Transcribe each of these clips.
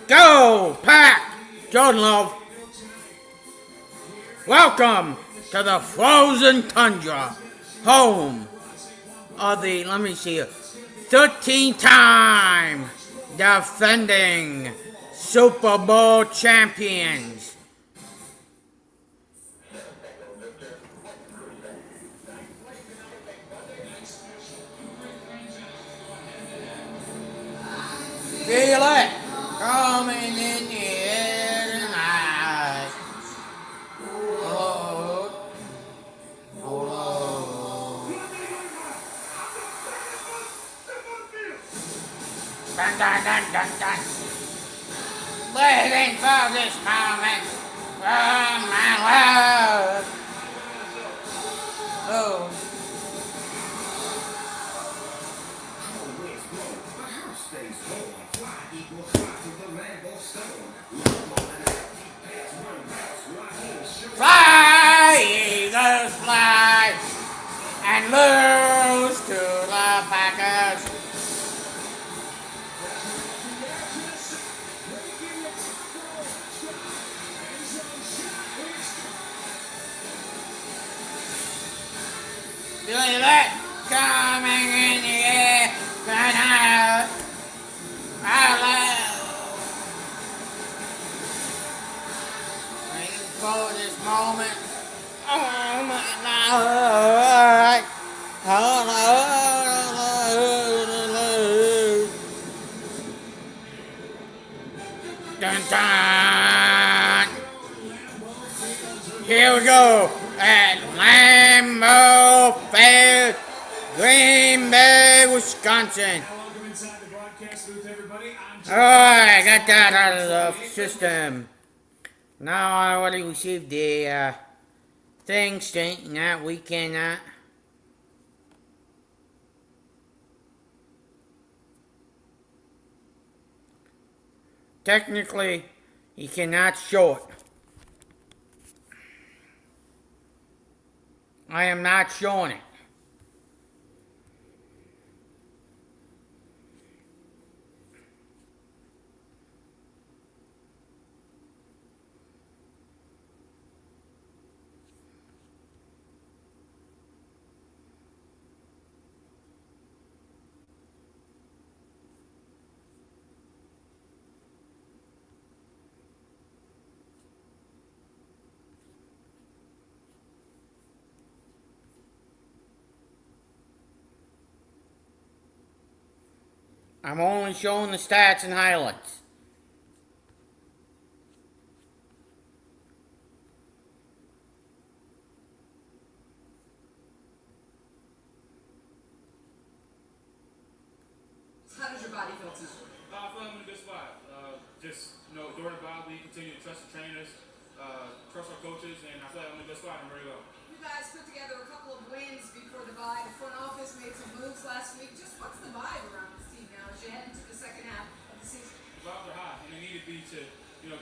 Go, Pack! Jordan Love. Welcome to the frozen tundra, home of the, 13th time defending Super Bowl champions. Feel it coming in the air tonight. Oh, oh. Dun, dun, dun, dun, dun. Waiting for this moment from my love. Oh. Fly, Eagles, fly, and lose to the Packers. Feel it coming in the air tonight. Waiting for this moment. Oh my God. Dun, dun. Here we go at Lambeau Field, Green Bay, Wisconsin. Alright, I got that out of the system. Now I already received the thing stating that we cannot technically he cannot show it. I am not showing it. I'm only showing the stats and highlights. How does your body feel tonight? I feel I'm in a good spot. During the bye week, continue to trust the trainers, trust our coaches, and I feel like I'm in a good spot. I'm ready to go. You guys put together a couple of wins before the bye. The front office made some moves last week. Just what's the vibe around this team now as you head into the second half of the season? The vibes are high, and they need to be to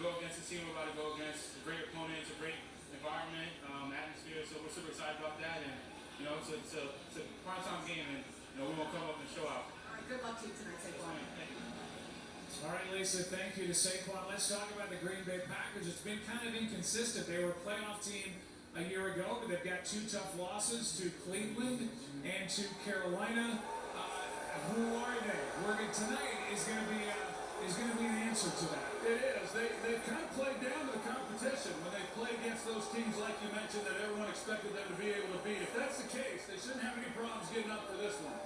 go against the team we're about to go against. A great opponent, it's a great environment, atmosphere. So we're super excited about that, and it's a prime time game, and we won't come up and show out. All right, good luck to you tonight, Saquon. Thank you. All right, Lisa, thank you to Saquon. Let's talk about the Green Bay Packers. It's been kind of inconsistent. They were a playoff team a year ago, but they've got two tough losses to Cleveland and to Carolina. Who are they? Tonight is going to be an answer to that. It is. They've kind of played down to the competition when they play against those teams, like you mentioned, that everyone expected them to be able to beat. If that's the case, they shouldn't have any problems getting up for this one.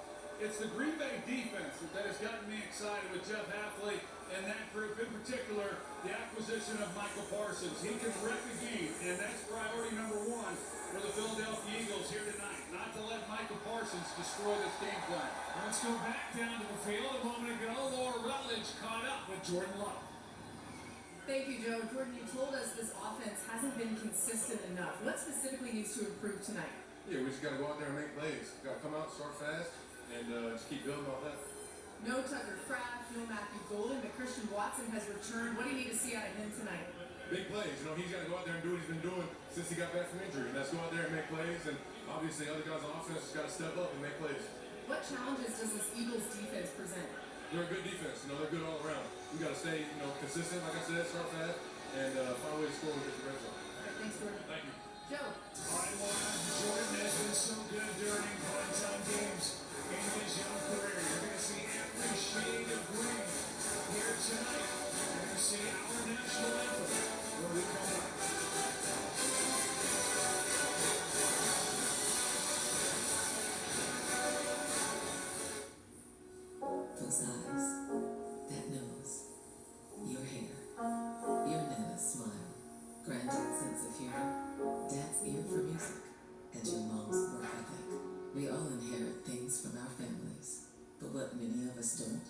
It's the Green Bay defense that has gotten me excited with Jeff Hafley and that group, in particular, the acquisition of Michael Parsons. He can wreck the game, and that's priority number one for the Philadelphia Eagles here tonight. Not to let Michael Parsons destroy this game plan. Let's go back down to the field. A moment ago, Laura Rutledge caught up with Jordan Love. Thank you, Joe. Jordan, you told us this offense hasn't been consistent enough. What specifically needs to improve tonight? Yeah, we just got to go out there and make plays. Got to come out, start fast, and just keep building off that. No Tucker Kraft, no Matthew Golden, but Christian Watson has returned. What do you need to see out of him tonight? Big plays. He's got to go out there and do what he's been doing since he got back from injury. And that's go out there and make plays. And obviously, other guys on offense just got to step up and make plays. What challenges does this Eagles defense present? they're a good defense. You know, they're good all around. We got to stay, you know, consistent, like I said, start fast, and find a way to score with the red zone. All right, thanks, Jordan. Thank you. Joe. All right, well, Jordan has been so good during primetime games in his young career. You're going to see every shade of green here tonight. You're going to see our national anthem when we come back. Those eyes, that nose, your hair, your Nana's smile, granddad's sense of humor, dad's ear for music, and your mom's work ethic. We all inherit things from our families, but what many of us don't,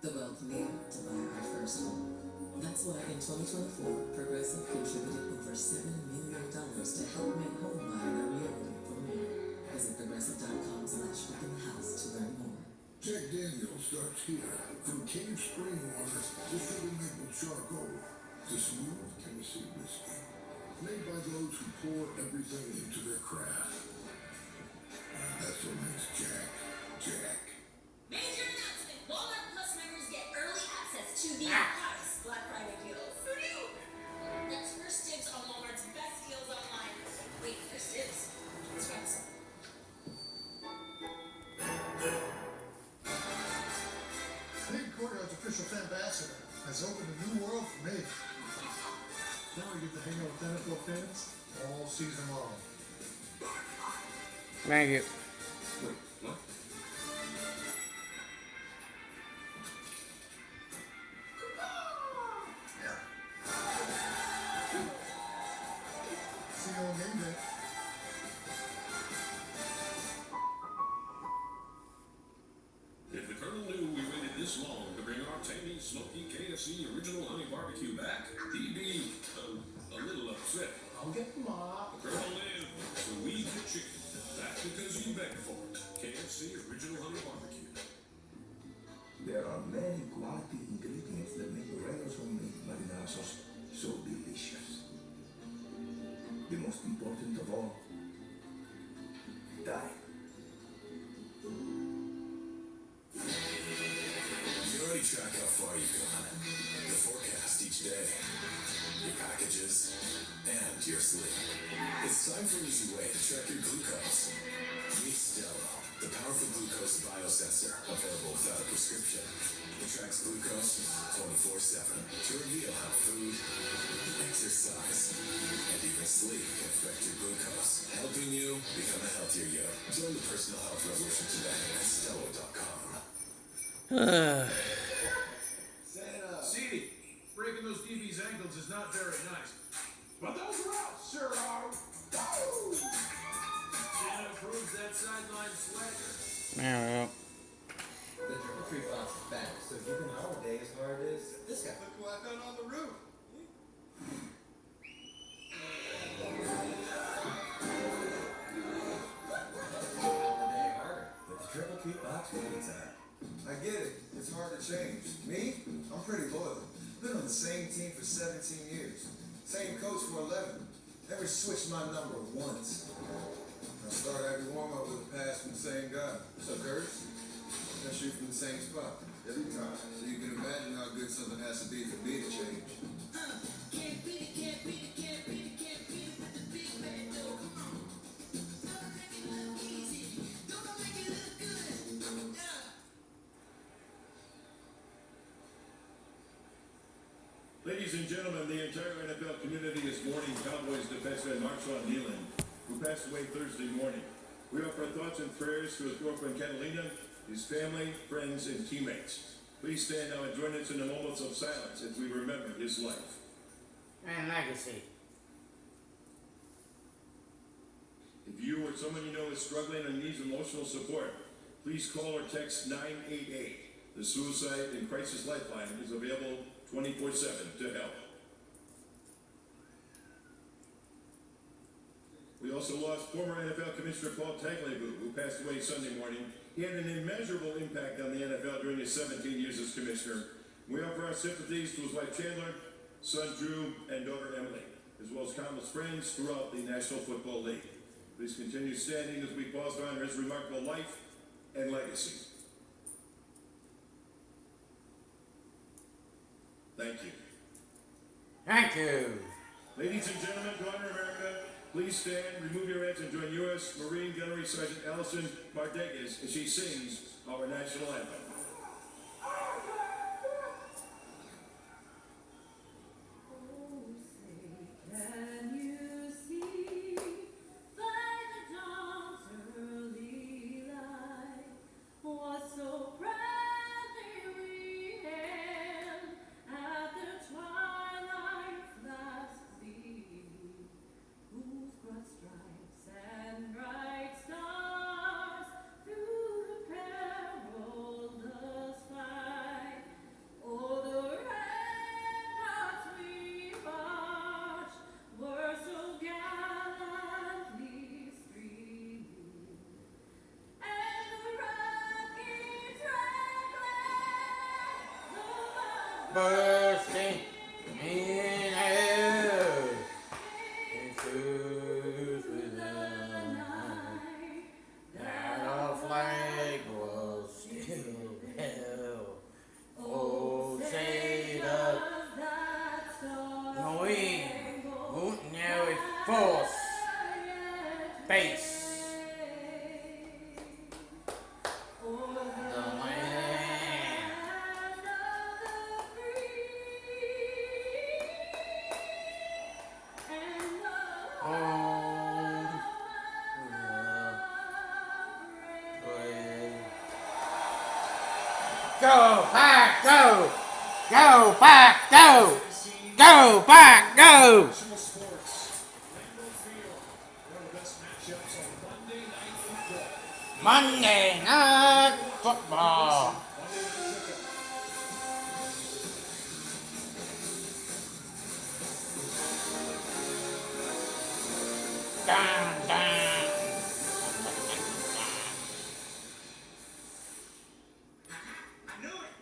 the wealth needed to buy our first home. That's why in 2024, Progressive contributed over $7 million to help make home buying a reality for more. Visit progressive.com/open-the-house to learn more. Jack Daniels starts here. From cave spring water to sugar maple charcoal to smooth Tennessee whiskey. Made by those who pour everything into their craft. That's what makes Jack, Jack. Major announcement! Walmart Plus members get early access to the hottest Black Friday deals. Who knew? That's first dibs on Walmart's best deals online. Wait, first dibs? Let's grab some. Big Courtyard's official ambassador has opened a new world for me. Now I get to hang out with NFL fans all season long. Thank you. Wait, what? See you on game day. If the Colonel knew we waited this long to bring our tangy, smoky KFC original honey barbecue back, he'd be a little upset. I'll get them all. The Colonel lived, so we get chicken. That's because you begged for it. KFC original honey barbecue. There are many quality ingredients that make Borrego's homemade marinara sauce so delicious. The most important of all, time. You already track how far you've gone. The forecast each day. Your packages and your sleep. It's time for an easy way to track your glucose. Meet Stello, the powerful glucose biosensor available without a prescription. It tracks glucose 24/7 to reveal how food, exercise, and even sleep can affect your glucose, helping you become a healthier you. Join the personal health revolution today at Stello.com. CD, breaking those DB's ankles is not very nice. But those routes sure are. Santa approves that sideline swagger. There The trick-or-treat box is back, so you can holiday as hard as this guy. Look what I done on the roof. Holiday harder, but the trick-or-treat box anytime. I get it. It's hard to change. Me? I'm pretty loyal. Been on the same team for 17 years. Same coach for 11. Never switched my number once. I start every warm-up with a pass from the same guy. So, Kurt? I shoot from the same spot. Every time. So you can imagine how good something has to be for me to change. Can't beat it, can't beat it, can't beat it, can't beat it with the big bad dog. Come on. Don't make it look easy. Don't make it look good. Ladies and gentlemen, the entire NFL community is mourning Cowboys defenseman Marshawn Nealon, who passed away Thursday morning. We offer thoughts and prayers to his girlfriend Catalina, his family, friends, and teammates. Please stand now and join us in the moments of silence as we remember his life. and legacy. If you or someone you know is struggling and needs emotional support, please call or text 988. The Suicide and Crisis Lifeline is available 24/7 to help. We also lost former NFL Commissioner Paul Tagliabue, who passed away Sunday morning. He had an immeasurable impact on the NFL during his 17 years as commissioner. We offer our sympathies to his wife Chandler, son Drew, and daughter Emily, as well as countless friends throughout the National Football League. Please continue standing as we pause to honor his remarkable life and legacy. Thank you. Thank you. Ladies and gentlemen, go under America. Please stand, remove your heads, and join U.S. Marine Gunnery Sergeant Allison Mardegas as she sings our national anthem. Can you see by the dawn's early light what so proudly we hailed at the twilight's last gleam, whose broad stripes and bright stars through the perilous fight o'er the ramparts we marched were so gallantly streaming, and the rockets reckless, Bursting in air. Jesus with the night. That our flag was still held. Oh, say does that we won't never force face the land. Oh, go back, go! Go back, go! Go back, go! National sports. Lambeau Field. One of the best matchups on Monday Night Monday Night Football. Football. Dun, dun. I knew it!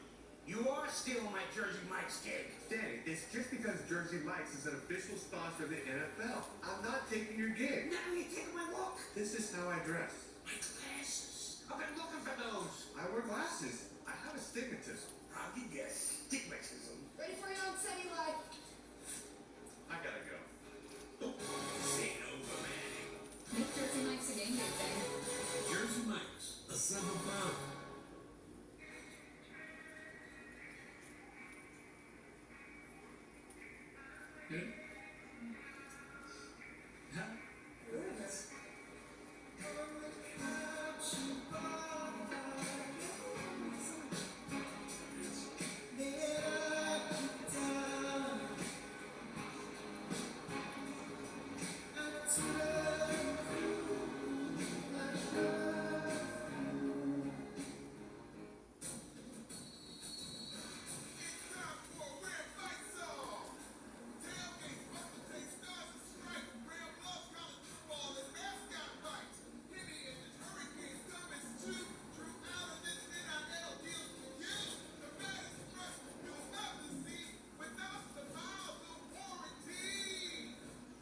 You are stealing my Jersey Mike's gig. Danny, it's just because Jersey Mike's is an official sponsor of the NFL. I'm not taking your gig. Now you're taking my walk. This is how I dress. My glasses. I've been looking for those. I wear glasses. I have astigmatism. How'd you guess? Stigmatism. Ready for your own city life? I gotta go. Say no for Manning. Make Jersey Mike's a game day thing. Jersey Mike's, a silver pound.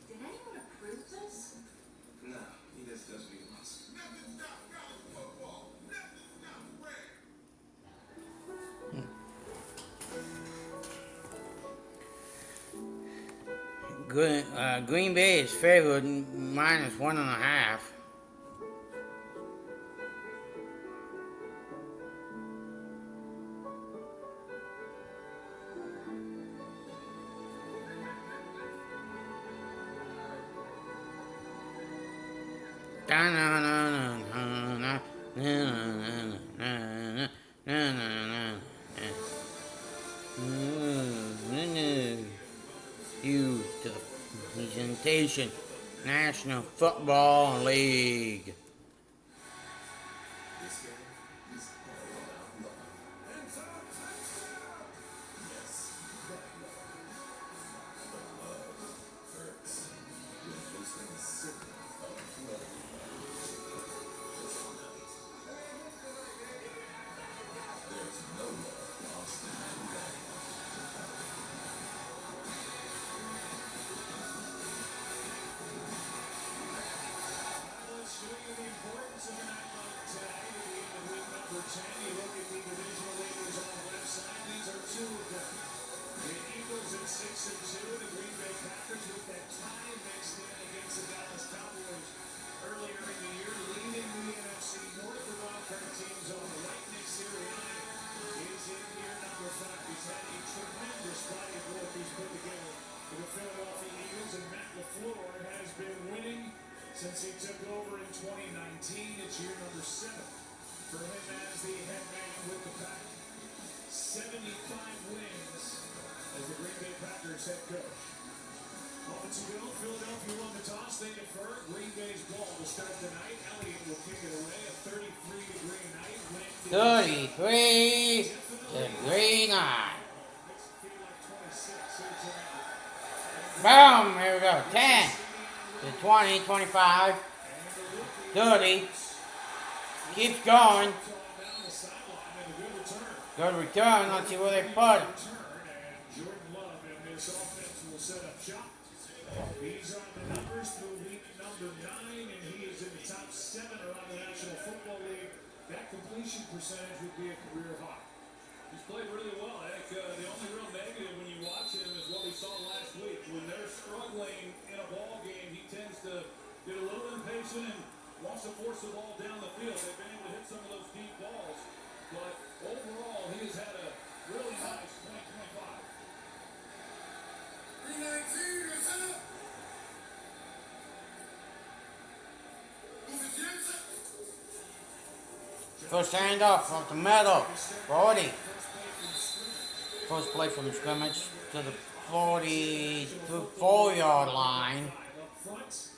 Did anyone approve this? No, he just does what he wants. Green Bay is favored -1.5. Due to the presentation, National Football League. This game is all about love. Yes, that love. The love hurts. When hosting a sibling of love. There's no love lost in that. Show you 6-2. The Green Bay Packers with that tie mixed in against the Dallas Cowboys earlier in the year, leading the NFC North. The wildcard teams on the right. Nick Sirianni is in year number 5. He's had a tremendous body of work he's put together for the Philadelphia Eagles, and Matt LaFleur has been winning since he took over in 2019. It's year number 7 for him as the head man with the Pack. 75 wins as the Green Bay Packers head coach. Moments ago, Philadelphia won the toss. They defer. Green Bay's ball to start tonight. Elliott will kick it away. A 33-degree night. 33-degree night. Boom, here we go. 10 to 20, 25, 30. Keeps going. Good return. Let's see where they put him. Jordan Love and this offense will set up shop. He's on the numbers through week number 9, and he is in the top 7 around the National Football League. That completion percentage would be a career high. He's played really well. I think the only real negative when you watch him is what we saw last week. When they're struggling in a ball game, he tends to get a little impatient and wants to force the ball down the field. They've been able to hit some of those deep balls, but overall, he has had a really nice 2025. 319 is up. First handoff off the middle. 40. First play from the scrimmage to the 44-yard line. Up front,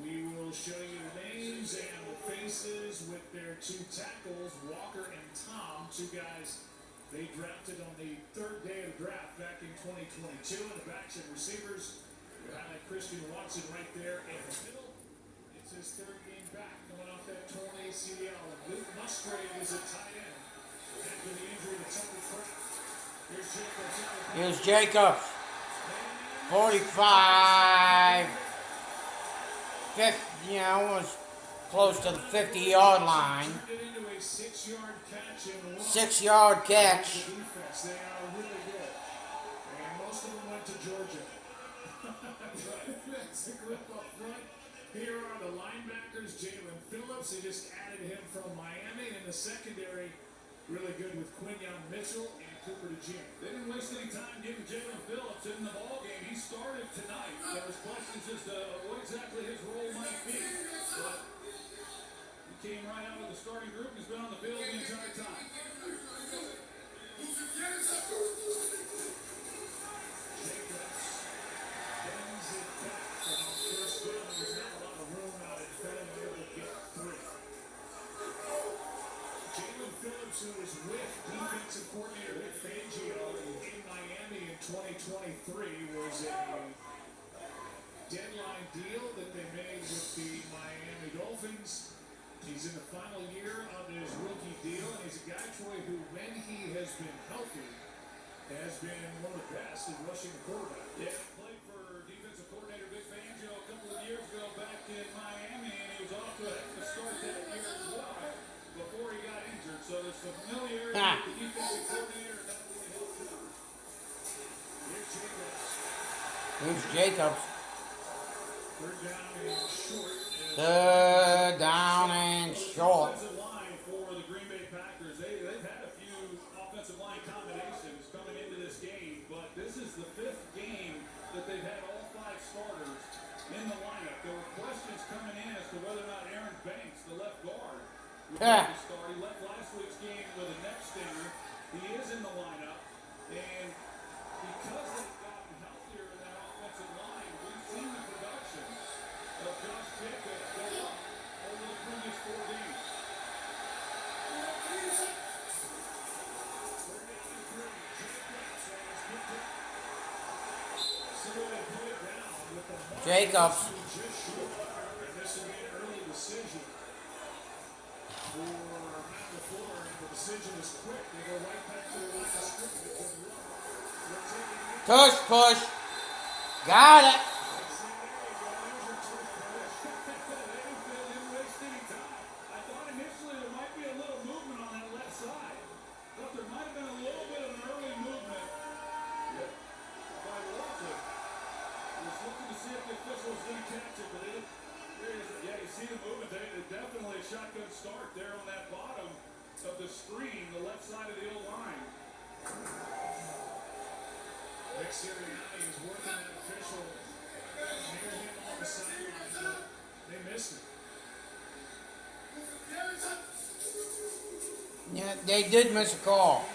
we will show you names and the faces with their 2 tackles, Walker and Tom, 2 guys they drafted on the 3rd day of the draft back in 2022. And the backs and receivers, we highlight Christian Watson right there in the middle. It's his 3rd game back, coming off that torn ACL. And Luke Musgrave is a tight end after the injury to Tucker Kraft. Here's Jacobs. 45. 50, almost close to the 50-yard line. 6-yard catch. They are really good. And most of them went to Georgia. That's the group up front. Here are the linebackers. Jalen Phillips, they just added him from Miami. And in the secondary, really good with Quinyon Mitchell and Cooper DeJean. They didn't waste any time getting Jalen Phillips in the ball game. He started tonight. There was questions as to what exactly his role might be. But he came right out of the starting group. He's been on the field the entire time. Jacobs bends it back from on first down. There's not a lot of room out in front of him to get 3. Jalen Phillips, who was with defensive coordinator Vic Fangio in Miami in 2023, was a deadline deal that they made with the Miami Dolphins. He's in the final year of his rookie deal, and he's a guy, Troy, who, when he has been healthy, has been one of the best in rushing the quarterback. Yeah, played for defensive coordinator Vic Fangio a couple of years ago back in Miami, and he was off to a heck of a start that year as well before he got injured. So there's familiarity with the defensive coordinator, and that really helps him. Here's Jacobs. Here's Jacobs. 3rd down and short. 3rd down and short. Offensive line for the Green Bay Packers. They've had a few offensive line combinations coming into this game, but this is the 5th game that they've had all 5 starters in the lineup. There were questions coming in as to whether or not Aaron Banks, the left guard, would be start. He left last week's game with a neck stinger. He is in the lineup, and because they've gotten healthier in that offensive line, we've seen the production of Josh Jacobs go up over the previous 4 games. Jacobs. This will be an early decision for Matt LaFleur, and the decision is quick. They go right back to the line of scrimmage. Tush push. Got it. side of the old line. Nick Sirianni is working that official near him on the sideline, but they missed it. Yeah, they did miss a call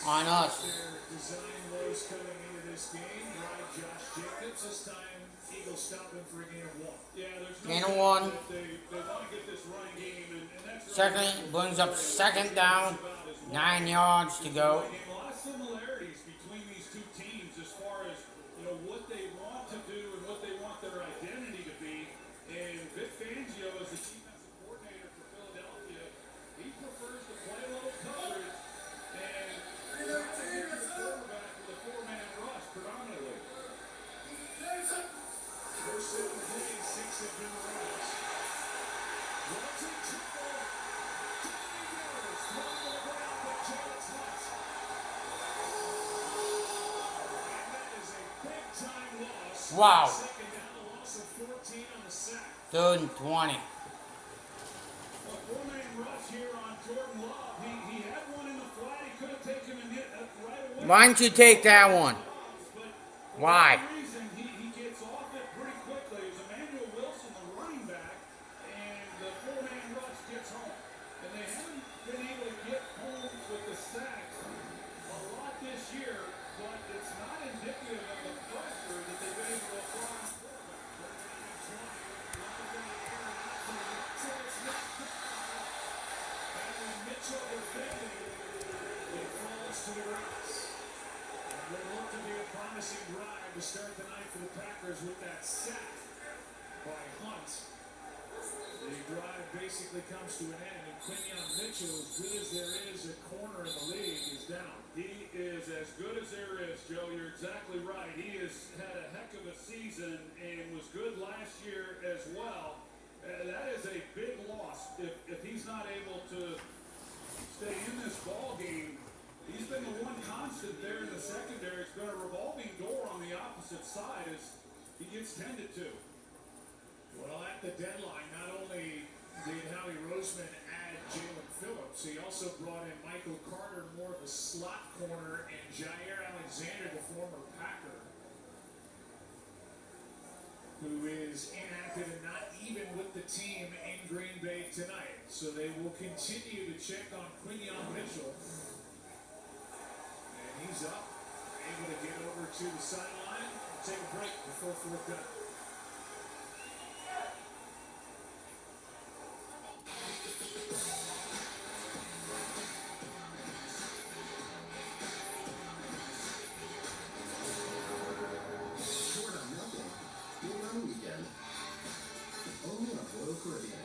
on us. Their design was coming into this game. Right, Josh Jacobs. This time, Eagles stop him for a gain of 1. Yeah, there's no Gain of doubt 1. that they want to get this running game, and that's Second, brings up second down. 9 yards to go. A lot of similarities between these two teams as far as what they want to do and what they want their identity to be. And Vic Fangio, as the defensive coordinator for Philadelphia, he prefers to play a little coverage and try to get the quarterback with a 4-man rush predominantly. First 7 plays, 6 have been runs. Watson triple. Thrown to the ground by James Hunt. And that is a big-time loss. Wow. Second down, a loss of 14 on the sack. 3rd and 20. A 4-man rush here on Jordan Love. He had one in the flat. He could have taken a hit right away. Why didn't you take that one? Why? For some reason, he gets off it pretty quickly. It was Emmanuel Wilson, the running back, and the 4-man rush gets home. And they haven't been able to get home with the sacks a lot this year, but it's not indicative of the pressure that they've been able to apply on Mitchell defending, it falls to the Rams. And what looked to be a promising drive to start the night for the Packers with that sack by Hunt. The drive basically comes to an end, and Quinyon Mitchell, as good as there is a corner in the league, is down. He is as good as there is, Joe. You're exactly right. He has had a heck of a season and was good last year as well. That is a big loss if he's not able to stay in this ball game. He's been the one constant there in the secondary. It's been a revolving door on the opposite side as he gets tended to. Well, at the deadline, not only did Howie Roseman add Jalen Phillips, he also brought in Michael Carter, more of a slot corner, and Jair Alexander, the former Packer, who is inactive and not even with the team in Green Bay tonight. So they will continue to check on Quinyon Mitchell. And he's up, able to get over to the sideline. Take a break before 4th down. Short on nothing. You'll run weekend. Only on Royal Caribbean.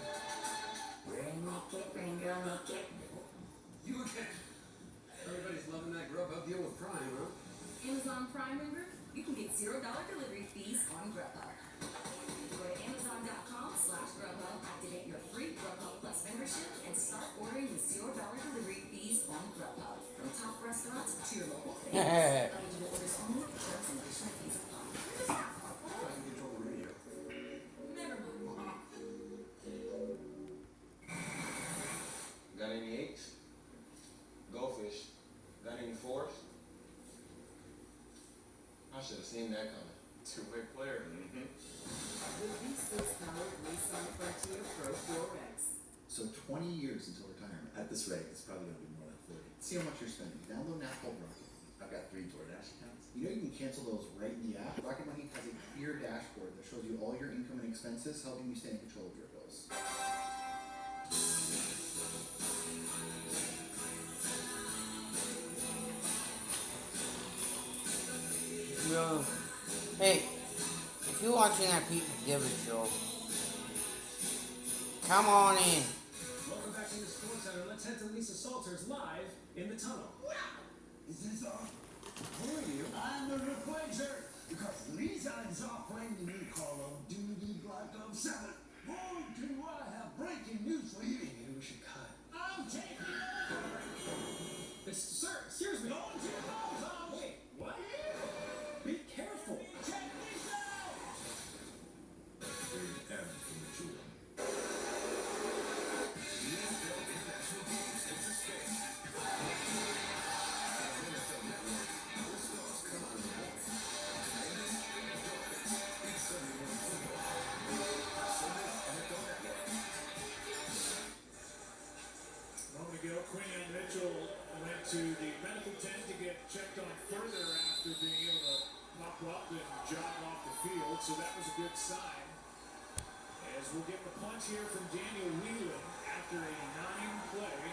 You again. Everybody's loving that Grubhub deal with Prime, huh? Amazon Prime member, you can get $0 delivery fees on Grubhub. Go to Amazon.com/Grubhub, activate your free Grubhub Plus membership, and start ordering with $0 delivery fees on Grubhub. From top restaurants to your local favorites. Eligible orders only. Terms and additional fees apply. I can control the radio. Never mind. Got any eggs? Goldfish. Got any fours? I should have seen that coming. Two-way player. The V6 powered Nissan Frontier Pro 4X. So 20 years until retirement. At this rate, it's probably going to be more than 40. See how much you're spending. Download an app called Rocket. I've got 3 DoorDash accounts. You know you can cancel those right in the app. Rocket Money has a clear dashboard that shows you all your income and expenses, helping you stay in control of your bills. No. Hey, if you're watching that PHIVSGB show, come on in. Welcome back to the Sports Center. Let's head to Lisa Salters live in the tunnel. Is this on? Who are you? I'm the replacer. Because Lisa is off playing the new Call of Duty Black Ops 7. Boy, do I have breaking news for you. Maybe we should cut. I'm taking over. Sir, excuse me. Go into your house. Wait, what? Be careful. Check this out. to the medical tent to get checked on further after being able to pop up and jog off the field. So that was a good sign. As we'll get the punch here from Daniel Whelan after a 9-play,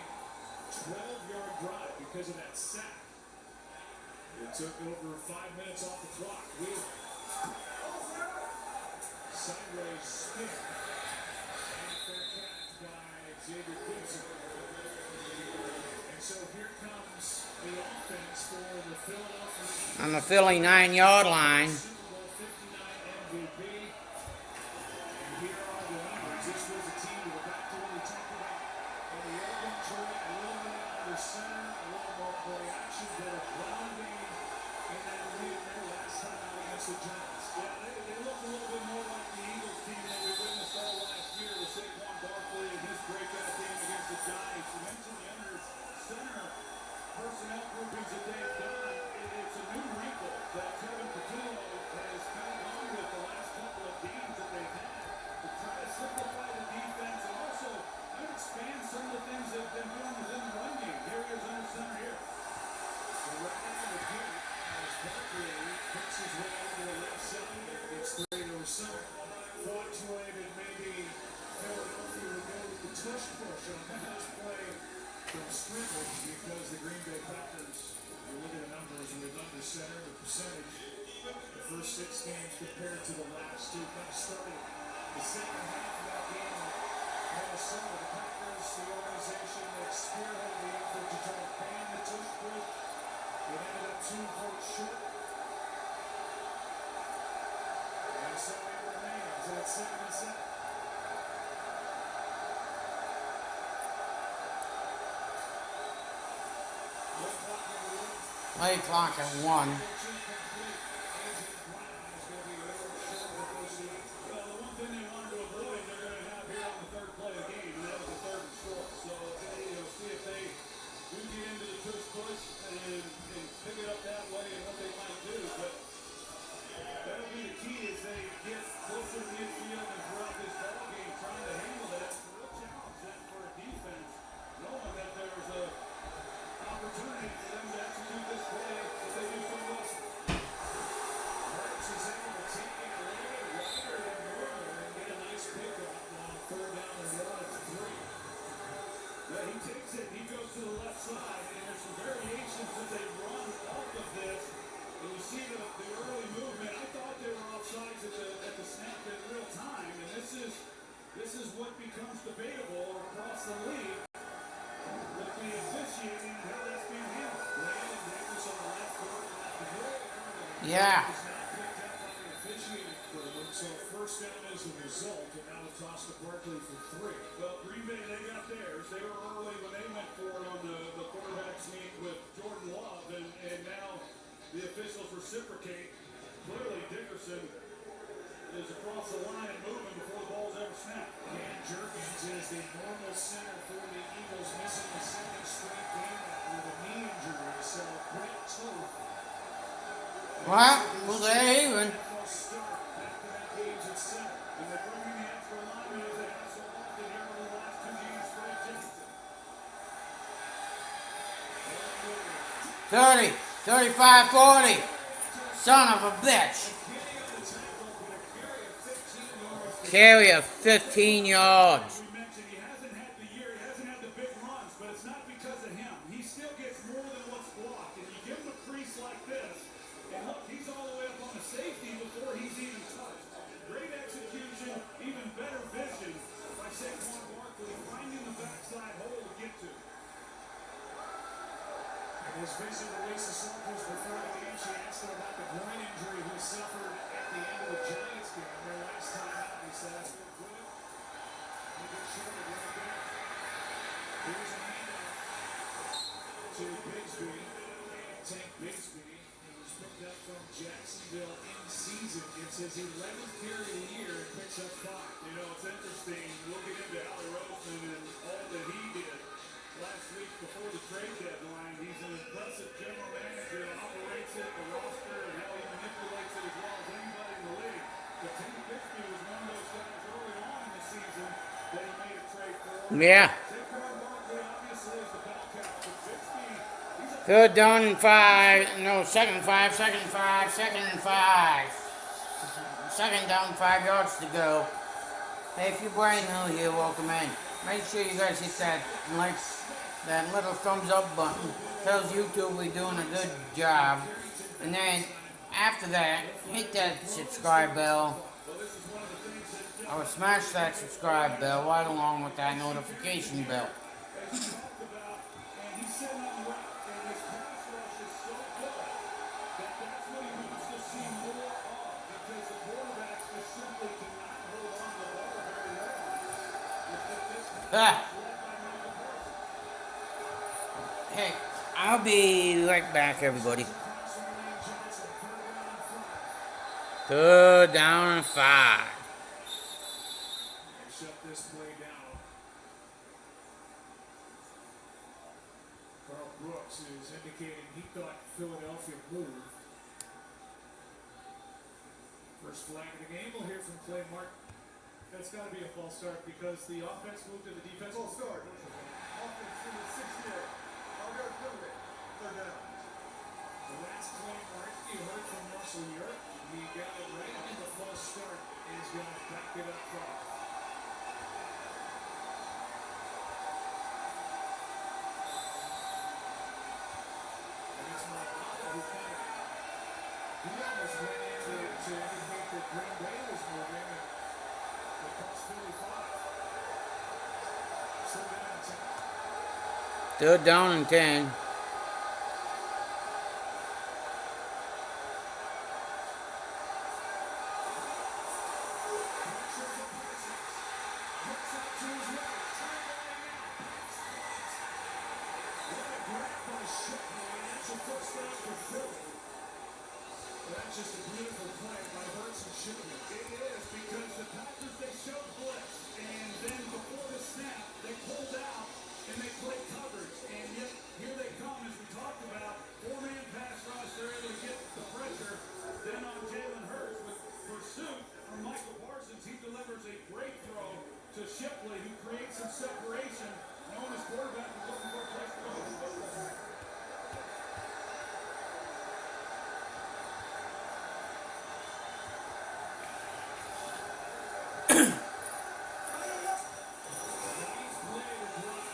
12-yard drive because of that sack. It took over 5 minutes off the clock. Whelan. Sideways spin. And a fair catch by Xavier Gibson. And so here comes the offense for the Philadelphia Eagles. On the Philly 9-yard line. Super Bowl 59 MVP. And here are the numbers. This was a team that we're back to what we talked about in the open joint. A little bit under center, a little more play action, better ground game. And then win their last time out against the Giants. Yeah, they look a little bit more like the Eagles team that we witnessed all last year with Saquon Barkley and his breakout game against the Giants. You mentioned the under center personnel groupings that they've done. It's a new wrinkle that Kevin Patullo has kind of gone with the last couple of games that they've had to try to simplify the defense and also expand some of the things they've been doing within the run game. Here he is under center here. So right out of the gate, as Barkley picks his way over to the left side, gets 3 to receive. Fluctuated maybe Philadelphia would go with the tush push on the last play from scrimmage because the Green Bay Packers, you look at the numbers and they've under center, the percentage, the first 6 games compared to the last 2, kind of started the second half of that game. Minnesota, the Packers, the organization that spearheaded the effort to try to ban the tush push. It ended up 2 votes short. And so it remains at 7-7. Play clock at 1. Well, the one thing they wanted to avoid, they're going to have here on the 3rd play of the game, and that was the 3rd and short. So see if they do get into the tush push and pick it up that way and what they might do. But that'll be the key as they get closer to midfield and throughout this ball game, trying to handle that. It's a real challenge then for a defense, knowing that there's a opportunity for them to execute this play if they do so well. Hurts is able to take it a little wider than normal and get a nice pickup on 4th down and 1 at 3. Yeah, he takes it, he goes to the left side, and there's some variations that they run off of this. And you see the early movement. I thought they were offsides at the snap in real time, and this is what becomes debatable across the league with the officiating and how that's being handled. Landon Davis on the left guard, left the middle. Yeah. Is not picked up by the officiating crew, so 1st down as a result, and now a toss to Barkley for 3. Well, Green Bay, they got theirs. They were early when they went for it on the quarterback sneak with Jordan Love, and now the officials reciprocate. Clearly, Dickerson is across the line and moving before the ball's ever snapped. Dan Jerkins is the normal center for the Eagles, missing the 2nd straight game with a knee injury. So Brett Toth. Well, well, they're even. Start back to that games at center. And they're bringing the extra linemen as they have so often here over the last 2 games. Fred Jefferson. 30, 35, 40. Son of a bitch. Carry of 15 yards. We mentioned he hasn't had the year, he hasn't had the big runs, but it's not because of him. He still gets more than what's blocked. And you give him a crease like this, and look, he's all the way up on the safety before he's even touched. Great execution, even better vision by Saquon Barkley, finding the backside hole to get to. In his visit to Lisa Saunders before the game, she asked him about the groin injury he suffered at the end of the Giants game. Their last time out, he said, I feel good. He gets shorted right there. Here's a handoff to Bigsby. Tank Bigsby, he was picked up from Jacksonville in season. Gets his 11th carry of the year and picks up 5. You know, it's interesting looking into Howie Roseman and all that he did last week before the trade deadline. He's an impressive general manager, operates it, the roster, and how he manipulates it as well as anybody in the league. But Tank Bigsby was one of those guys early on in the season that he made a trade for. Yeah. Saquon Barkley obviously is the bell cow, but Bigsby, he's Third down and 5. No, second and 5, second and 5, second and 5. Second down, 5 yards to go. Hey, if you're brand new here, welcome in. Make sure you guys hit that like, that little thumbs up button. Tells YouTube we're doing a good job. And then after that, hit that subscribe bell. Or smash that subscribe bell right along with that notification bell. Hey, I'll be right back, everybody. Third down and 5. Shut this play down. Carl Brooks is indicating he thought Philadelphia moved. First flag of the game, we'll hear from Clay Martin. That's got to be a false start because the offense moved to the defense. False start. Offense in the 6-yard. I'll go through it. Third down. So that's Clay Martin. You heard from Russell Europe. He got it right on the false start. He's going to back it up front. And it's Morata who kind of, he almost went in to indicate that Green Bay was moving. And it cost Philly 5. Third down and 10. That's just a beautiful play by Hurts and Shipman. It is because the Packers, they showed blitz, and then before the snap, they pulled out and they played coverage. And yet, here they come, as we talked about, 4-man pass rush. They're able to get the pressure. Then on Jalen Hurts with pursuit from Michael Parsons, he delivers a great throw to Shipley, who creates some separation. Knowing his quarterback was looking for a place to go.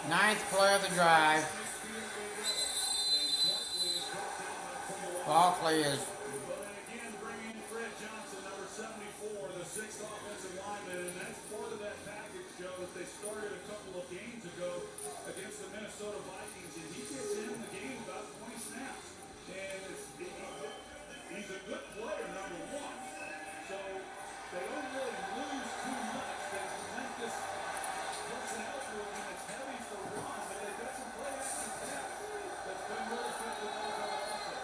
Ninth play of the drive. Barkley is Again, bring in Fred Johnson, number 74, the 6th offensive lineman, and that's part of that package, Joe, that they started a couple of games ago against the Minnesota Vikings, and he gets in the game about 20 snaps. And he's a good player, number 1. So they don't really lose too much. They present this personnel to him, and it's heavy for run, but they've got some play action pass that's been really effective all over also.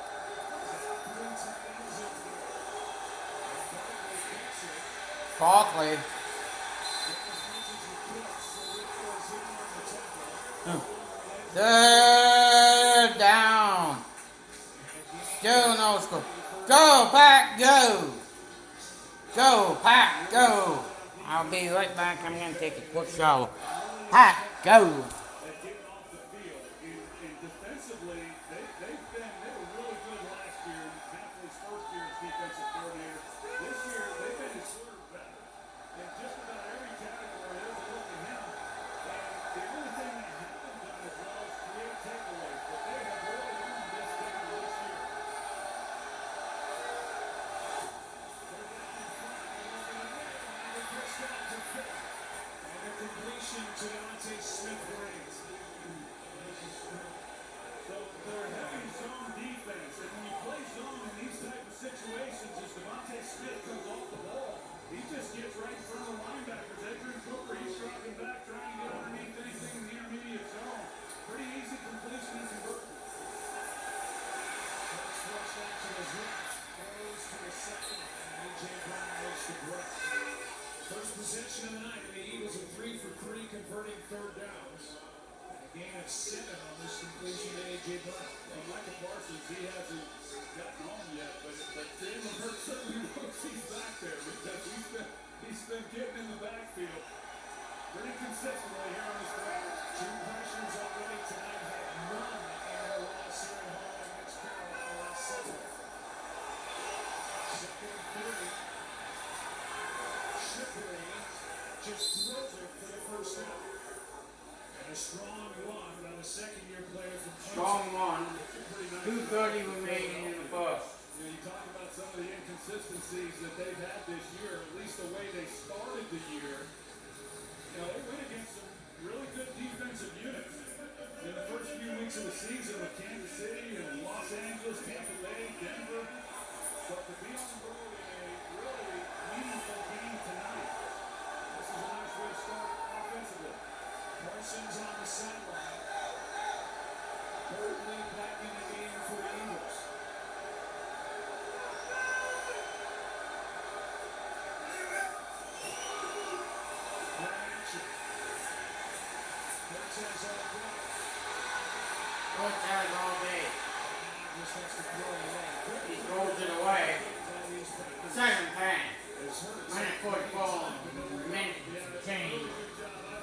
Barkley. Third down. Still no score. Go, Pack, go. Go, Pack, go. I'll be right back. I'm going to take a quick shower. Pack, go. Getting off the field, and defensively, they were really good last year. Napoli's first year as defensive coordinator. This year, they've been sort of better. In just about every category, there's a look at him. And the only thing they haven't done as well is create takeaways. But they have really earned this game this year. And a completion to Devontae Smith-Briggs. So they're heavy zone defense, and when you play zone in these type of situations, as Devontae Smith comes off the ball, he just gets right in front of the linebackers. Adrian Cooper, he's dropping back, trying to get underneath anything in the intermediate zone. Pretty easy completion and conversion. First rush out to his left, goes to the second, and A.J. Brown goes to Brett. First possession of the night, and the Eagles are 3 for 3, converting third downs. A gain of 7 on this completion to A.J. Brown. And Michael Parsons, he hasn't gotten home yet, but Jalen Hurts certainly knows he's back there because he's been getting in the backfield pretty consistently here on this drive. 2 pressures already tonight, had none in their loss here at home. 2:30 remaining in the first. You know, you talk about some of the inconsistencies that they've had this year, at least the way they started the year. You know, they went against some really good defensive units in the first few weeks of the season with Kansas City and Los Angeles, Tampa Bay, Denver. But to be on the road in a really meaningful game tonight, this is a nice way to start offensively. Parsons on the sideline. Berkeley back in the game for the Eagles. Coach has all day. He throws it away. Second pass. Minute 44. Minute change.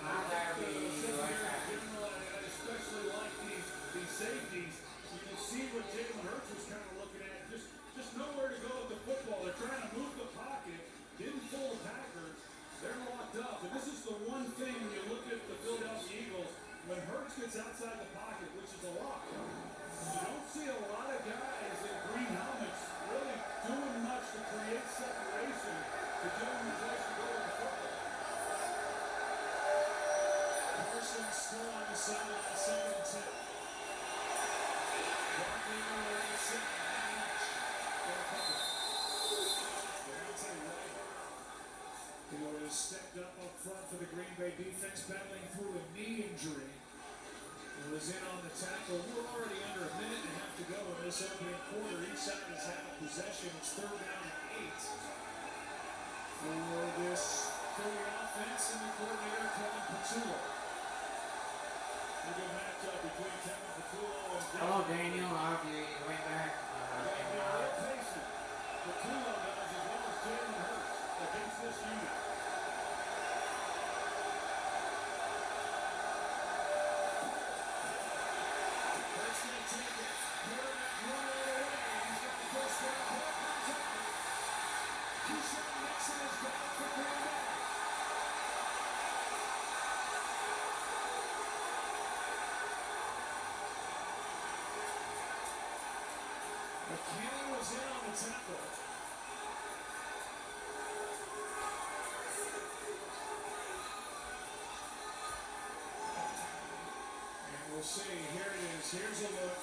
Not that be like that. I especially like these safeties. You can see what Jalen Hurts was kind of looking at. Just nowhere to go with the football. They're trying to move the pocket. Didn't fool the Packers. They're locked up. And this is the one thing when you look at the Philadelphia Eagles, when Hurts gets outside the pocket, which is a lot, you don't see a lot of guys in green helmets really doing much to create separation to give them the place to go with the football. Parsons still on the sideline, 2nd and 10. Barkley on the right side, for a couple. Who has stepped up front for the Green Bay defense, battling through a knee injury. He was in on the tackle. We're already under a minute and a half to go in this opening quarter. Each side has had a possession. It's 3rd down and 8 for this Philly offense and the coordinator, Kevin Patullo. A good matchup between Kevin Patullo and Hello, Daniel. I'll be right back. Patullo does as well as Jalen Hurts against this unit. McKinnon was in on the tackle. And we'll see. Here it is. Here's a look.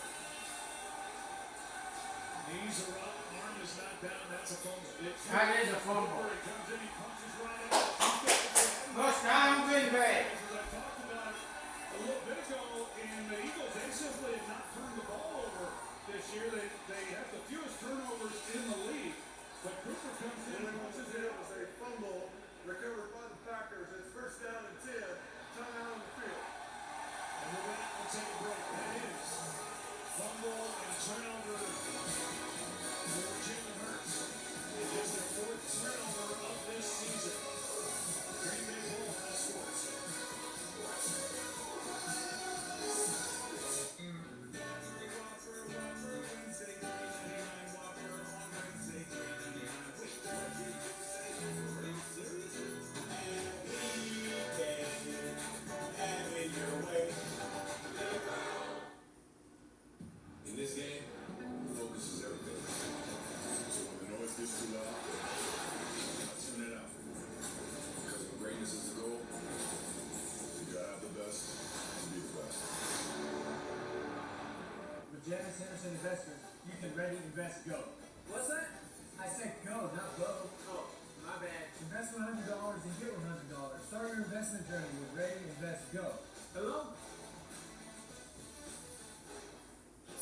Knees are up. Arm is not down. That's a fumble. That is a fumble. He comes in, he punches right out. First down, Green Bay. As I talked about a little bit ago, in the Eagles, they simply have not turned the ball over this year. They have the fewest turnovers in the league. But Cooper comes in and punches it. It was a fumble recovered by the Packers. It's 1st down and 10. Timeout on the field. And we're back. We'll take a break. That is fumble and turnover for Jalen Hurts. It is the 4th turnover of this season. Green Bay Bull on sports. In this game, focus is everything. So when the noise gets too loud, I tune it out. Because when greatness is the goal, you gotta have the best to be the best. With Janice Henderson Investors, you can ready, invest, go. What's that? I said go, not go. Oh, my bad. Invest $100 and get $100. Start your investment journey with Ready, Invest, Go. Hello?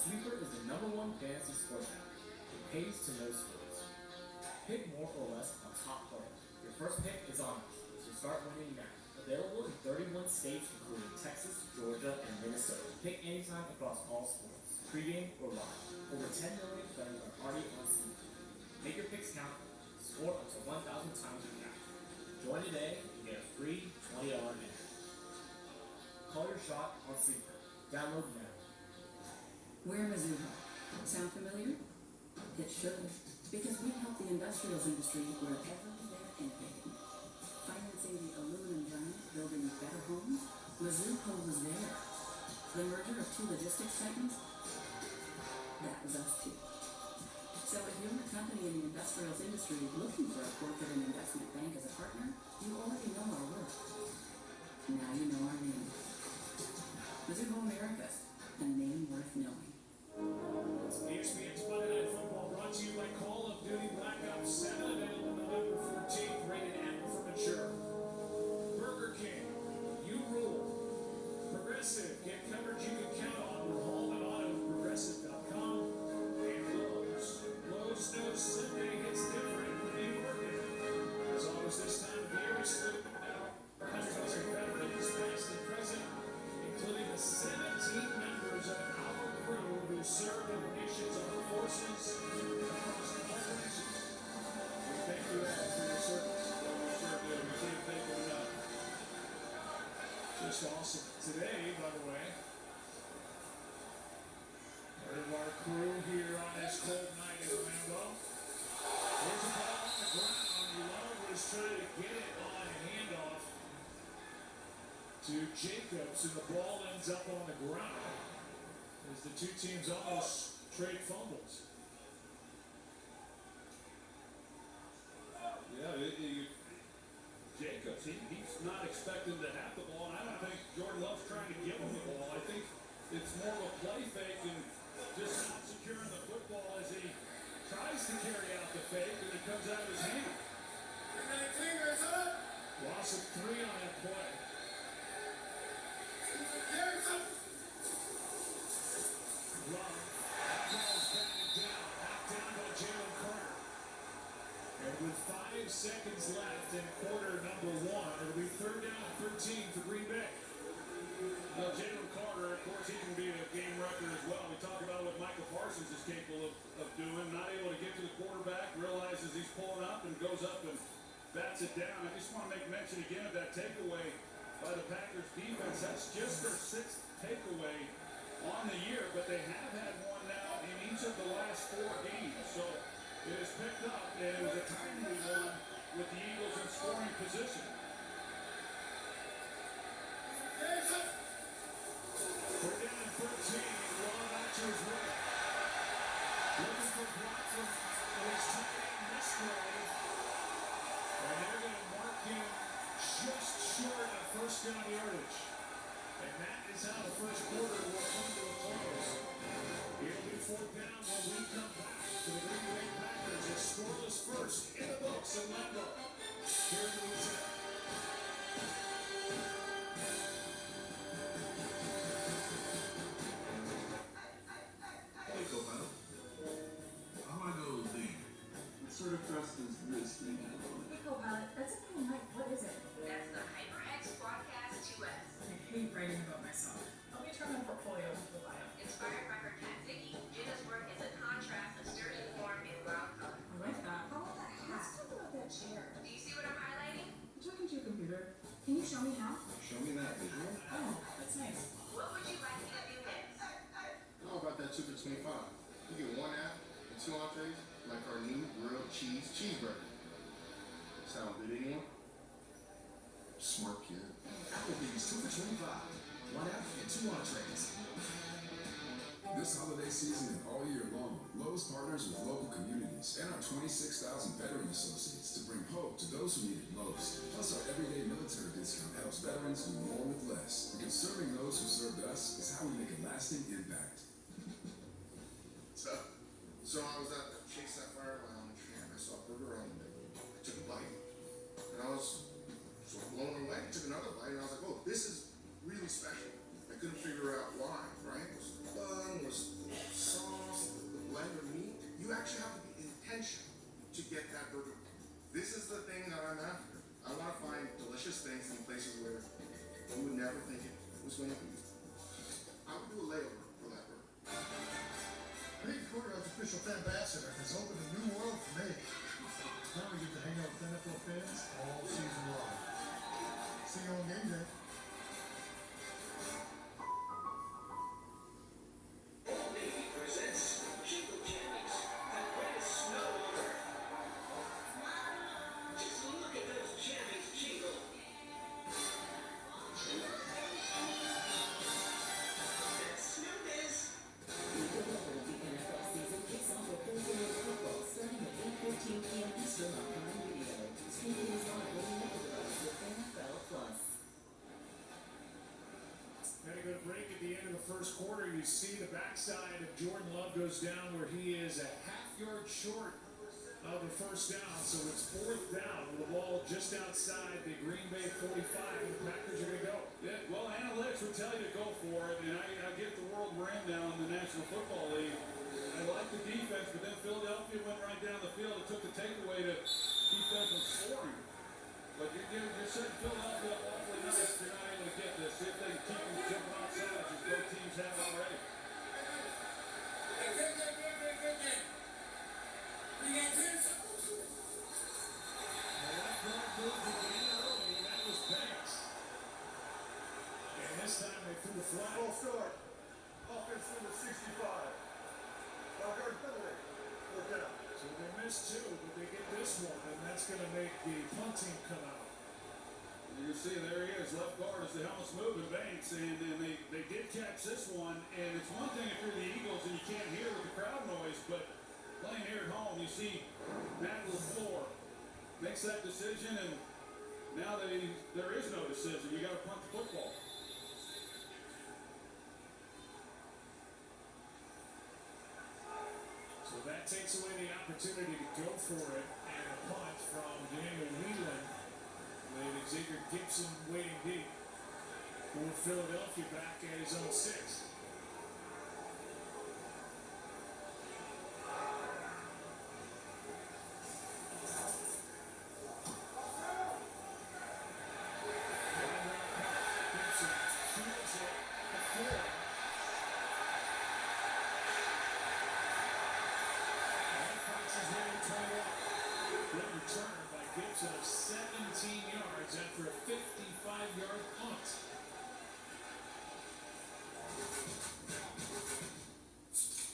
Sleeper is the #1 fantasy sports app. It pays to know sports. Pick more or less on top players. Your first pick is on us, so start winning now. Available in 31 states, including Texas, Georgia, and Minnesota. Pick anytime across all sports, pregame or live. Over 10 million players are already on Sleeper. Make your picks count. Score up to 1,000 times your cap. Join today and get a free $20 entry. Call your shot on Sleeper. Download now. We're Mizuho. Sound familiar? It should, because we help the industrials industry wherever they're innovating. Financing the aluminum giant building better homes, Mizuho was there. The merger of 2 logistics titans? That company in the industrials industry looking for a corporate and investment bank as a partner, you already know our work. Now you know our name. Miserable Americas, a name worth knowing. ESPN's Monday Night Football brought to you by Call of Duty Black Ops 7, available November 14th, rated M for mature. Burger King, you rule. Progressive, get coverage you can count on with home and auto at progressive.com. And Lowe's knows Sunday hits different when you work it. As always this time of year, we salute hundreds of veterans, past and present, including the 17 members of our crew who serve in the nation's armed forces across the whole nation. We thank you all for your service. We sure do. We can't thank you enough. Just awesome. Today, by the way, part of our crew here on this cold night in Lambeau. There's a ball on the ground. Love was trying to get it on a handoff to Jacobs, and the ball ends up on the ground as the two teams almost trade fumbles. Yeah, Jacobs, he's not expecting to have the ball, and I don't think Jordan Love's trying to give him the ball. I think it's more of a play fake and just not securing the football as he tries to carry out the fake, and it comes out of his hand. Loss of 3 on that play. Love calls batted down, knocked down by Jalen Carter. And with 5 seconds left in quarter number 1, it'll be 3rd down and 13 for Green Bay. Now, Jalen Carter, of course, he can be a game wrecker as well. We talk about what Michael Parsons is capable of doing. Not able to get to the quarterback, realizes he's pulling up and goes up and bats it down. I just want to make mention again of that takeaway by the Packers defense. That's just their 6th takeaway on the year, but they have had one now in each of the last 4 games. So it is picked up, and it was a timely one with the Eagles in scoring position. We're down in 13, and Ron Archer's right. Looking for block from his tight end Musgrave. And they're going to mark him just short of 1st down yardage. And that is how the first quarter will come to a close. It'll be 4th down when we come back to the Green Bay Packers. It's scoreless first in the books in Lambeau. Here in Louisiana. Hey, co-pilot. How I know Dan? What sort of trust does this thing have on it? Hey, co-pilot, that's a cool mic. What is it? That's the HyperX Broadcast 2S. I hate writing about myself. Help me turn my portfolio into a bio. Inspired by her cat Ziggy, Jenna's work is a contrast of sturdy form and wild color. I like that. How about that hat? Let's talk about that chair. Do you see what I'm highlighting? I'm talking to your computer. Can you show me how? Show me that visual. Oh, that's nice. What would you like me to do next? How about that 2 for $25? You get 1 app and 2 entrees, like our new grilled cheese cheeseburger. Sound good, anyone? Smart kid. Applebee's 2 for $25. 1 app and 2 entrees. This holiday season and all year long, Lowe's partners with local communities and our 26,000 veteran associates to bring hope to those who need it most. Plus, our everyday military discount helps veterans do more with less. Because serving those who served us is how we make a lasting impact. So I was at the Chase Sapphire Lounge and I saw a burger on the menu. I took a bite and I was sort of blown away. I took another bite and I was like, oh, this is really special. I couldn't figure out why, right? Was the bun, was the sauce, the blend of meat. You actually have to be intentional to get that burger. This is the thing that I'm after. I want to find delicious things in places where you would never think it was going to be. I would do a layover for that burger. Being Courtyard's official ambassador has opened a new world for me. Now we get to hang out with NFL fans all season long. See you on game day. Old Navy presents Jingle Jammies, the greatest snow on earth. Just look at those jammies jingle. That's Snow Biz. The NFL season kicks off with Thursday Night Football starting at Love goes down where he is a half-yard short of the first down, so it's 4th down with the ball just outside the Green Bay 45, and the Packers are going to go. Yeah, well, analytics would tell you to go for it, and I get the world we're in now in the National Football League. I like the defense, but then Philadelphia went right down the field and took the takeaway to keep them from scoring. But you're setting Philadelphia up awfully nice if you're not able to get this. See if they can keep them jumping outside, as both teams have already. The left guard moved again early, and that was Banks. And this time they threw the flag. Full start. Offense number 65. Guard penalty. Look out. So they missed 2, but they get this one, and that's going to make the punt team come out. You see, there he is, left guard as the helmet's moving, Banks, and then they did catch this one, and it's one thing if you're the Eagles and you can't hear with the crowd noise, but playing here at home, you see Matt LaFleur makes that decision, and now there is no decision. You got to punt the football. So that takes away the opportunity to go for it, and a punt from Daniel Whelan with Xavier Gibson waiting deep for Philadelphia back at his own 6. Gibson of 17 yards after a 55-yard punt.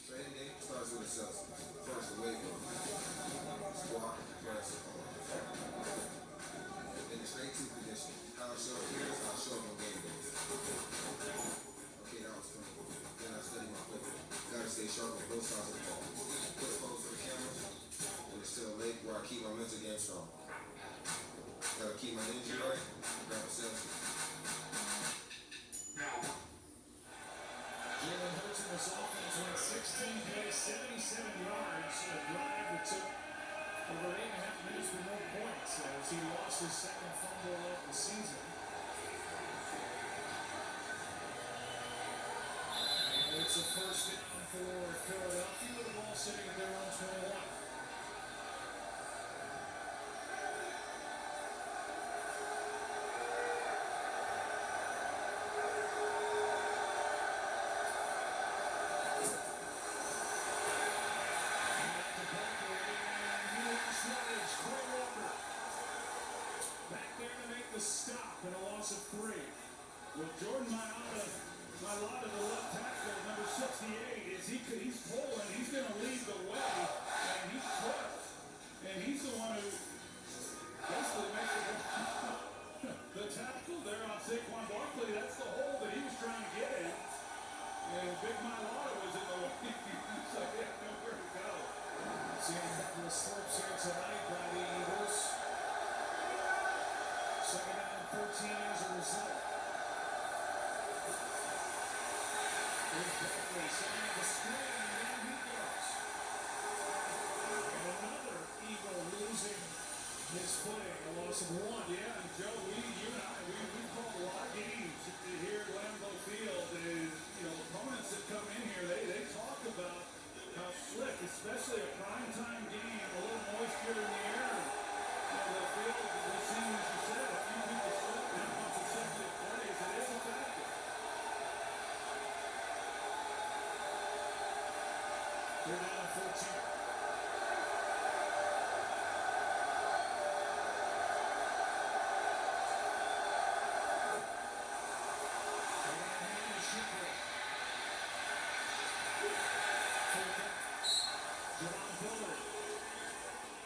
Training day starts with assessment. First, the weight room. Squat, press, then the straight to position. How I show up here is how I show up on game days. Okay, that was fun. Then I study my football. Gotta stay sharp on both sides of the ball. Put a pose for the camera, and it's still late where I keep my mental game strong. Gotta keep my energy right, grab a selfie. Jalen Hurts in this offense went 16 plays, 77 yards, a drive that took over 8.5 minutes with no points as he lost his second fumble of the season. And it's a first down for Philadelphia with the ball sitting at their own 21. Stop and a loss of 3. Well, Jordan Mailata, the left tackle, number 68, he's pulling, he's going to lead the way, and he's crushed. And he's the one who basically makes the tackle there on Saquon Barkley. That's the hole that he was trying to get in. And Big Mailata was in the way, so he had nowhere to go. Seeing a couple of slips here tonight by the Eagles. Second down and 14 as a result. Here's Barkley setting up the screen, and down he goes. And another Eagle losing his footing, a loss of 1. Yeah, and Joe, you and I, we've called a lot of games here at Lambeau Field, and, opponents that come in here, they talk about how slick, especially a primetime game, a little moisture in the air, and, the field, we've seen, as you said, a few people slip in on consecutive plays. It is a factor. They're down 14.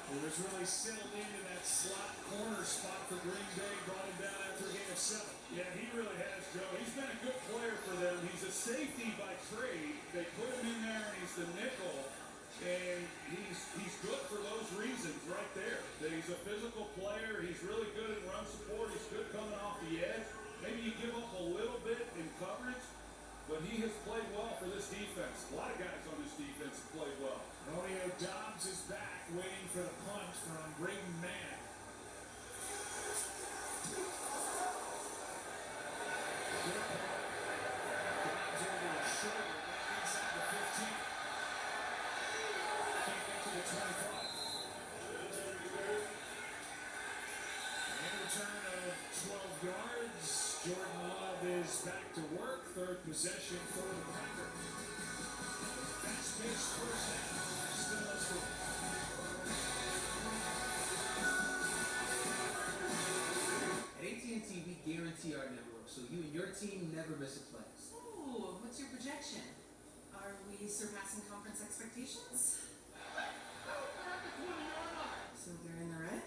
Who really settled into that slot corner spot for Green Bay, brought him down after a game of 7. Yeah, he really has, Joe. He's been a good player for them. He's a safety by trade. They put him in there, and he's the nickel. And he's good for those reasons right there. That he's a physical player. He's really good at run support. He's good coming off the edge. Maybe you give up a little bit in coverage, but he has played well for this defense. A lot of guys on this defense have played well. Romeo Dobbs is back, waiting for the punt from Braden Mann. Dobbs over his shoulder, back inside the 15. Can't get to the 25. And a return of 12 yards. Jordan Love is back to work. Third possession for the Packers. Fast-paced first half. Still no score. At AT&T, we guarantee our network, so you and your team never miss a play. Ooh, what's your projection? Are we surpassing conference expectations? So they're in the red?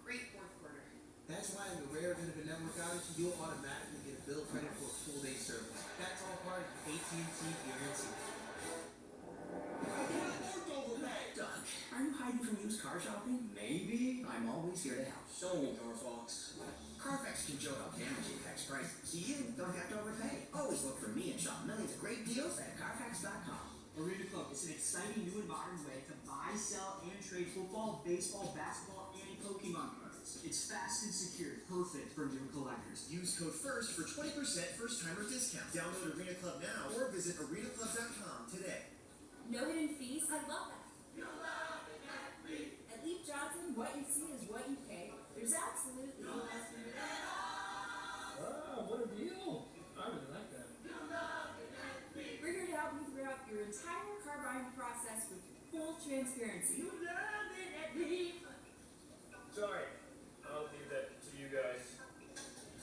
Great fourth quarter. That's why in the rare event of a network outage, you'll automatically get a bill credit for a full day service. That's all part of AT&T guarantee. Doug, are you hiding from used car shopping? Maybe. I'm always here to help. Show me, Carfax. Carfax can show how damage affects prices, so you don't have to overpay. Always look for me and shop millions of great deals at Carfax.com. Arena Club is an exciting new and modern way to buy, sell, and trade football, baseball, basketball, and Pokemon cards. It's fast and secure, perfect for new collectors. Use code FIRST for 20% first-timer discount. Download Arena Club now or visit arenaclub.com today. No hidden fees? I love that. At Leaf Johnson, what you see is what you pay. There's absolutely no estimate. Oh, what a deal. I really like that. We're here to help you throughout your entire car buying process with full transparency. Sorry, I'll leave that to you guys.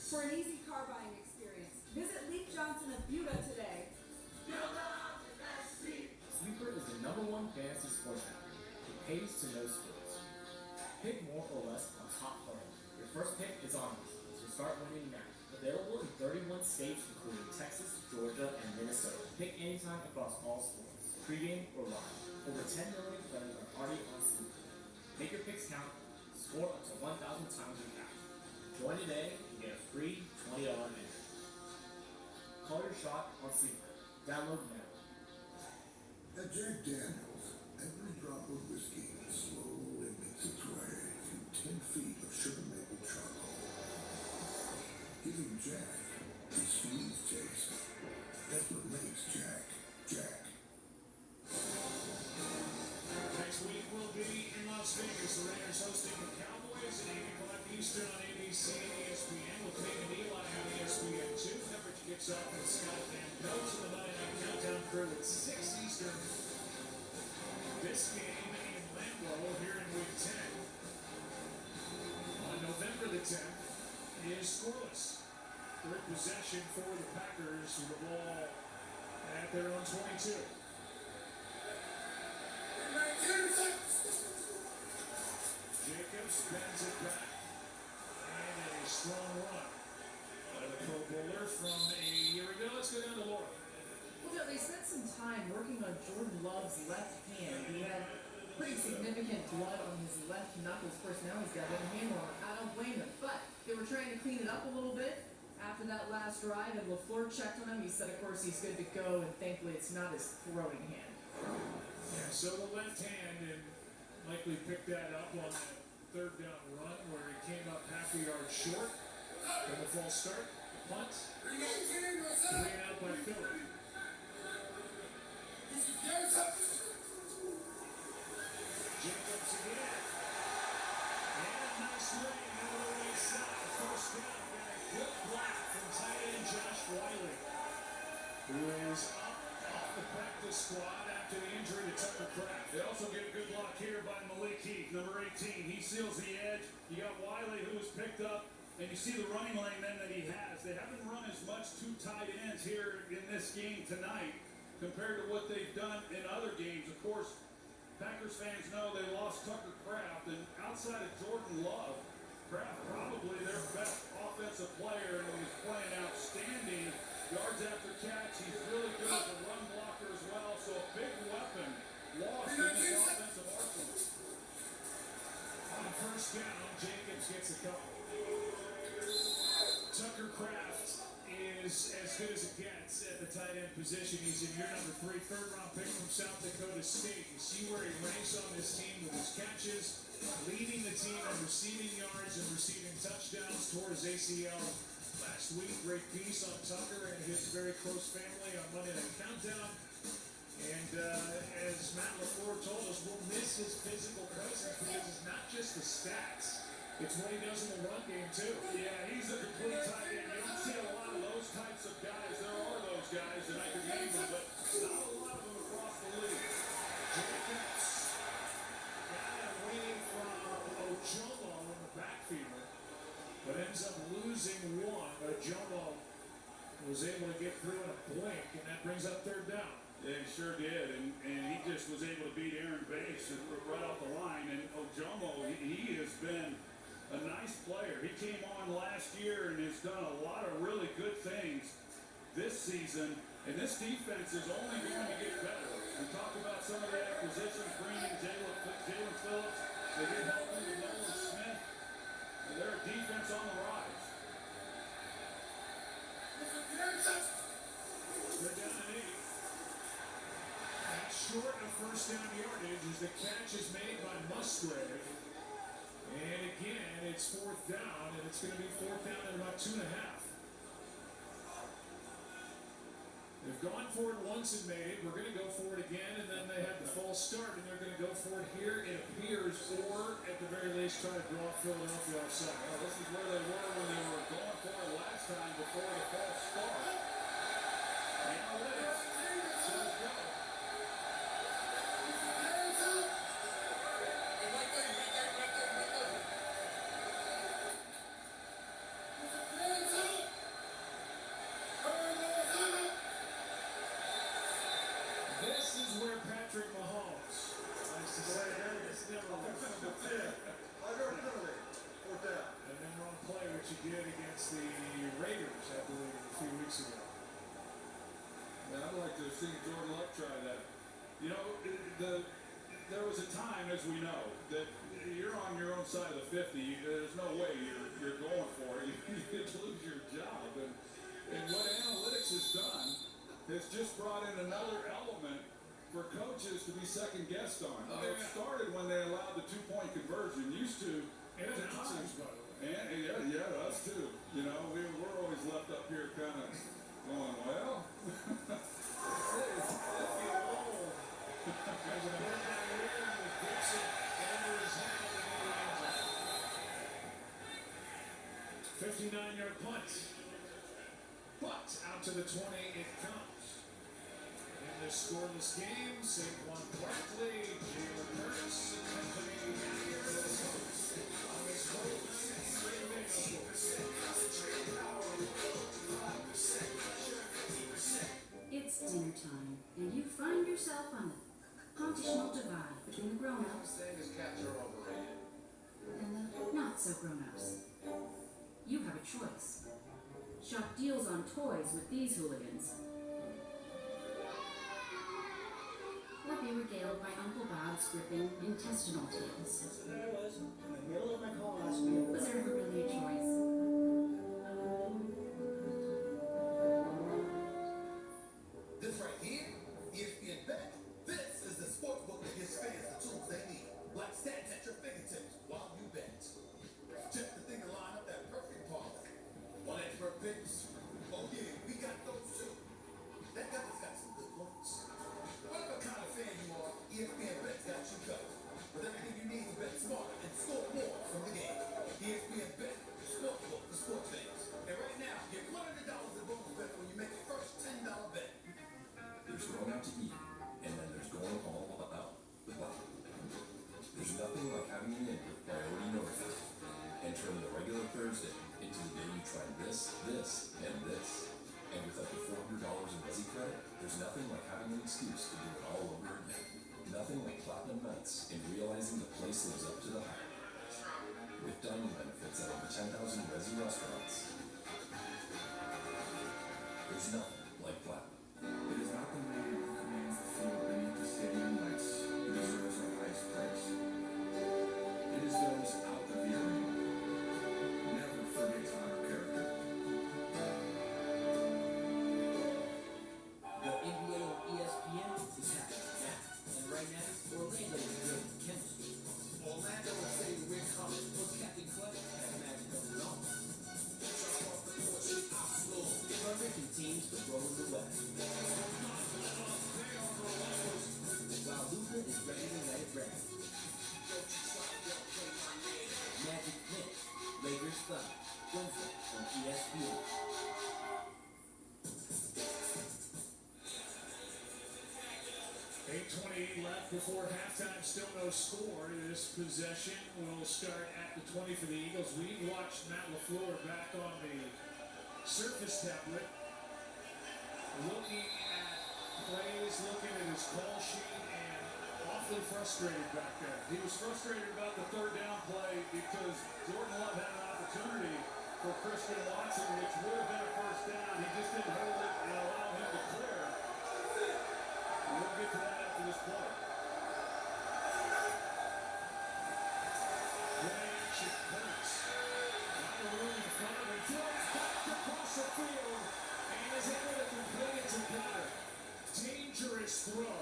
For an easy car buying experience, visit Leaf Johnson of Buda today. Sweeper is the #1 fantasy sports app. It pays to know sports. Pick more or less on top players. Your first pick is on us, so start winning now. Available in 31 states, including Texas, Georgia, and Minnesota. Pick anytime across all sports, pregame or live. Over 10 million players are already on Sweeper. Make your picks count. Score up to 1,000 times your cash. Join today and get a free $20 entry. Call your shot on Sweeper. Download now. At Jack Daniels, every drop of whiskey slowly makes its way through 10 feet of sugar maple charcoal, giving Jack a smooth taste. That's what makes Jack, Jack. Next week we'll be in Las Vegas. The Raiders hosting the Cowboys at 8 o'clock Eastern on ABC and ESPN. We'll take an Eli on ESPN2. Coverage kicks off with Scott Van Pelt and the Monday Night Countdown crew at 6 Eastern. This game in Lambeau here in Week 10 on November the 10th is scoreless. Third possession for the Packers with the ball at their own 22. Jacobs bends it back. And a strong run by the Pro Bowler from a year ago. Let's go down to Laura. Well, Joe, they spent some time working on Jordan Love's left hand. He had pretty significant blood on his left knuckles. Of course, now he's got a hand on it. I don't blame him. But they were trying to clean it up a little bit after that last drive, and LaFleur checked on him. He said, of course, he's good to go, and thankfully it's not his throwing hand. Yeah, so the left hand, and likely picked that up on that third down run where he came up half a yard short from the false start. Punt. Ran out by Philly. Jacobs again. And a nice lane out of the right side. First down. And a good block from tight end Josh Wiley, who is off the practice squad after the injury to Tucker Kraft. They also get a good block here by Malik Heath, number 18. He seals the edge. You got Wiley, who was picked up, and you see the running lane then that he has. They haven't run as much two tight ends here in this game tonight compared to what they've done in other games. Of course, Packers fans know they lost Tucker Kraft, and outside of Jordan Love, Kraft probably their best offensive player, and he's playing outstanding yards after catch. He's really good as a run blocker as well, so a big weapon lost in this offensive arsenal. is as good as it gets at the tight end position. He's in year number 3, third-round pick from South Dakota State. You see where he ranks on this team with his catches, leading the team in receiving yards and receiving touchdowns toward his ACL last week. Great piece on Tucker and his very close family on Monday Night Countdown. And as Matt LaFleur told us, we'll miss his physical presence because it's not just the stats. It's what he does in the run game, too. Yeah, he's a complete tight end. You don't see a lot of those types of guys. There are those guys, and I could name them, but not a lot of them across the league. Jacobs got a wing from Ojomo in the backfield, but ends up losing one. Ojomo was able to get through in a blink, and that brings up third down. Yeah, he sure did, and he just was able to beat Aaron Bates right off the line. And Ojomo, he has been a nice player. He came on last year and has done a lot of really good things this season, and this defense is only going to get better. We talked about some of the acquisitions, bringing Jalen Phillips. They did help him with Nolan Smith. And they're a defense on the rise. They're down at 8. That's short of first down yardage as the catch is made by Musgrave. And again, it's fourth down, and it's going to be fourth down at about 2.5. They've gone for it once and made it. We're going to go for it again, and then they had the false start, and they're going to go for it here, it appears, or at the very least try to draw Philadelphia offside. Well, this is where they were when they were going for it last time before the false start. Analytics says go. This is where Patrick Mahomes likes to say, it's never a Fourth down. and then run a play, which he did against the Raiders, I believe, a few weeks ago. Man, I'd like to have seen Jordan Love try that. You know, there was a time, as we know, that you're on your own side of the 50. There's no way you're going for it. You could lose your job. And what analytics has done has just brought in another element for coaches to be second-guessed on. It started when they allowed the 2-point conversion. Used to, And announcers, by the way. and yeah, us too. You know, we're always left up here kind of going, well. There's a bird down here with Gibson over his head in the end zone. 59-yard punt. But out to the 20 it comes. In this scoreless game, Saquon Barkley, Jalen Hurts, and company here on this cold night in Green Bay. It's dinner time, and you find yourself on the computational divide between the grown-ups saying is cats are overrated. and the not-so-grown-ups. You have a choice. Shop deals on toys with these hooligans. Or be regaled by Uncle Bob's gripping intestinal tales. There I was, in the middle of my colonoscopy. Was there ever really a choice? This right here, ESPN Bet. This is the sports book that gives fans the tools they need. Like stats at your fingertips while you bet. Just the thing to line up that perfect parlay. One expert picks. Oh yeah, we got those too. That guy's got some good points. Whatever kind of fan you are, ESPN Bet's got you covered. With everything you need to bet smarter and score more from the game. ESPN Bet, sports book for sports fans. And right now, get $100 in bonus bet when you make your first $10 bet. There's going out to eat, and then there's going all out. There's nothing like having an in with Priority Notify and turning a regular Thursday into the day you try this, and this. And with up to $400 in Resi credit, there's nothing like having an excuse to do it all over again. Nothing like platinum nights and realizing the place lives up to the hype. With dining benefits at over 10,000 Resi restaurants, there's nothing like platinum. It is not the man who commands the field beneath the stadium lights who deserves our highest praise. It is those out of the arena. Never forget our character. throws away. While Luka is ready to let it rest. Magic Knicks, Lakers Thunder, Wednesday on ESPN. 8:28 left before halftime, still no score. This possession will start at the 20 for the Eagles. We've watched Matt LaFleur back on the Surface tablet, looking at plays, looking at his call sheet, and awfully frustrated back there. He was frustrated about the third down play because Jordan Love had an opportunity for Christian Watson, which would have been a first down. He just didn't hold it and allow him to clear. We'll get to that after this play. Play action, Hurts. Not a room in front of him. Throws back across the field and is able to complete it together. Dangerous throw.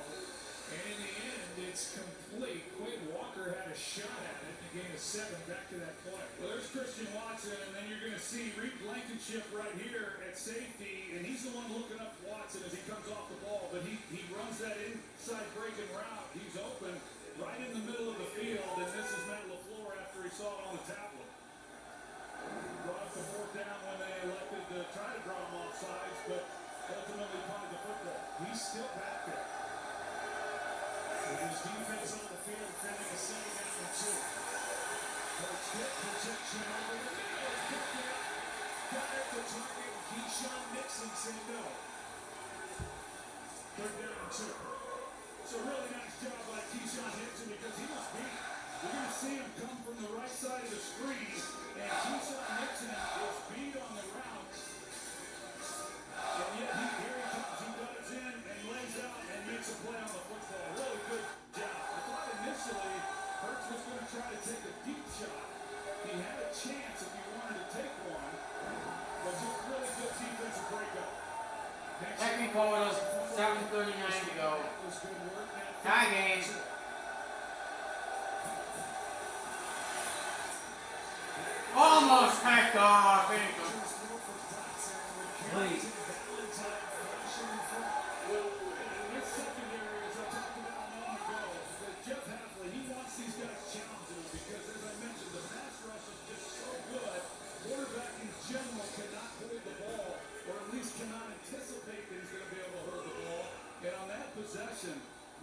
And in the end, it's complete. Quade Walker had a shot at it and gained a 7 back to that play. Well, there's Christian Watson, and then you're going to see Reed Blankenship right here at safety, and he's the one looking up Watson as he comes off the ball, but he runs that inside breaking route. He's open right in the middle of the field, and this is Matt LaFleur after he saw it on the tablet. Brought up the fourth down when they elected to try to draw him off sides, but ultimately punted the football. He's still back there. With his defense on the field, defending a second down and 2. Hurts hit protection over the middle. Picked it up. Got it to target. Keyshawn Nixon said no. Third down and 2. So really nice job by Keyshawn Nixon because he was beat. You're going to see him come from the right side of the screen, and Keyshawn Nixon was beat on the route. And yet here he comes. He dives in and lays out and makes a play on the football. Really good job. I thought initially Hurts was going to try to take a deep shot. He had a chance if he wanted to take one, but just really good defensive breakup. Technical was 7:39 to go. Tie game. Almost backed off. Please.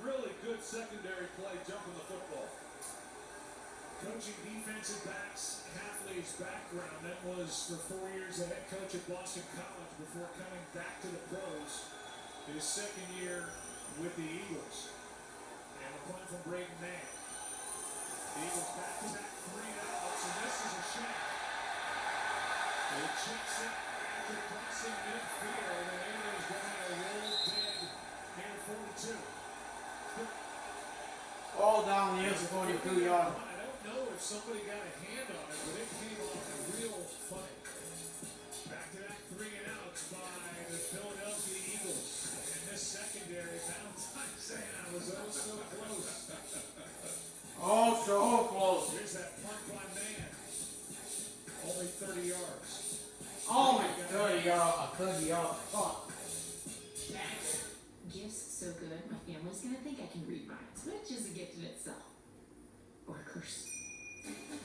Really good secondary play, jumping the football. Coaching defensive backs, Hafley's background. That was for 4 years the head coach at Boston College before coming back to the pros. His second year with the Eagles. And a punt from Braden Mann. The Eagles back-to-back 3 outs, and this is a shot. They checks it after crossing midfield, and it is going to roll dead near 42. All down near the 42-yard. I don't know if somebody got a hand on it, but it came off real funny. Back-to-back 3 and outs by the Philadelphia Eagles. And this secondary, Valentine saying I was oh so close. Oh, so close. Here's that punt by Mann. Only 30 yards. Only 30 yards. A 30-yard punt. Gifts so good, my family's gonna think I can read minds, which is a gift in itself. Or a curse.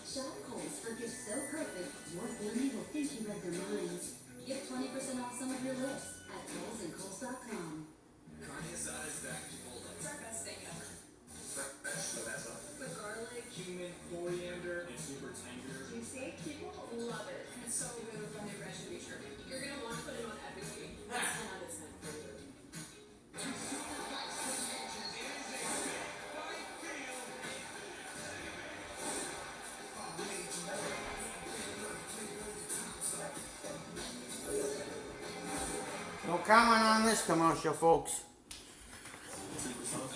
Shop Kohl's for gifts so perfect, your family will think you read their minds. Get 20% off some of your lists at Kohl's and Kohl's.com. Carne asada is back to Kohl's. It's our best steak ever. So that's all. With garlic, Cumin, coriander, and super tender. you see, people love it. And it's so good with the new recipe shirt. You're gonna want to put it on everything. That's 10 out of 10 for you. No comment on this commercial, folks.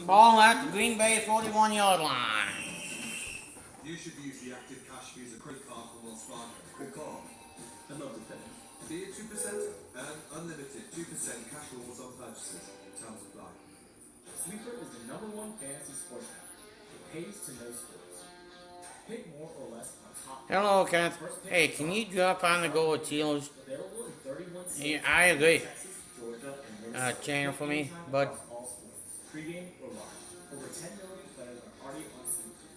Ball at the Green Bay 41-yard line. You should use the Active Cash Visa credit card from Wells Fargo. Good call. I love the pay. Be it 2% and unlimited 2% cash rewards on purchases. Terms apply. Sweeper is the #1 fantasy sports app. It pays to know sports. Pick more or less on top. Hello, Kenneth. Hey, can you drop on the go with Steelers? Available in 31 states. Yeah, I agree. Texas, Georgia, and channel for me, bud. All sports, pregame or live. Over 10 million players are already on Sleeper.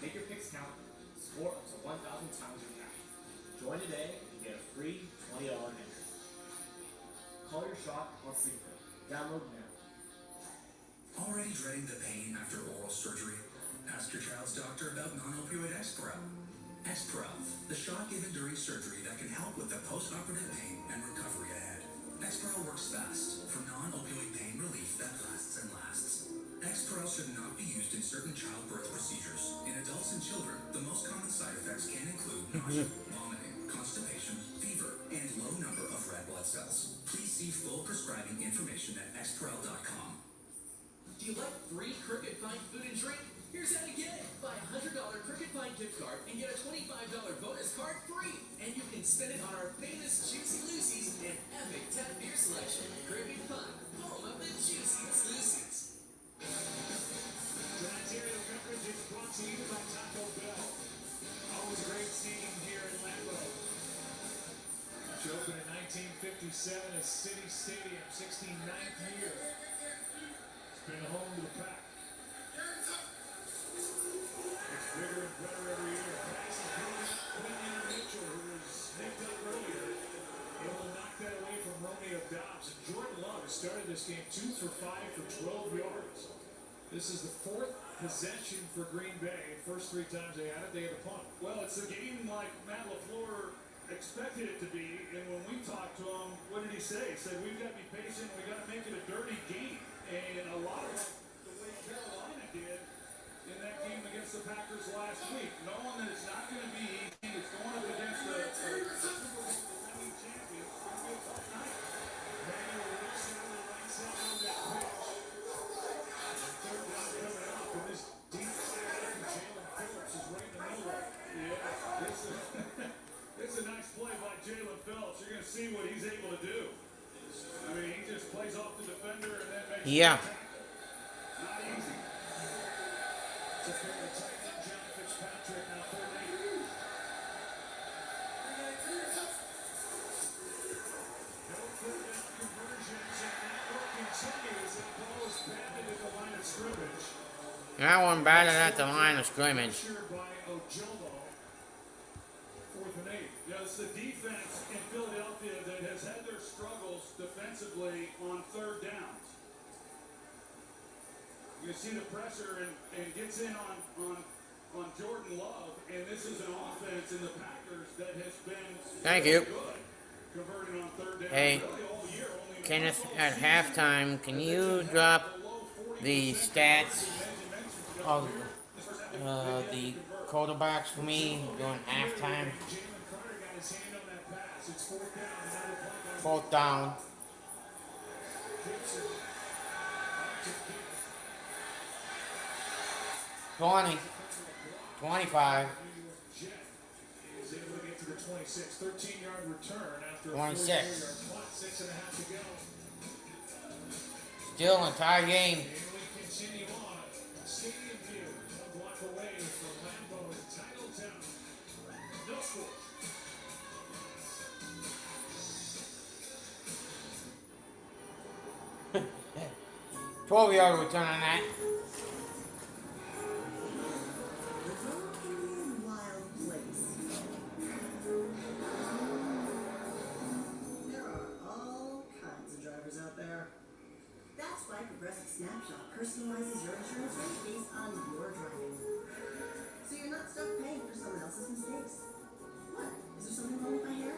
Make your picks count. Score up to 1,000 times your cash. Join today and get a free $20 entry. Call your shot on Sleeper. Download now. Already dreading the pain after oral surgery? Ask your child's doctor about non-opioid Exparel. Exparel, the shot given during surgery that can help with the post-operative pain and recovery ahead. Exparel works fast for non-opioid pain relief that lasts and lasts. Exparel should not be used in certain childbirth procedures. In adults and children, the most common side effects can include nausea, vomiting, constipation, fever, and low number of red blood cells. Please see full prescribing information at exparel.com. Do you like free Crooked Pint food and drink? Here's how to get it. Buy a $100 Crooked Pint gift card and get a $25 bonus card free. And you can spend it on our famous Juicy Lucy's and epic tap beer selection. Crooked Pint, home of the juiciest Lucy's. Tonight's area of coverage is brought to you by Taco Bell. Always great seeing here in Lambeau. Which opened in 1957 as City Stadium, 69th year. It's been home to the pack. It's bigger and better every year. Passing Quinn Mitchell, who was nicked up earlier, able to knock that away from Romeo Dobbs. And Jordan Love has started this game 2 for 5 for 12 yards. This is the 4th possession for Green Bay. First 3 times they had it, they had a punt. Well, it's a game like Matt LaFleur expected it to be, and when we talked to him, what did he say? He said, we've got to be patient, we've got to make it a dirty game. And a lot of the way Carolina did in that game against the Packers last week, knowing that it's not going to be easy, it's going up against the Super Bowl defending champions, it's going to be a tough night. Manuel looks out of the right side on that pitch. And third down coming up, and this deep side from Jalen Phillips is right in the middle of it. Yeah, it's a nice play by Jalen Phillips. You're going to see what he's able to do. I mean, he just plays off the defender and then makes Yeah. not easy. Took care of the tight end, John Fitzpatrick, now 4-8. No third down conversions, and that work continues. That ball is batted at the line of scrimmage. That one batted at the line of scrimmage. Pressured by Ojomo. 4th and 8. Yeah, it's the defense in Philadelphia that has had their struggles defensively on third downs. You see the pressure and gets in on Jordan Love, and this is an offense in the Packers that has been Thank you. good, converting on third down. Hey, Really all year, only Kenneth, at halftime, can you drop the stats of the quarterbacks for me during halftime? Jalen Carter got his hand on that pass. It's 4th down. Another punt on 4th down. Gibson. 20. 25. Jet is able to get to the 26. 13-yard return after a 26. 44-yard punt. 6.5 to go. Still a tie game. And we continue on. Stadium View, 1 block away from Lambeau in Titletown. No score. 12-yard return on that. Wild place. There are all kinds of drivers out there. That's why Progressive Snapshot personalizes your insurance rate based on your driving. So you're not stuck paying for someone else's mistakes. What? Is there something wrong with my hair?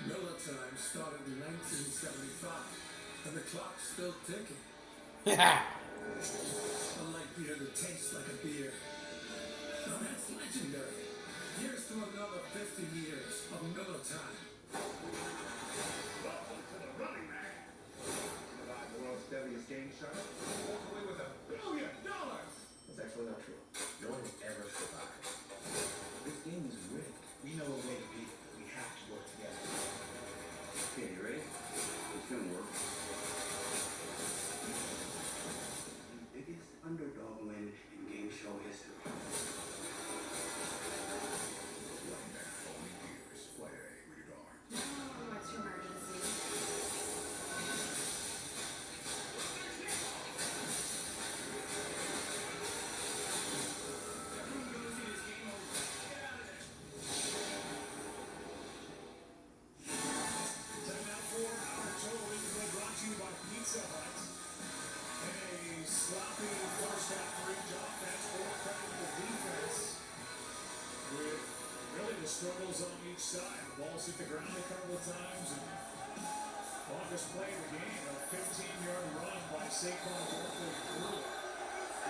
Miller time started in 1975, and the clock's still ticking. Yeah. A light beer that tastes like a beer. Now that's legendary. Here's to another 50 years of Miller time. Welcome to the running back. Provide the world's deadliest game shot. Walk away with $1 billion. That's actually not true. No one has ever survived. This game is rigged. We know a way to beat it. We have to work together. Okay, you ready? It's gonna work. The biggest underdog win in game show history. Running back only years. Flight A, rated R. What's your emergency? Timeout for our total replay brought to you by Pizza Hut. And a sloppy first half for each offense, or credit the defense. With really the struggles on each side. The ball's hit the ground a couple of times, and longest play of the game, a 15-yard run by Saquon Barkley through it.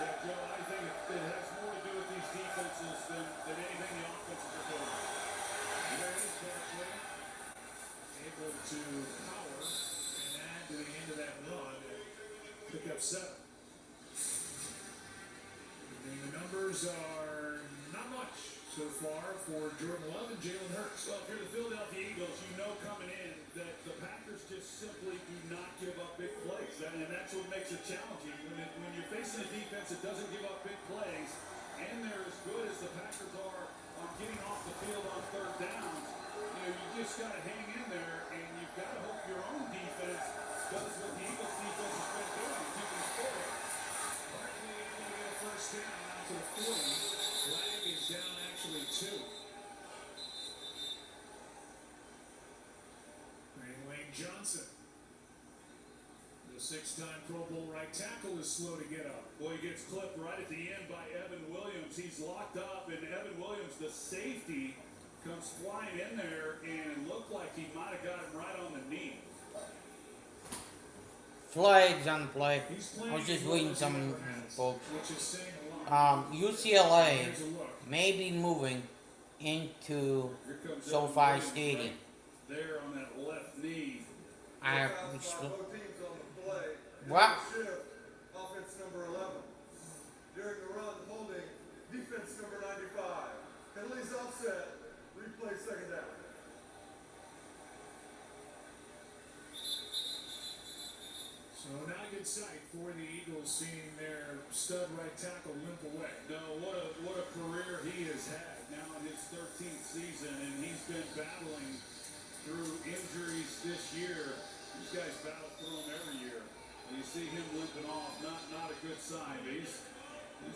Yeah, Joe, I think it has more to do with these defenses than anything the offenses are doing. There is Barkley, able to power and add to the end of that run and pick up 7. And the numbers are not much so far for Jordan Love and Jalen Hurts. Well, if you're the Philadelphia Eagles, you know coming in that the Packers just simply do not give up big plays. And that's what makes it challenging. When you're facing a defense that doesn't give up big plays, and they're as good as the Packers are on getting off the field on third downs, you just got to hang in there, and you've got to hope your own defense does what the Eagles defense has been doing. If you can score it. Barkley able to get a first down out to the 40. Flag is down actually 2. And Lane Johnson, the 6-time Pro Bowl right tackle, is slow to get up. Boy, he gets clipped right at the end by Evan Williams. He's locked up, and Evan Williams, the safety, comes flying in there and looked like he might have got him right on the knee. Flags on the play. I was just reading some, folks. Which is saying a lot. UCLA Here's a look. may be moving into Here comes Evan SoFi Williams Stadium. right there on that left knee. I Both teams on the play. What? Shift, offense number 11. During the run, holding defense number 95. Penalties offset. Replay second down. So not a good sight for the Eagles, seeing their stud right tackle limp away. No, what a career he has had now in his 13th season, and he's been battling through injuries this year. These guys battle through them every year. And you see him limping off, not a good sign. But he's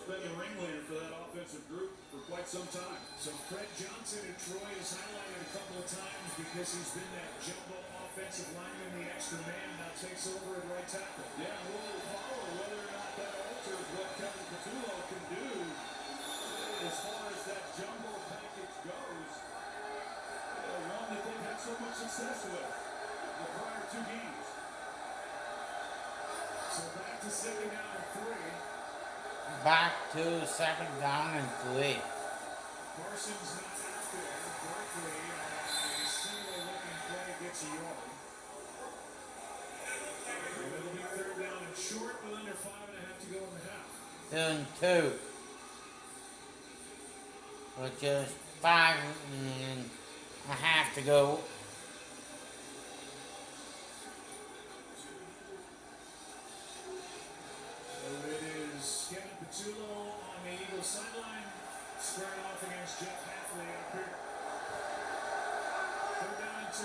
been the ringleader for that offensive group for quite some time. So Fred Johnson at Troy is highlighted a couple of times because he's been that jumbo offensive lineman, the extra man, now takes over at right tackle. Yeah, we'll follow whether or not that alters what Kevin Patullo can do as far as that jumbo package goes. One that they've had so much success with the prior 2 games. So back to second down and 3. Back to second down and 3. Parsons not out there. Barkley on a similar looking play gets a yard. And it'll be third down and short with under 5.5 to go in the half. 2 and 2. With just 5.5 to go. So it is Kevin Patullo on the Eagles sideline, squaring off against Jeff Hafley up here. Third down and 2.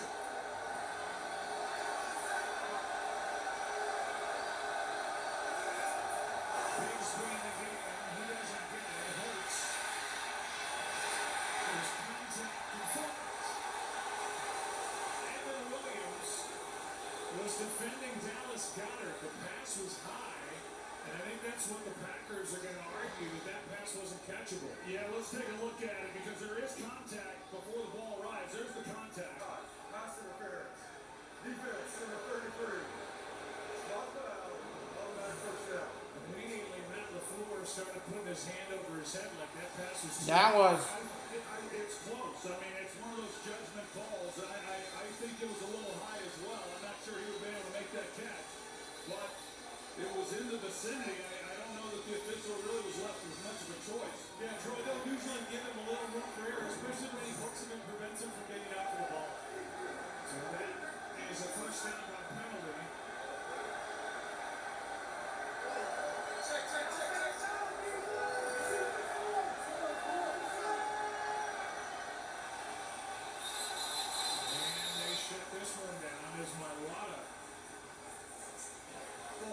Bigsby in the game. He doesn't get it. It hurts. There's contact performance. Evan Williams was defending Dallas Goedert. The pass was high. And I think that's what the Packers are going to argue, that pass wasn't catchable. Yeah, let's take a look at it because there is contact before the ball arrives. There's the contact. Pass interference. Defense number 33. Spot foul. Automatic first down. Immediately, Matt LaFleur started putting his hand over his head like that pass was. That was. It's close. I mean, it's one of those judgment calls. I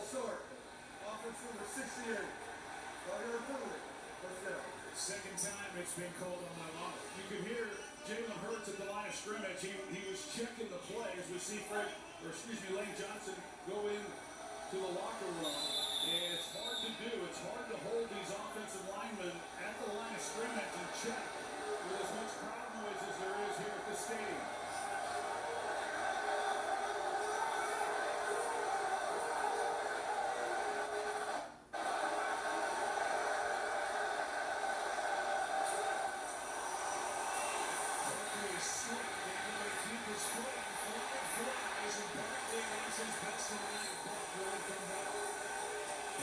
start. Offense number 68. Target penalty. First down. Second time it's been called on my line. You can hear Jalen Hurts at the line of scrimmage. He was checking the play as we see Lane Johnson go in to the locker room. And it's hard to do. It's hard to hold these offensive linemen at the line of scrimmage and check with as much crowd noise as there is here at the stadium.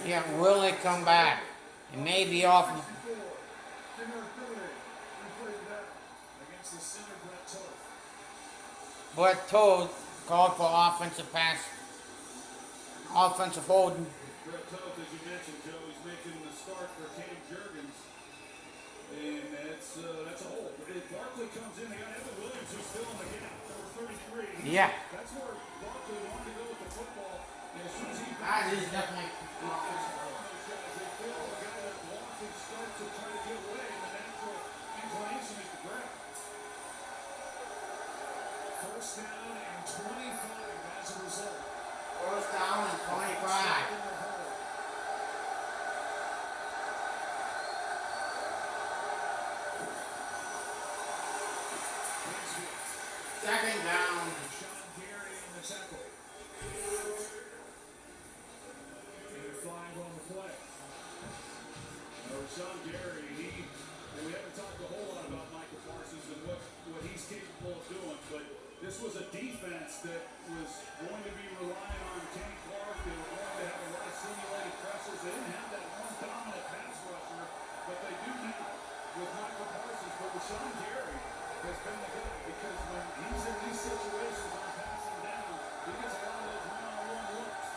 Yeah, will it come back? It may be off. Against the center, Brett Toth. Brett Toth called for offensive pass. Offensive holding. Brett Toth, as you mentioned, Joe, he's making the start for Cam Jurgens. And that's a hold. If Barkley comes in, they got Evan Williams who's still in the gap, number 33. Yeah. That's where Barkley wanted to go with the football. And as soon as he That is definitely. they feel the guy that walks and starts to try to get away, and the natural inclination is to grab. First down and 25 as a result. First down and 25. Second down. Sean Gary in the tackle. And a flag on the play. Sean Gary, we haven't talked a whole lot about Michael Parsons and what he's capable of doing, but this was a defense that was going to be relying on Kenny Clark. They were going to have a lot of simulated pressures. They didn't have that one dominant pass rusher, but they do now with Michael Parsons. But with Sean Gary has been the guy, because when he's in these situations on passing down, he gets a lot of those one-on-one looks.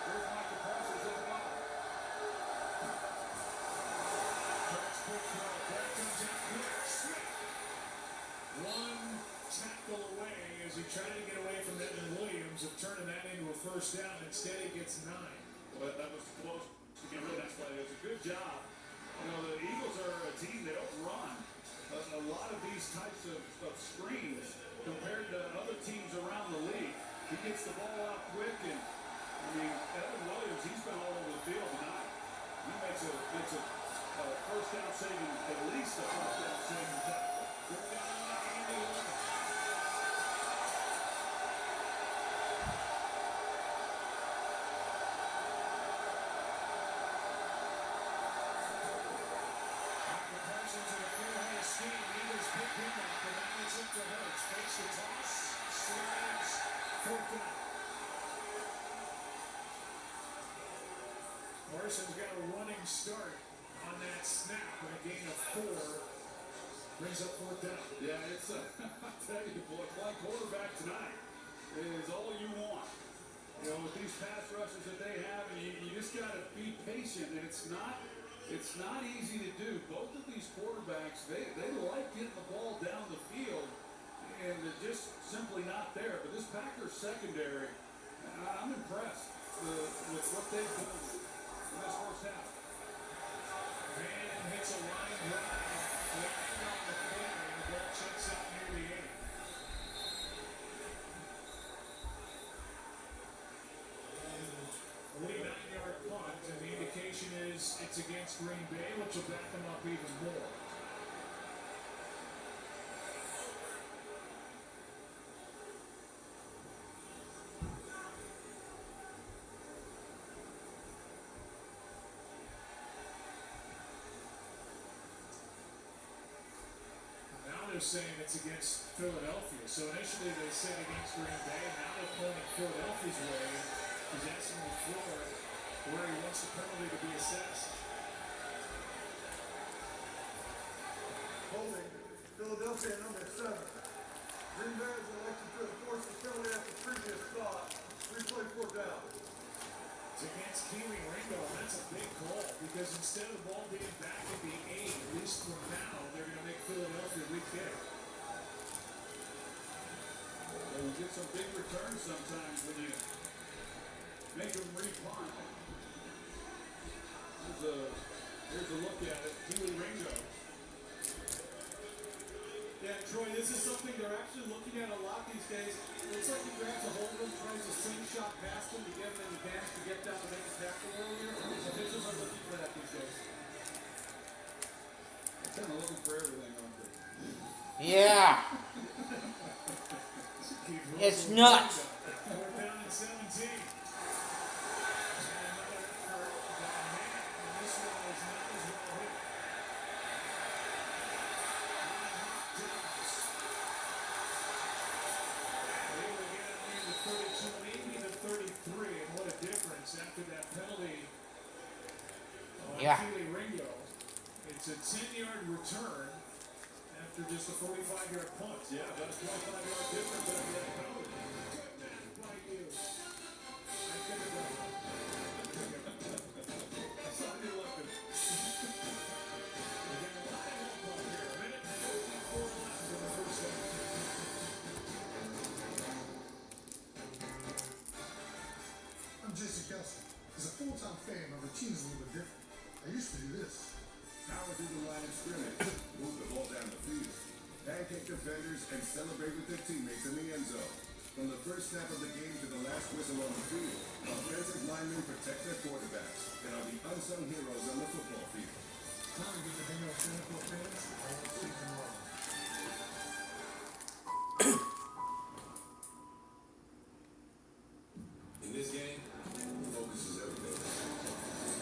There's Michael Parsons as well. One tackle away as he tried to get away from Evan Williams of turning that into a first down. Instead, he gets 9. But that was close to get rid of that play. It was a good job. You know, the Eagles are a team that don't run a lot of these types of screens compared to other teams around the league. He gets the ball out quick, and I mean, Evan Williams, he's been all over the field tonight. He makes a first down saving, at least a first down saving tackle. Parsons got a running start on that snap, and a gain of 4 brings up 4th down. Yeah, it's I tell you, boy, playing quarterback tonight is all you want. You know, with these pass rushes that they have, and you just got to be patient, and it's not easy to do. Both of these quarterbacks, they like getting the ball down the field, and they're just simply not there. But this Packers secondary, I'm impressed with what they've done in this first half. Van hits a line drive. Flag on the play, and the ball checks out near the 8. A 49-yard punt, and the indication is it's against Green Bay, which will back them up even more. They're saying it's against Philadelphia. So initially they said against Green Bay. Now they're pointing Philadelphia's way. He's asking the floor where he wants the penalty to be assessed. Holding. Philadelphia number 7. Green Bay is elected to enforce the penalty at the previous spot. Replay 4th down. It's against Keely Ringo. That's a big call because instead of the ball being back at the 8, at least from now, they're going to make Philadelphia re-kick. Well, you get some big returns sometimes when you make them re-punt. Here's a look at it. Keely Ringo. Yeah, Troy, this is something they're actually looking at a lot these days. Looks like he grabs a hold of him, tries to sing shot past him to give him an advantage to get down and make a tackle earlier. Officials are looking for that these days. They're kind of looking for everything, aren't they? Yeah. It's nuts. Fourth down and 17. And another effort by Matt, and this one was not as well hit. They will get out near the 32, maybe the 33, and what a difference after that penalty on Keely Ringo. It's a 10-yard return after just a 45-yard punt. Yeah, that's 25-yard difference after that penalty. Good math by you. I could have done it. That's not your weapon. We got a lot of help up here. A minute and 54 left in the first half. I'm Jason Kelsey. As a full-time fan, my routine is a little bit different. I used to do this. Power through the line of scrimmage, move the ball down the field, pancake defenders, and celebrate with their teammates in the end zone. From the first snap of the game to the last whistle on the field, offensive linemen protect their quarterbacks and are the unsung heroes on the football field. Time to get to hang out with NFL fans all season long. In this game, focus is everything.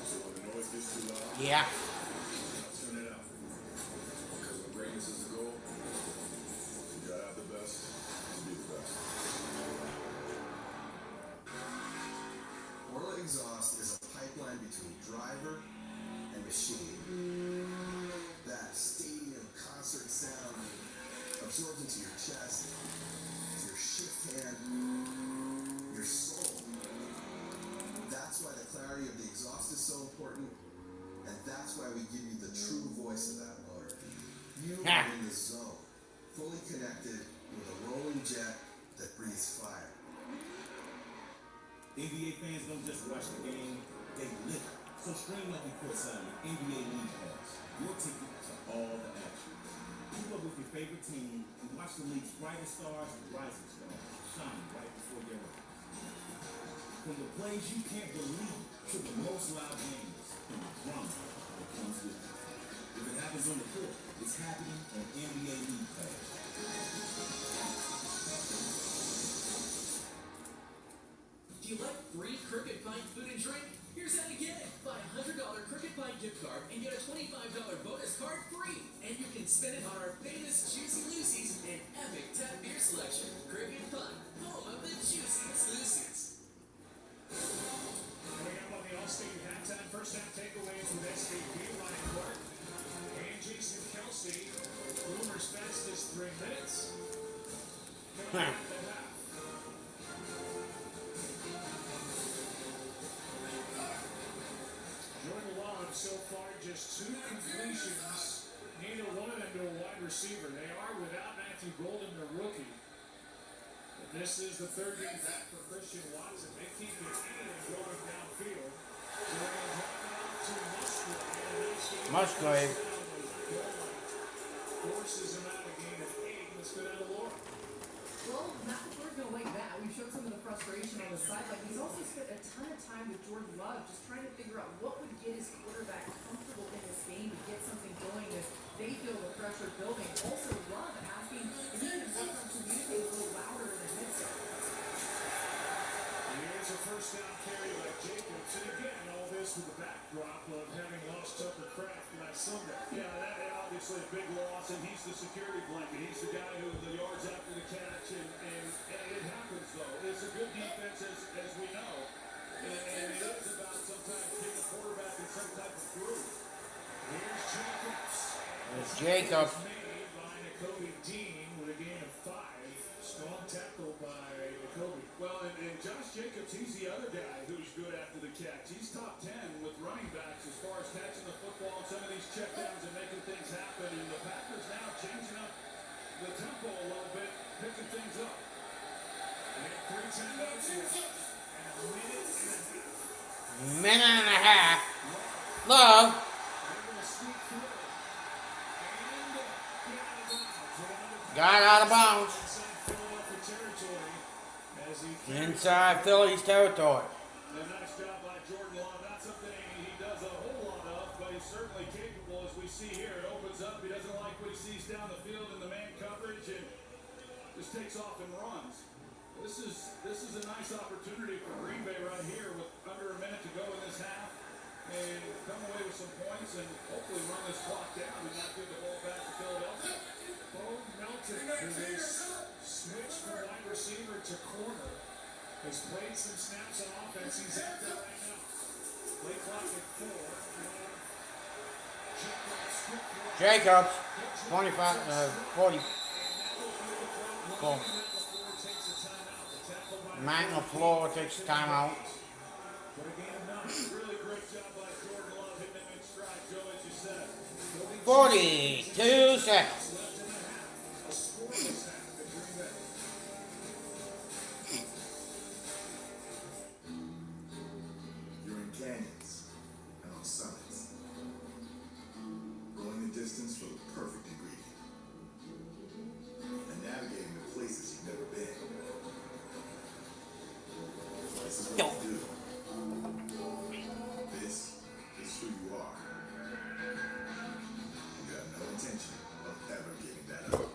So when the noise gets too loud, Yeah. turn it out. Because when greatness is the goal, you gotta have the best to be the best. Orla exhaust is a pipeline between driver and machine. That stadium concert sound absorbs into your chest, your shift hand, your soul. That's why the clarity of the exhaust is so important, and that's why we give you the true voice of that motor. You are in the zone, fully connected with a rolling jet that breathes fire. NBA fans don't just watch the game, they live it. So stream like you courtside with NBA League Pass, your ticket to all the action. Keep up with your favorite team and watch the league's brightest stars and rising stars shine right before your eyes. From the plays you can't believe to the most loud games and the drama that comes with it. If it happens on the court, it's happening on NBA League Pass. Do you like free Cricket Pint food and drink? Here's how to get it. Buy a $100 Cricket Pint gift card and get a $25 bonus card free. And you can spend it on our famous Juicy Lucy's and epic tap beer selection. Cricket Pint, home of the juiciest Lucy's. Coming up on the All-State halftime, first half takeaways with SVP, Ryan Clark, and Jason Kelsey. Boomer's fastest 3 minutes. Coming up at the half. Jordan Love so far just 2 completions, neither one of them to a wide receiver. They are without Matthew Golden, the rookie. And this is the third game back for Christian Watson. They can't get anything going downfield. So they're going to drop it off to Musgrave. Forces him out a gain of 8. Let's go down to Laura. Well, Matt LaFleur's going to like that. We showed some of the frustration on the sideline. He's also spent a ton of time with Jordan Love just trying to figure out what would get his quarterback comfortable in this game to get something going as they feel the pressure building. Also, Love asking if he can work on communicating a little louder in the headset. Here's a first down carry by Jacobs. And again, all this with the backdrop of having lost Tucker Kraft last Sunday. Yeah, that obviously a big loss, and he's the security blanket. He's the guy who the yards after the catch, and it happens though. It's a good defense as we know, and it is about sometimes getting the quarterback in some type of groove. Here's Jacobs. It's Jacob. Made by Nakobe Dean with a gain of 5. Strong tackle by Nakobe. Well, and Josh Jacobs, he's the other guy who's good after the catch. He's top 10 with running backs as far as catching the football and some of these checkdowns and making things happen. And the Packers now changing up the tempo a little bit, picking things up. They have 3 timeouts left. Minute and a half. Love. Got out of bounds. Inside Phillies territory. A nice job by Jordan Love. Not something he does a whole lot of, but he's certainly capable, as we see here. It opens up. He doesn't like what he sees down the field in the man coverage and just takes off and runs. This is a nice opportunity for Green Bay right here with under a minute to go in this half and come away with some points and hopefully run this clock down and not give the ball back to Philadelphia. Bo Melton, who is switched from wide receiver to corner, has played some snaps on offense. He's out there right now. Play clock at 4. Jacobs, 25, 40. Cool. Matt LaFleur takes a timeout. 42 seconds. You're in canyons and on summits. Going the distance for the perfect ingredient. And navigating the places you've never been. This is what you do. This is who you are. You have no intention of ever giving that up.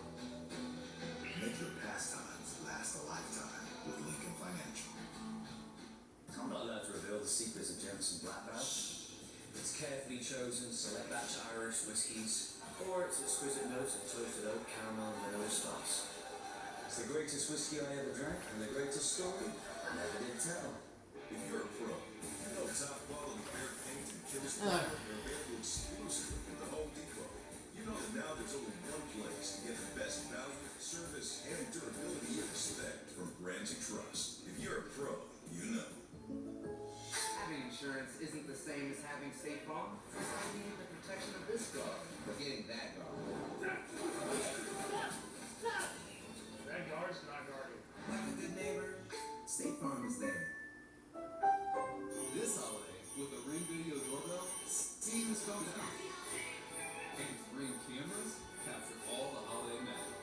Make your pastimes last a lifetime with Lincoln Financial. I'm not allowed to reveal the secrets of Jameson Black Valve. It's carefully chosen, select batch Irish whiskies, or its exquisite notes of toasted oak, caramel, and vanilla spice. It's the greatest whiskey I ever drank, and the greatest story I never did tell. If you're a pro, you know top quality bear paint and kills are available exclusively at the Home Depot. You know that now there's only one place to get the best value, service, and durability you expect from brands you trust. If you're a pro, you know. Having insurance isn't the same as having State Farm. I need the protection of this guard. We're getting that guard. That guard's not guarded. Like a good neighbor, State Farm is there. This holiday, with the Ring Video Doorbell, see who's coming out. And its Ring cameras capture all the holiday magic.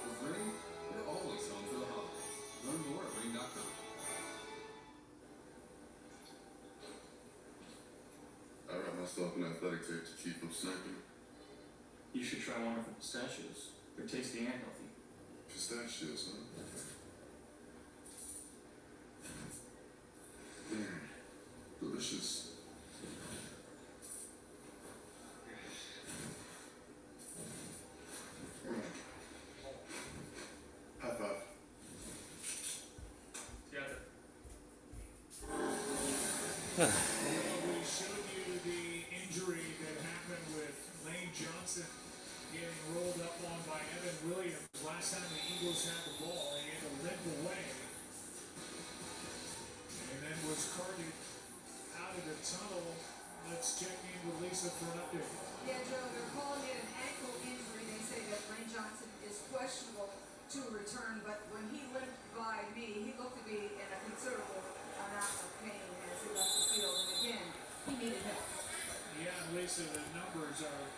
With Ring, you're always home for the holidays. Learn more at ring.com. I wrap myself in athletic tape to keep from snapping. You should try wonderful pistachios. They're tasty and healthy. Pistachios, huh? Delicious. High five. Together. Huh. We showed you the injury that happened with Lane Johnson getting rolled up on by Evan Williams. Last time the Eagles had the ball, he had to limp away. And then was carted out of the tunnel. Let's check in with Lisa for an update. Yeah, Joe, they're calling it an ankle injury. They say that Lane Johnson is questionable to return, but when he limped by me, he looked to be in a considerable amount of pain as he left the field. And again, he needed help. Yeah, Lisa, the numbers are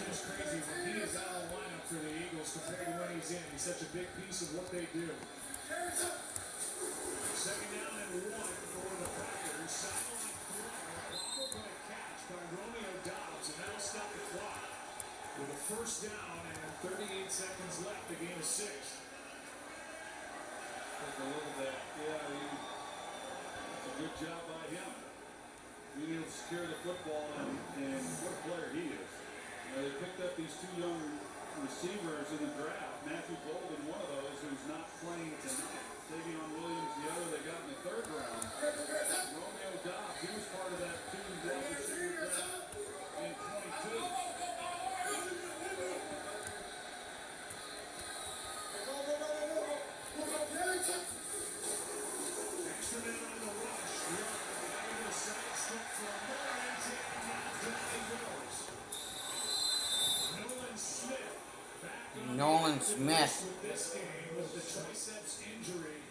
just crazy. When he is out of the lineup for the Eagles compared to when he's in, he's such a big piece of what they do. Second down and 1 for the Packers. Sideline throw, by a catch by Romeo Dobbs, and that'll stop the clock with a first down and 38 seconds left. The game is 6. Take a look at that. Yeah, it's a good job by him. Being able to secure the football, and what a player he is. They picked up these 2 young receivers in the draft. Matthew Golden, one of those, who's not playing tonight. Davion Williams, the other they got in the 3rd round. Romeo Dobbs, he was part of that 2 wide receiver draft in 22. Extra man on the rush. Out of the side step from Lawrence, and now down he goes. Nolan Smith back on Nolan Smith. with this game with the triceps injury.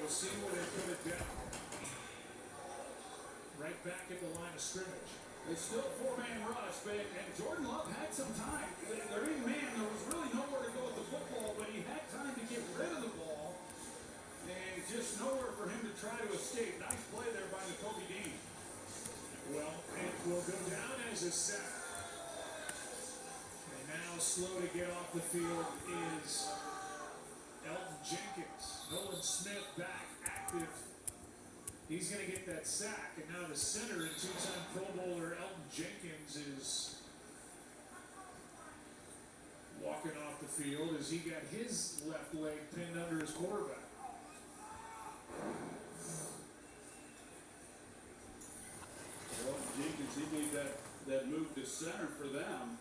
we'll see where they put it down. Right back at the line of scrimmage. It's still four-man rush, and Jordan Love had some time. Their eighth man, there was really nowhere to go with the football, but he had time to get rid of the ball, and just nowhere for him to try to escape. Nice play there by Nakobe Dean. Well, it will go down as a sack. And now slow to get off the field is Elton Jenkins. Nolan Smith back active. He's going to get that sack, and now the center and two-time Pro Bowler Elton Jenkins is walking off the field as he got his left leg pinned under his quarterback. Well, Jenkins, he made that move to center for them.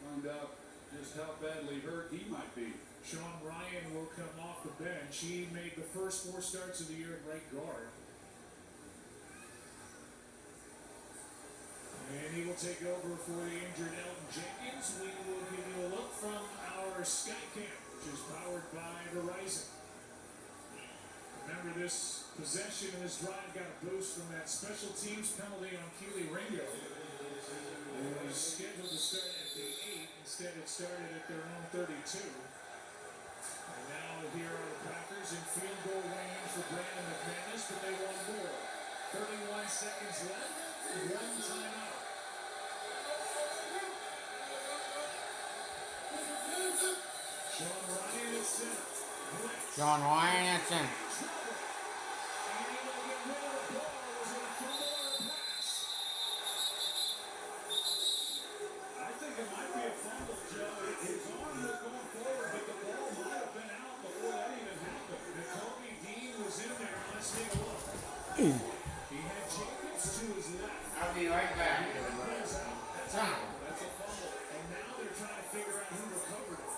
Find out just how badly hurt he might be. Sean Ryan will come off the bench. He made the first 4 starts of the year at right guard. And he will take over for the injured Elton Jenkins. We will give you a look from our Skycam, which is powered by Verizon. Remember, this possession and this drive got a boost from that special teams penalty on Keely Ringo. It was scheduled to start at the 8. Instead, it started at their own 32. And now here are the Packers in field goal range for Brandon McManus, but they want more. 31 seconds left, 1 timeout. Sean Ryan at center. Sean Ryan at center. I think it might be a fumble, Joe. His arm was going forward, but the ball might have been out before that even happened. Nakobe Dean was in there. Let's take a look. He had Jacobs to his left. I'll be right back. That's a fumble. And now they're trying to figure out who recovered it.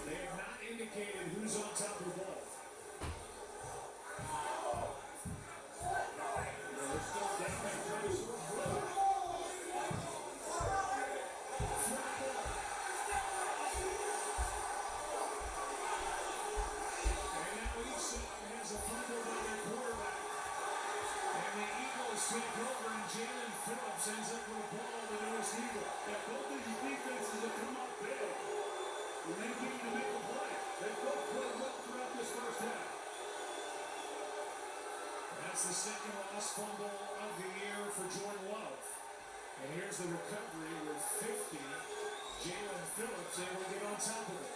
They have not indicated who's on top of the ball. They're still down there trying to sort through it. And now each side has a fumble by their quarterback. And the Eagles take over, and Jalen Phillips ends up with a ball to the receiver. Yeah, both of these defenses have come up big. And they need to make a play. They've both played well throughout this first half. That's the second lost fumble of the year for Jordan Love. And here's the recovery with 50. Jalen Phillips able to get on top of it.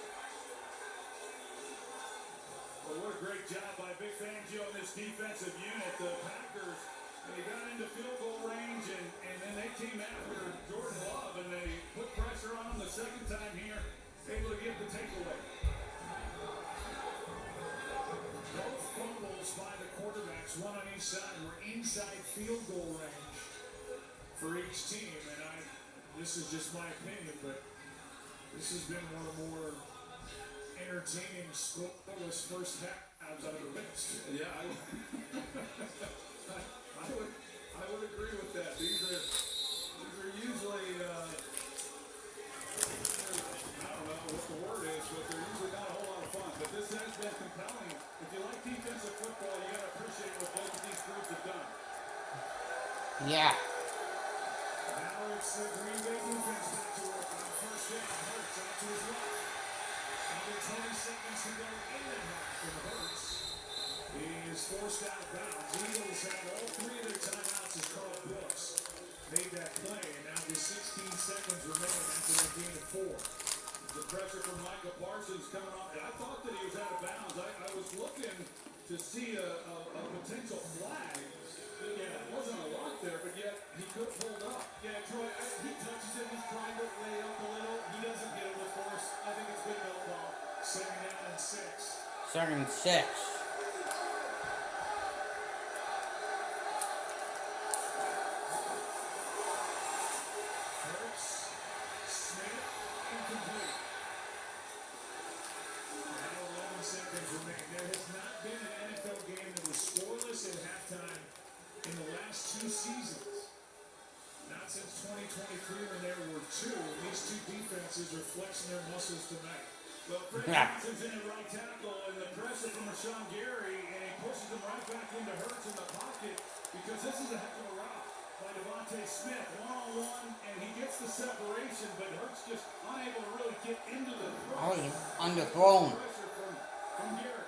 Well, what a great job by Vic Fangio and this defensive unit. The Packers, they got into field goal range, and then they came after Jordan Love, and they put pressure on him the second time here, able to get the takeaway. Both fumbles by the quarterbacks, one on each side, were inside field goal range for each team. And this is just my opinion, but this has been one of the more entertaining scoreless first halves I've ever witnessed. Yeah, I would agree with that. These are usually I don't know what the word is, but they're usually not a whole lot of fun. But this has been compelling. If you like defensive football, you got to appreciate what both of these groups have done. Yeah. Now it's the Green Bay defense back to work on first down. Hurts out to his left. Under 20 seconds to go in the half, and Hurts is forced out of bounds. Eagles have all 3 of their timeouts as Carl Brooks made that play, and now with 16 seconds remaining after the gain of 4. The pressure from Micah Parsons coming off. I thought that he was out of bounds. I was looking to see a potential flag. Yeah, it wasn't a lot there, but yet he could have pulled up. Yeah, Troy, he touches it, he's trying to lay up a little. He doesn't get it with force. I think it's good no ball. Second down and 6. Second and 6. Hurts, Smith, incomplete. Now 11 seconds remain. There has not been an NFL game that was scoreless at halftime in the last 2 seasons. Not since 2023 when there were 2. These 2 defenses are flexing their muscles tonight. Well, Fred Johnson's in at right tackle, and the pressure from Rashawn Gary, and he pushes him right back into Hurts in the pocket because this is a heck of a route by Devontae Smith, one-on-one, and he gets the separation, but Hurts just unable to really get into the throw. Oh, he's underthrown. Pressure from Gary.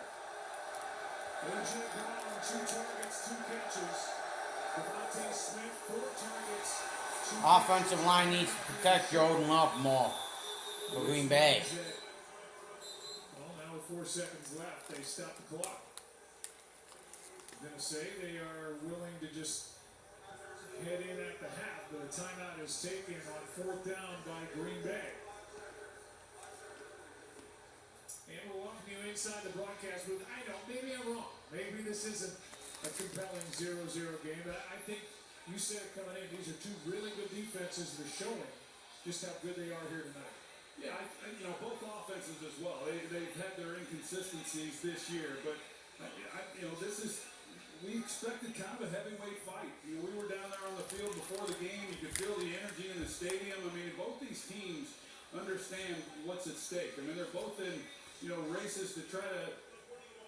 A.J. Brown, 2 targets, 2 catches. Devontae Smith, 4 targets, 2 Offensive line needs to protect Jordan Love more for Green Bay. Well, now with 4 seconds left, they stop the clock. I'm going to say they are willing to just head in at the half, but a timeout is taken on 4th down by Green Bay. And we'll welcome you inside the broadcast booth. I know, maybe I'm wrong. Maybe this isn't a compelling 0-0 game, but I think you said coming in, these are 2 really good defenses that are showing just how good they are here tonight. Yeah, you know, both offenses as well. They've had their inconsistencies this year, but you know, we expected kind of a heavyweight fight. You know, we were down there on the field before the game. You could feel the energy in the stadium. I mean, both these teams understand what's at stake. I mean, they're both in, you know, races to try to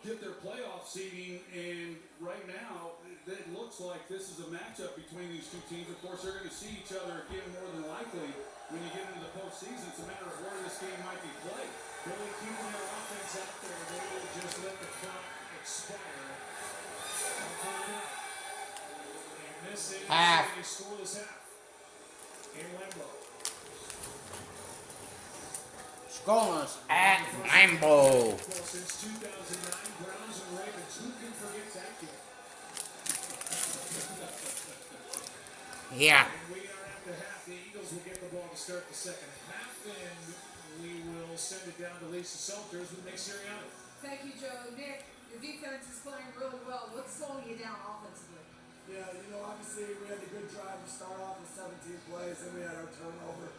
get their playoff seeding, and right now it looks like this is a matchup between these 2 teams. Of course, they're going to see each other again more than likely when you get into the postseason. It's a matter of where this game might be played. Really keeping their offense out there. They will just let the clock expire. And this is half. a scoreless half in Lambeau. Scoreless at Lambeau. Since 2009, Browns and Ravens. Who can forget that game? Yeah. And we are at the half. The Eagles will get the ball to start the second half, and we will send it down to Lisa Salters with Nick Sirianni. Thank you, Joe. Nick, your defense is playing really well. What's slowing you down offensively? Yeah, you know, obviously we had a good drive to start off with 17 plays, then we had our turnover.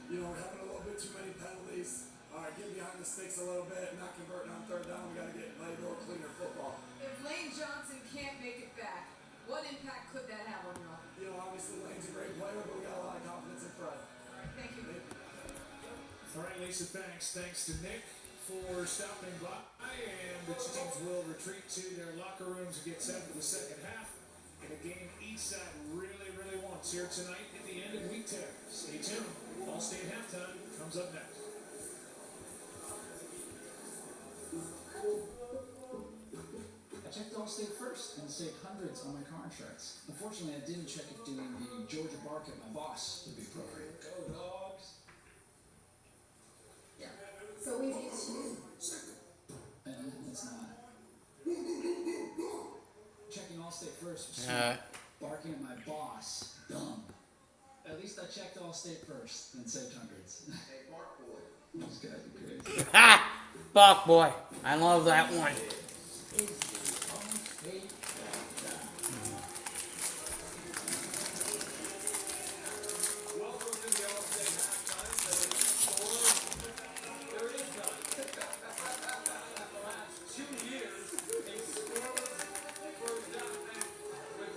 You know, we're having a little bit too many penalties. Get behind the sticks a little bit, not converting on 3rd down. We got to play a little cleaner football. If Lane Johnson can't make it back, what impact could that have on you? You know, obviously Lane's a great player, but we got a lot of confidence in Fred. All right, thank you. All right, Lisa, thanks. Thanks to Nick for stopping by, and the teams will retreat to their locker rooms and get set for the second half in a game each side really, really wants here tonight at the end of week 10. Stay tuned. All-State Halftime comes up next. I checked Allstate first and saved hundreds on my car insurance. Unfortunately, I didn't check if doing the Georgia bark at my boss would be appropriate. Go dogs! Yeah. So we need to. It's not. Checking Allstate first was barking at my boss. Dumb. At least I checked Allstate first and saved hundreds. Hey, Bark Boy. These guys are crazy. Ha! Buck boy. I love that one. Welcome to the All-State Halftime. There is none. The last 2 years, a scoreless first down. With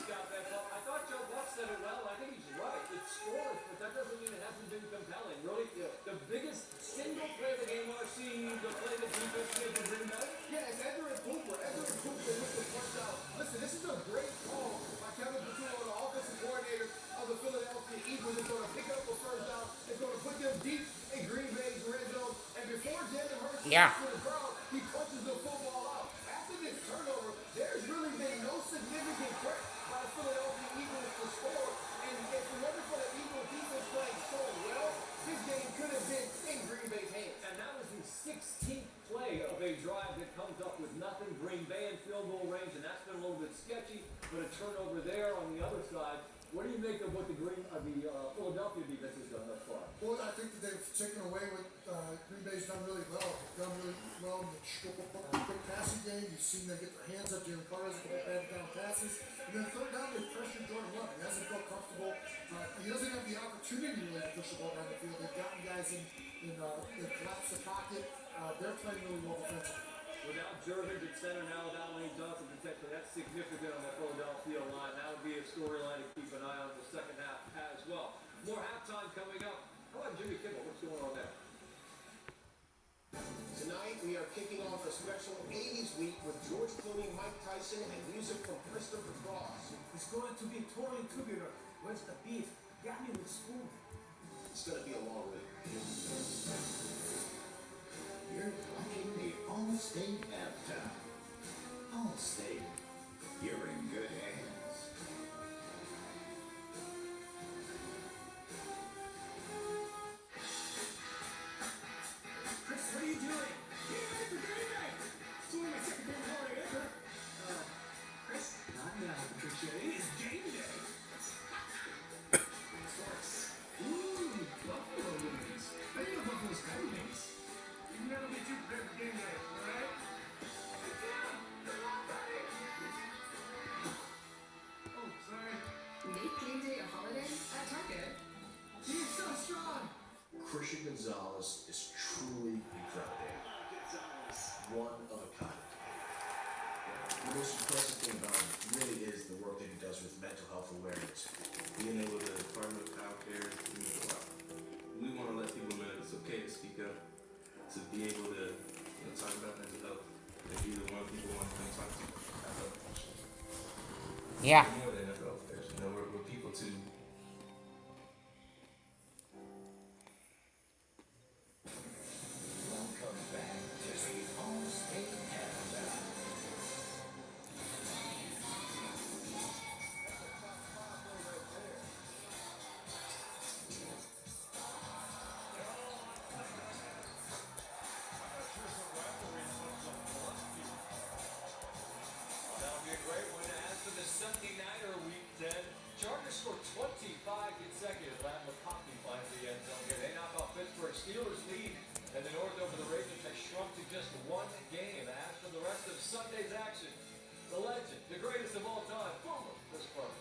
Scott Bedford. I thought Joe Buck said it well. I think he's right. It's scoreless, but that doesn't mean it hasn't been compelling. Really, the biggest single play of the game I've seen, the play that defense did for Green Bay. Yeah, it's Edward Cooper. Edward Cooper with the first down. Listen, this is a great call by Kevin Petrillo, the offensive coordinator of the Philadelphia Eagles. It's going to pick up a first down. It's going to put them deep in Green Bay's red zone. And before Jalen Hurts gets to the ground, he punches the football out. After this turnover, there's really been no significant threat by the Philadelphia Eagles to score. And if it wasn't for the Eagles defense playing so well, this game could have been in Green Bay's hands. And that was the 16th play of a drive that comes up with nothing. Green Bay in field goal range, and that's been a little bit sketchy, but a turnover there on the other side. What do you make of what the Philadelphia defense has done thus far? Well, I think that they've taken away what Green Bay's done really well. They've done really well in the quick passing game. You've seen them get their hands up during cars and get bad down passes. And then 3rd down, they pressured Jordan Love. He hasn't felt comfortable. He doesn't have the opportunity really to push the ball down the field. They've gotten guys they've collapsed the pocket. They're playing really well defensively. Without Jervins at center, now without Lane Johnson potentially, that's significant on the Philadelphia line. That would be a storyline to keep an eye on the second half as well. More halftime coming up. How about Jimmy Kimmel? What's going on there? we are kicking off a special 80s week with George Clooney, Mike Tyson, and music from Christopher Cross. It's going to be a touring tubular. Where's the beef? Got me with spoon. It's going to be a long week. You're watching the Allstate halftime. Allstate, you're in good hands. Chris, what are you doing? Get ready for Green Bay! It's only my second game holiday ever. Chris, not now, Patricia. It is game day. Sports. Ooh, buffalo wings. I think the buffalo's better wings. You never get too prepared for game day, alright? Oh, sorry. Make game day a holiday at Target. He's so strong. Christian Gonzalez is truly incredible. One of a kind. The most impressive thing about him really is the work that he does with mental health awareness. Being able to partner out there means a lot. We want to let people know that it's okay to speak up, to be able to talk about mental health, and be the one people want to come talk to about questions. Yeah. More than NFL players, we're people too. Welcome back to the Allstate halftime. That would be a great one. As for the Sunday Nighter Week 10, Chargers scored 25 consecutive. Matt McConkey finds the end zone here. They knock off Pittsburgh. Steelers lead, and the North over the Ravens has shrunk to just one game. As for the rest of Sunday's action, the legend, the greatest of all time, Boomer, Chris Burke.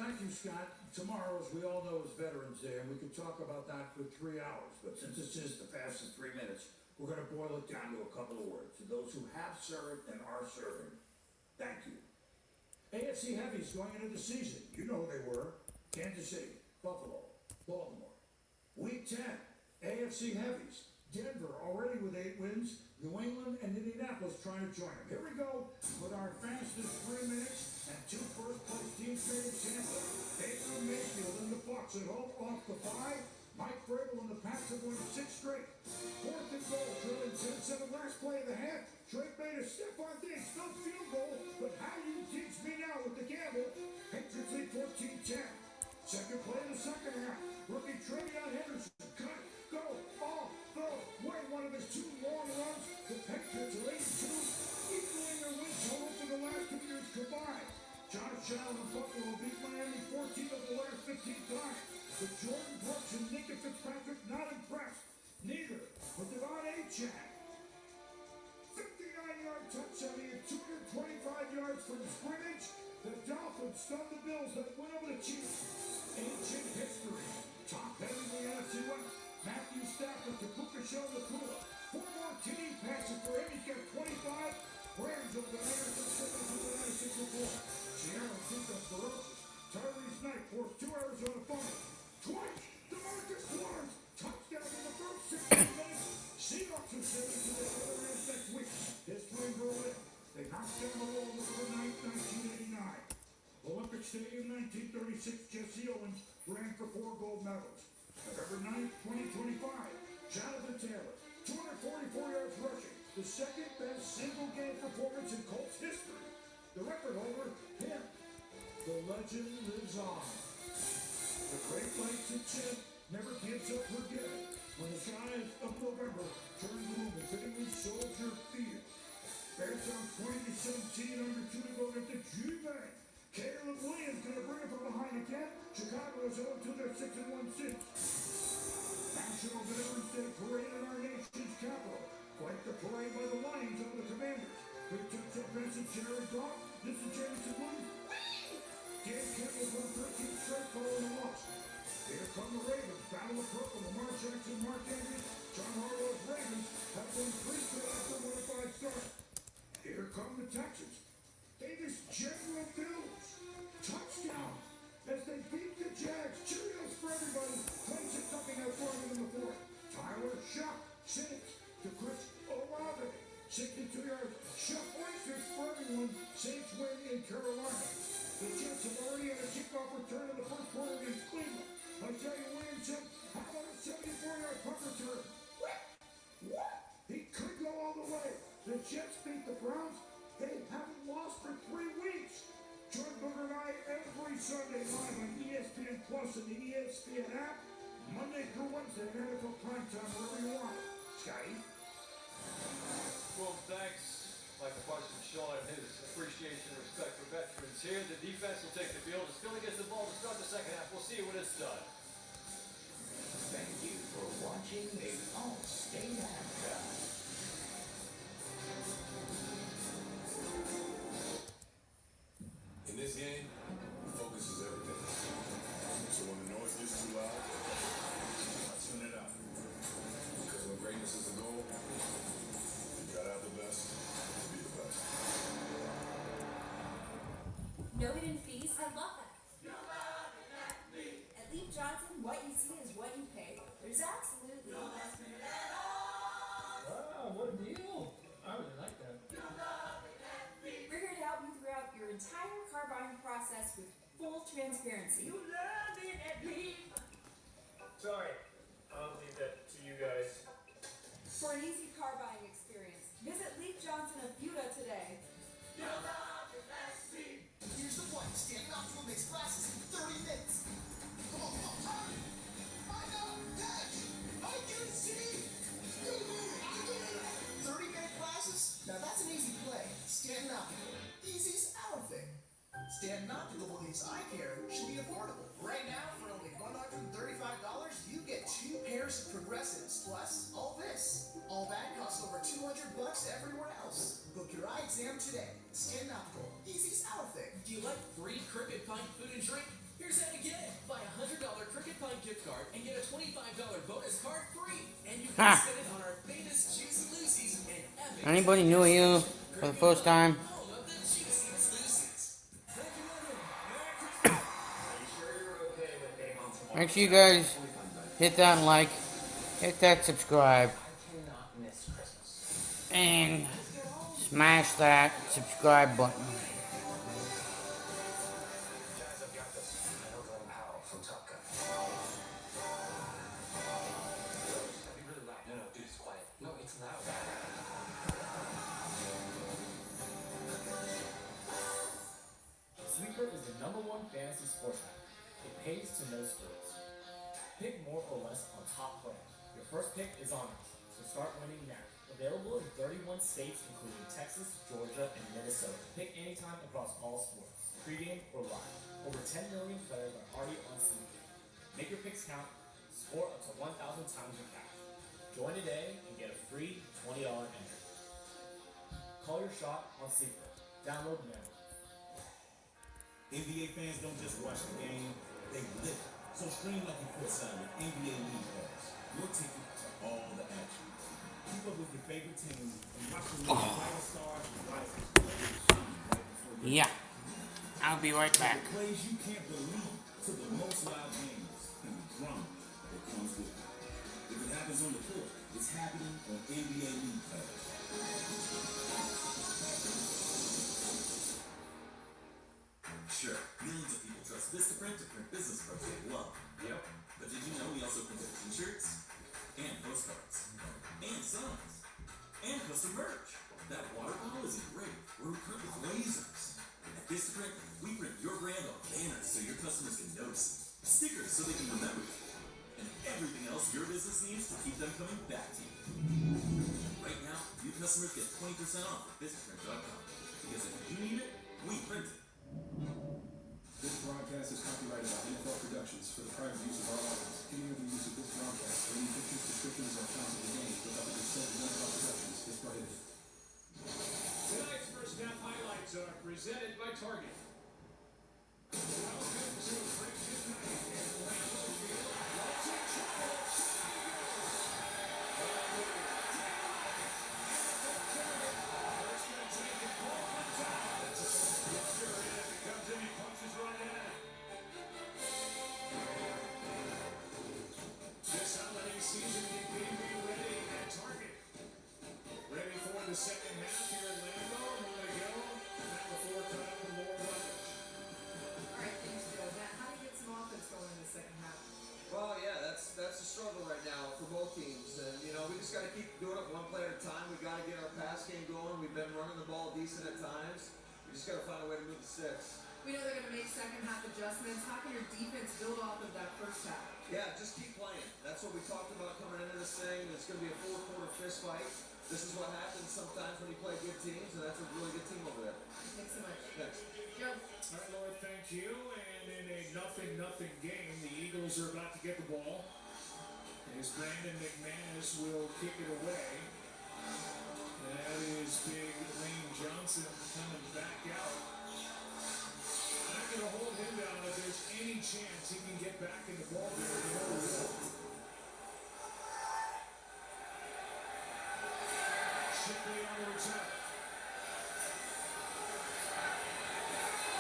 Thank you, Scott. Tomorrow, as we all know, is Veterans Day, and we could talk about that for 3 hours. But since this is the fastest 3 minutes, we're going to boil it down to a couple of words. To those who have served and are serving, thank you. AFC heavies going into the season. You know who they were. Kansas City, Buffalo, Baltimore. Week 10, AFC heavies. Denver already with 8 wins. New England and Indianapolis trying to join them. Here we go with our fastest 3 minutes and 2 first-place teams made in Tampa. Baker Mayfield and the Bucs at home off the bye. Mike Vrabel and the Pats have won 6 straight. 4th and goal, drilling 10-7. Last play of the half. Drake made a Stephon Diggs, no field goal, but how you teach me now with the gamble? Patriots lead 14-10. Second play of the second half. Rookie Travion Henderson, cut, go, off, throw, way one of his 2 long runs. The Patriots are 8-2, equaling their win total for the last 2 years combined. Josh Allen and Buffalo beat Miami 14 of the last 15 times. But Jordan Brooks and Nick Fitzpatrick not impressed. Neither with Devon Achane. 59-yard touchdown, he had 225 yards from scrimmage. The Dolphins stunned the Bills that went over the Chiefs. Ancient history. Top heavy in the NFC West. Matthew Stafford to Puka Nakua. 4 more TD passes for him. He's got 25. Rams over the Niners and Steelers over the 96-4. Seattle took up ferocious. Tyrese Knight forced 2 Arizona fumbles. Twice. DeMarcus Lawrence. Touchdown in the first 16 minutes. Seahawks are sailing to the other Rams next week. History rolling. They knocked down the wall November 9th, 1989. Olympic Stadium, 1936. Jesse Owens ran for 4 gold medals. November 9th, 2025. Jonathan Taylor, 244 yards rushing. The second best single game performance in Colts history. The record holder, him. The legend lives on. The Great Lakes and Chip never gives up her giving. When the skies of November turn blue and fittingly Soldier Field. Bears down 20-17 under 2 to go at the GBvsPHI. Caleb Williams going to bring it from behind again. Chicago is 0-2, their 6-1 since. National Veterans Day parade in our nation's capital. Quite the parade by the Lions over the Commanders. Big touchdown pass to Jared Goff. This is Jameson Williams. Dan Campbell won 13 straight following the loss. Here come the Ravens. Battle of Purple. Lamar Jackson, Mark Andrews, John Harlow's Ravens have won 3 straight after 1 5 starts. Here come the Texans. Davis General Bills. Touchdown. As they beat the Jags. Cheerios for everybody. 26-0 out for them in the 4th. Tyler Shock. Sitting return in the first quarter against Cleveland. Isaiah Williamson, how about a 74-yard punt return? What? He could go all the way. The Jets beat the Browns. They haven't lost for 3 weeks. Join Booger and I every Sunday live on ESPN Plus and the ESPN app. Monday through Wednesday at NFL Primetime, wherever you want. Scotty? Well, thanks. Like the question of Sean and his appreciation and respect for veterans here. The defense will take the field as Philly gets the ball to start the second half. We'll see when it's done. Thank you for watching the All-State Halftime. In this game, focus is everything. So when the noise gets too loud, I tune it out. Because when greatness is the goal, you gotta have the best to be the best. No hidden fees? I love that. At Leaf Johnson, what you see is what you pay. There's absolutely no investment at all. Wow, what a deal. I really like that. We're here to help you throughout your entire car buying process with full transparency. You love it at Leaf. Sorry, I'll leave that to you guys. For an easy car buying experience, visit Leaf Johnson of Buda today. Here's the point. Standing off to makes classes in 30 minutes. Come on, come on. I know. Catch. I can see. 30-minute classes? Now that's an easy play. Stanton Optical. Easy's our thing. Stanton Optical believes eye care should be affordable. Right now, for only $135, you get 2 pairs of progressives, plus all this. All that costs over $200 everywhere else. Book your eye exam today. Stanton Optical. Easy's our thing. Do you like free Cricket Pint food and drink? Here's that again. Buy a $100 Cricket Pint gift card and get a $25 bonus card free. And you can spend it on our famous Juicy Lucy's and epic. Anybody new you for the first time? Home of the Juiciest Lucy's. Make sure you guys hit that like, hit that subscribe, and smash that subscribe button. Sleeper is the #1 fantasy sports app. It pays to know sports. Pick more or less on top play. Your first pick is on us, so start winning now. Available in 31 states, including Texas, Georgia, and Minnesota. Pick anytime across all sports, pregame or live. Over 10 million players are already on Sleeper. Make your picks count. Score up to 1,000 times your cash. Join today and get a free $20 entry. Call your shot on Sleeper. Download now. NBA fans don't just watch the game, they live it. So stream like you courtside with NBA League Pass. Your ticket to all the action. Keep up with your favorite team and watch the league's brightest stars and rising players. Yeah, I'll be right back. The plays you can't believe to the most live games and the drama that comes with it. If it happens on the court, it's happening on NBA League Pass. Sure, millions of people trust Vistaprint to print business cards they love. Yep. But did you know we also print their t-shirts? And postcards. And signs. And custom merch. That water bottle isn't great. We're print with lasers. At Vistaprint, we print your brand on banners so your customers can notice it. Stickers so they can remember you. And everything else your business needs to keep them coming back to you. Right now, new customers get 20% off at Vistaprint.com. Because if you need it, we print it. This broadcast is copyrighted by NFL Productions for the private use of our audience. Any other use of this broadcast or any pictures, descriptions, or sounds of the game without the consent of NFL Productions is prohibited. Tonight's first half highlights are presented by Target. Welcome to Friendship Night in Lambeau Field. Let's enjoy it. This holiday season, you can be ready at Target. Ready for the second half here at Lambeau. More to go. Now before cut up and more of All right, thanks, Joe. Matt, how do decent at times. We just got to find a way to move the sticks. We know they're going to make second half adjustments. How can your defense build off of that first half? Yeah, just keep playing. That's what we talked about coming into this thing. It's going to be a 4-quarter fist fight. This is what happens sometimes when you play good teams, and that's a really good team over there. Thanks so much. Thanks. Joe. All right, Lloyd, thank you. And in a 0-0 game, the Eagles are about to get the ball. As Brandon McManus will kick it away. That is big Lane Johnson coming back out. Not going to hold him down if there's any chance he can get back in the ball game. Shipley on the return.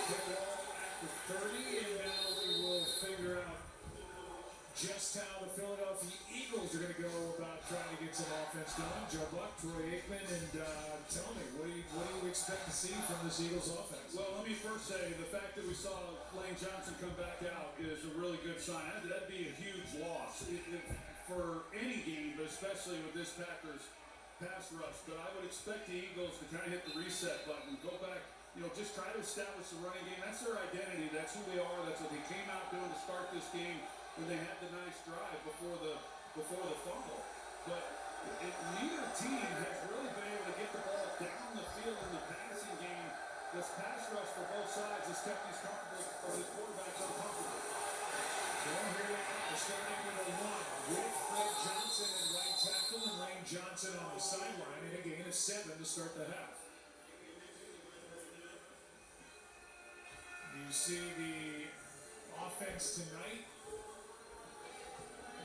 Get the ball at the 30, and now we will figure out just how the Philadelphia Eagles are going to go about trying to get some offense going. Joe Buck, Troy Aikman, and tell me, what do you expect to see from this Eagles offense? Well, let me first say the fact that we saw Lane Johnson come back out is a really good sign. That'd be a huge loss for any game, but especially with this Packers pass rush. But I would expect the Eagles to kind of hit the reset button, go back, just try to establish the running game. That's their identity. That's who they are. That's what they came out doing to start this game when they had the nice drive before the fumble. But neither team has really been able to get the ball down the field in the passing game. This pass rush for both sides has kept these quarterbacks uncomfortable. So here they are, starting with a 1 with Fred Johnson and right tackle and Lane Johnson on the sideline, and a gain of 7 to start the half. You see the offense tonight,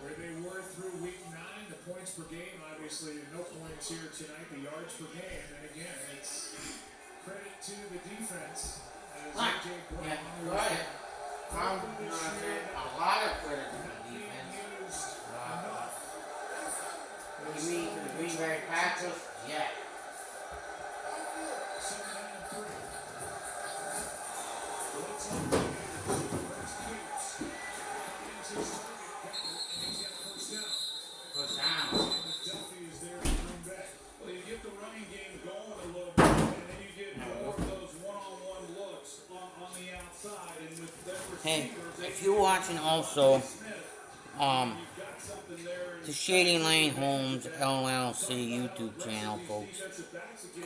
where they were through week 9, the points per game, obviously no points here tonight, the yards per game, and again, it's credit to the defense. As AJ Brown Yeah, go ahead. I'm going to say a lot of credit to the defense. You mean to the Green Bay Packers? Yeah. First down. Well, you get the running game going a little bit, and then you get more of those one-on-one looks on the outside. And with their Hey, receivers, if you're watching also, the Shady Lane Homes LLC YouTube channel, folks.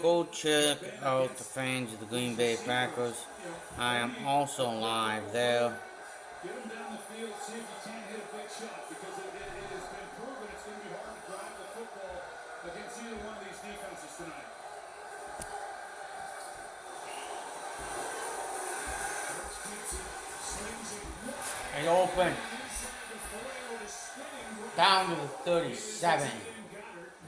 Go check out the fans of the Green Bay Packers. I am also live there. get them down the field, see if you can't hit a big shot, because it has been proven it's going to be hard to drive the football against either one of these defenses tonight. It opened down to the 37.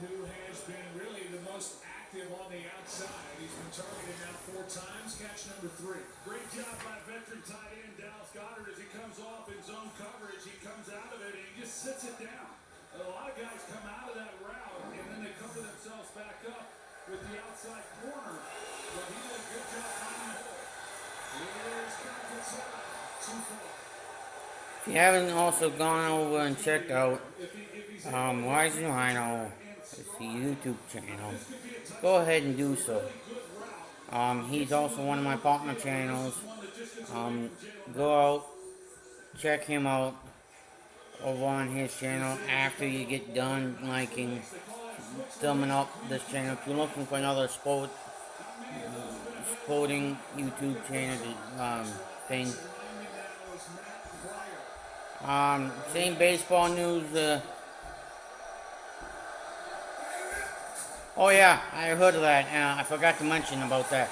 Who has been really the most active on the outside. He's been targeted now 4 times, catch number 3. Great job by veteran tight end Dallas Goedert as he comes off in zone coverage. He comes out of it and he just sits it down. A lot of guys come out of that route and then they cover themselves back up with the outside corner. But he did a good job finding the hole. Here's Calcaterra, too far. If you haven't also gone over and checked out Rising Rhino, it's the YouTube channel, go ahead and do so. He's also one of my partner channels. Go out, check him out over on his channel after you get done liking, thumbing up this channel. If you're looking for another sporting YouTube channel thing. Same baseball news. Oh yeah, I heard of that. I forgot to mention about that.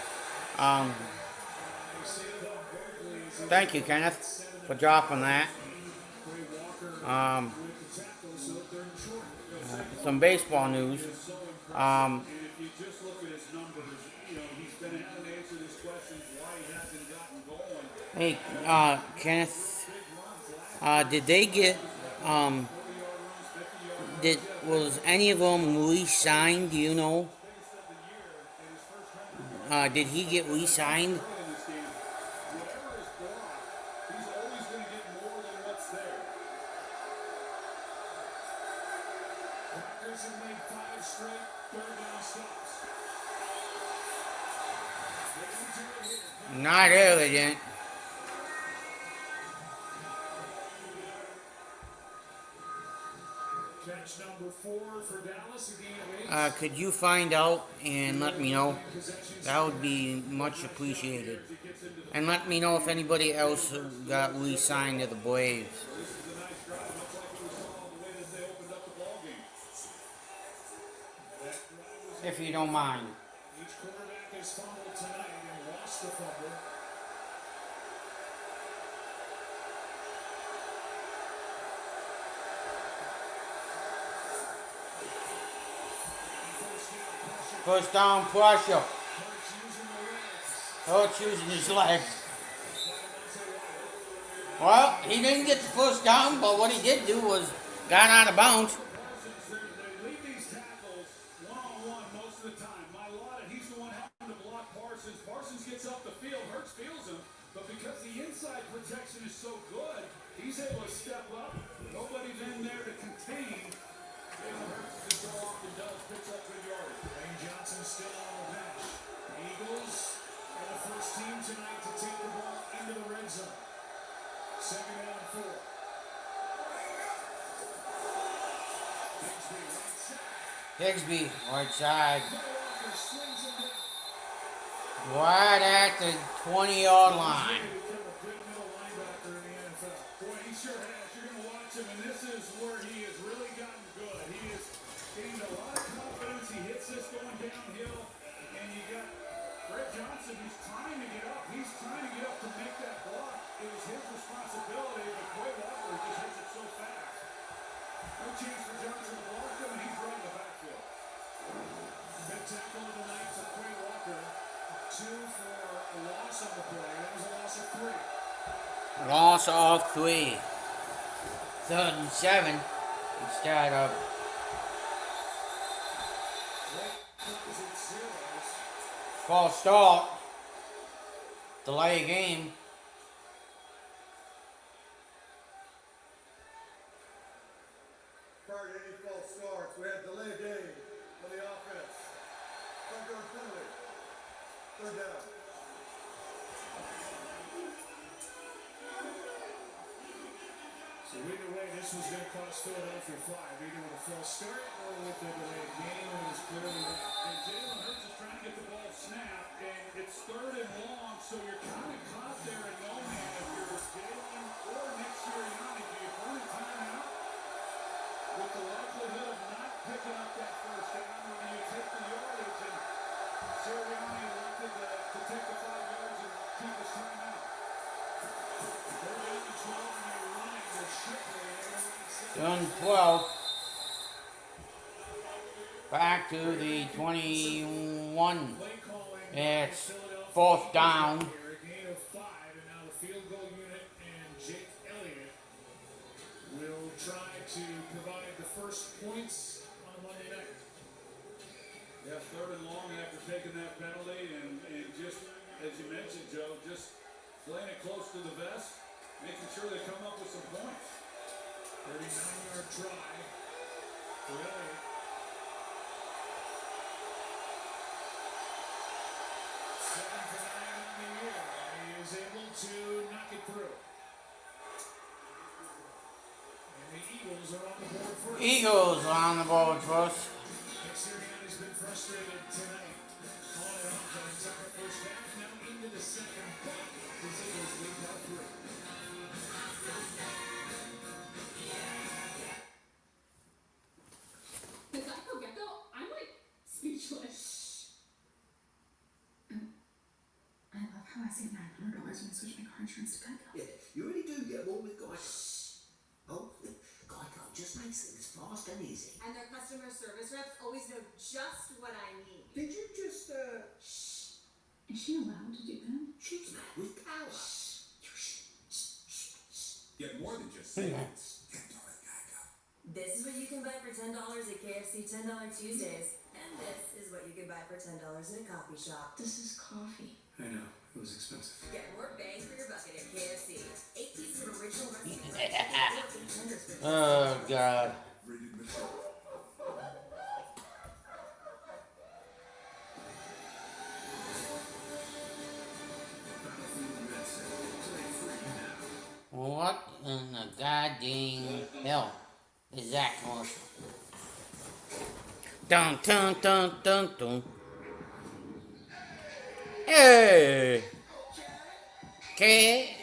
Thank you, Kenneth, for dropping that. Some baseball news. If you just look at his numbers, he's been able to answer these questions why he hasn't gotten going. Hey, Kenneth, did they get, was any of them re-signed, do you know? Did he get re-signed? Not elegant. Catch number 4 for Dallas, a gain of 8. Could you find out and let me know? That would be much appreciated. And let me know if anybody else got re-signed to the Braves. If you don't mind. Each quarterback has fumbled tonight and lost the fumble. First down pressure. Hurts using his legs. Well, he didn't get the first down, but what he did do was got out of bounds. They leave these tackles one-on-one most of the time. Mylotta, he's the one having to block Parsons. Parsons gets up the field, Hurts feels him, but because the inside protection is so good, he's able to step up. Nobody's in there to contain. Jalen Hurts, as so often does, picks up good yardage. Lane Johnson still on the bench. Eagles are the first team tonight to take the ball into the red zone. Second down and 4. Higsby, right side. Right at the 20-yard line. Boy, he sure has. You're going to watch him, and this is where he has really gotten good. He has gained a lot of confidence. He hits this going downhill, and you got Fred Johnson who's trying to get up. He's trying to get up to make that block. It was his responsibility, but Quay Walker just hits it so fast. No chance for Johnson to block him, and he's right in the backfield. Big tackle of the night for Quay Walker. 2 for a loss on the play. That was a loss of 3. Loss of 3. 3rd and 7 instead of. False start. Delay game. Prior to any false starts, we had delay game on the offense. Front yard penalty. 3rd down. So either way, this was going to cost Philadelphia 5, either with a false start or with the delayed game. It was clearly that. And Jalen Hurts is trying to get the ball snapped, and it's 3rd and long, so you're kind of caught there in no man. If you're Jalen or Nick Sirianni, do you burn a timeout with the likelihood of not picking up that first down, or do you take the yardage? And Sirianni elected to take the 5 yards and keep his timeout. 3rd down and 12, and you're running with Shipley. Done 12. Back to the 21. It's 4th down. A gain of 5, and now the field goal unit and Jake Elliott will try to provide the first points on a Monday night. Yeah, 3rd and long after taking that penalty, and just, as you mentioned, Joe, just playing it close to the vest, making sure they come up with some points. 39-yard try for Elliott. 7 for 9 on the year, and he is able to knock it through. And the Eagles are on the board first. Eagles are on the board first. Nick Sirianni's been frustrated tonight. On and off the entire first half, now into the second. But his Eagles lead by 3. Is that Gecko? I'm like speechless. I love how I save $900 when I switch my car insurance to Geico. Yeah, you really do get one with Geico. Oh, Geico just makes things fast and easy. And their customer service reps always know just what I need. Did you just, Shh. Is she allowed to do that? She's mad with power. Get more than just savings. This is what you can buy for $10 at KFC $10 Tuesdays. And this is what you can buy for $10 at a coffee shop. This is coffee. I know, it was expensive. Get more bang for your bucket at KFC. 8 pieces of original recipe. Oh, God. What in the goddamn hell is that commercial? Dun dun dun dun dun. Hey! Okay.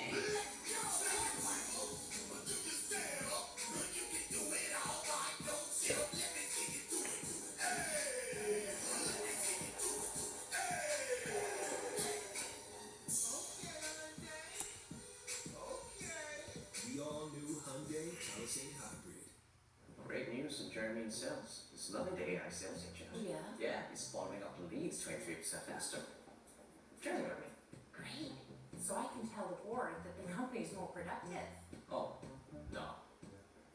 The all-new Hyundai Palisade Hybrid. Great news from Jeremy in sales. It's loving the AI sales agent. Oh, yeah? Yeah, he's following up leads 23% faster. Jeremy with me. Great. So I can tell the board that the company's more productive. Oh, no.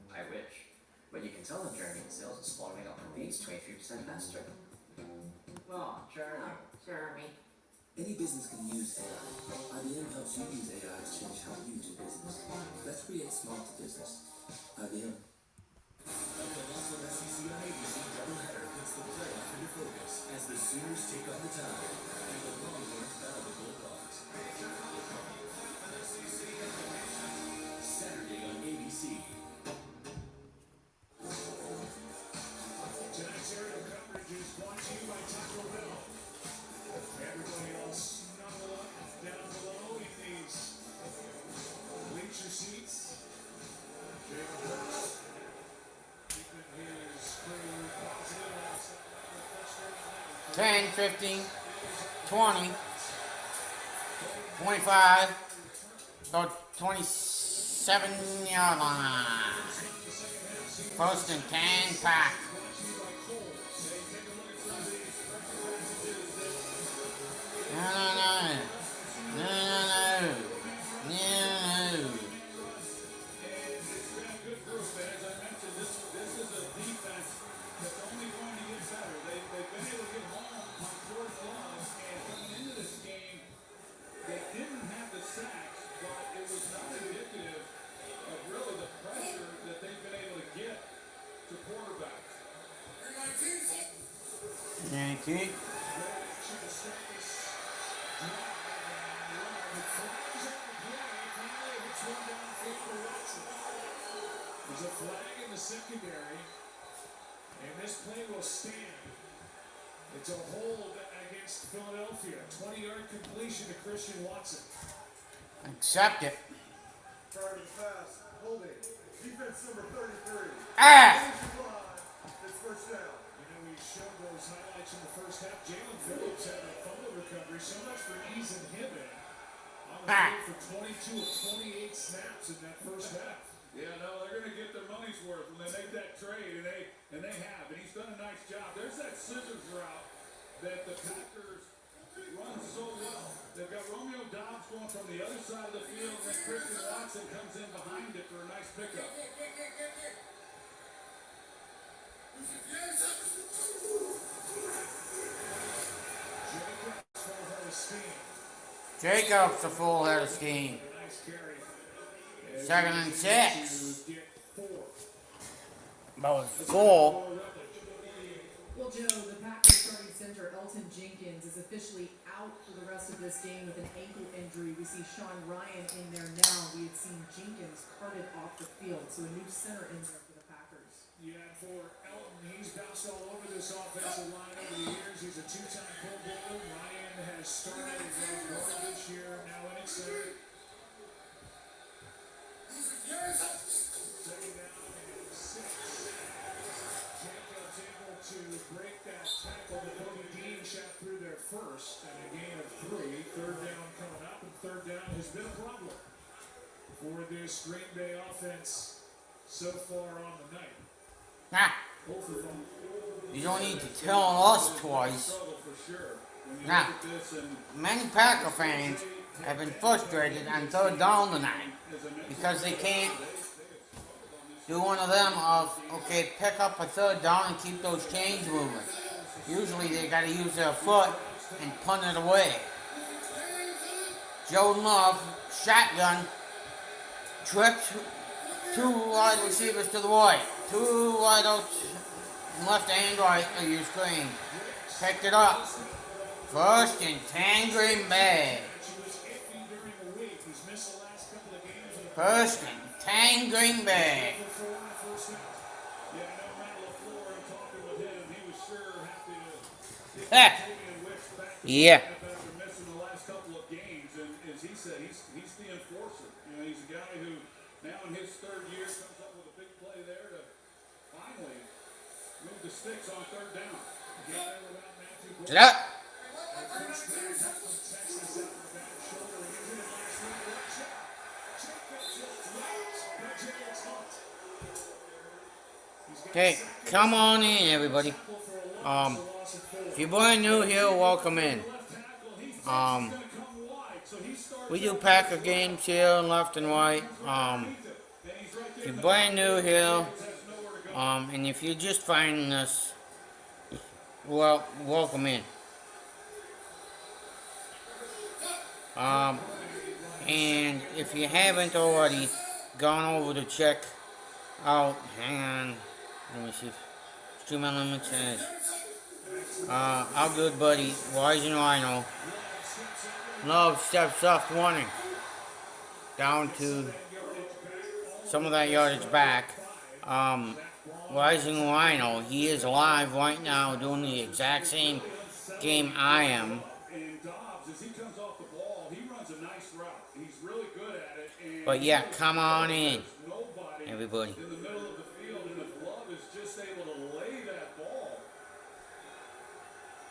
I wish. But you can tell them Jeremy in sales is following up leads 23% faster. Oh, Jeremy. Jeremy. Any business can use AI. IBM helps you use AI to change how you do business. Let's create smart business. IBM. A colossal SEC on ABC doubleheader puts the playoff into focus as the Sooners take on the Tide and the Longhorns battle the Bulldogs. Saturday on ABC. Tonight's aerial coverage is brought to you by Taco Bell. Everybody else snuggle up down below in these bleacher seats. Jalen Hurts keeping his crew positive outside the frustrating 10, 15, 20, 25, about 27-yard line. First and 10 pack. No, no, no. No, no, no. No. Yankee. There's a flag in the secondary, and this play will stand. It's a hold against Philadelphia. 20-yard completion to Christian Watson. Accept it. Prior to the pass, holding. Defense number 33. Ah! It's first down. You know, we showed those highlights in the first half. Jalen Phillips had a fumble recovery. So much for ease and him in. On the field for 22 of 28 snaps in that first half. Yeah, no, they're going to get their money's worth when they make that trade, and they have, and he's done a nice job. There's that scissors route that the Packers run so well. They've got Romeo Dobbs going from the other side of the field, and then Christian Watson comes in behind it for a nice pickup. Jacobs, a full head of steam. Second and 6. About 4. Well, Joe, the Packers starting center Elton Jenkins is officially out for the rest of this game with an ankle injury. We see Sean Ryan in there now. We had seen Jenkins carted off the field, so a new center in there for the Packers. Yeah, for Elton, he's bounced all over this offensive line over the years. He's a two-time Pro Bowler. Ryan has started as a guard this year, now in at center. Second down and 6. Jacobs able to break that tackle. The Kobe Dean shot through there first, and a gain of 3. Third down coming up, and third down has been a problem for this Green Bay offense so far on the night. Nah. Both of them. You don't need to tell us twice. Now, many Packer fans have been frustrated on third down tonight because they can't do one of them of, okay, pick up a third down and keep those chains moving. Usually they got to use their foot and punt it away. Joe Love, shotgun, trips 2 wide receivers to the right, 2 wide out left and right of your screen. Picked it up. First and 10 Green Bay. She was iffy during the week. He's missed the last couple of games with a First and 10 Green Bay. Yeah. After missing the last couple of games, and as he said, he's the enforcer. You know, he's a guy who now in his third year comes up with a big play there to finally move the sticks on third down. Get up. Okay, come on in, everybody. If you're brand new here, welcome in. We do Packer games here, left and right. If you're brand new here, and if you're just finding us, well, welcome in. And if you haven't already gone over to check out, hang on, let me see if Stream Unlimited says, our good buddy, Wise and Rhino, Love steps up warning down to some of that yardage back. Rising Rhino, he is live right now doing the exact same game I am. But yeah, come on in, everybody. In the middle of the field, and if Love is just able to lay that ball,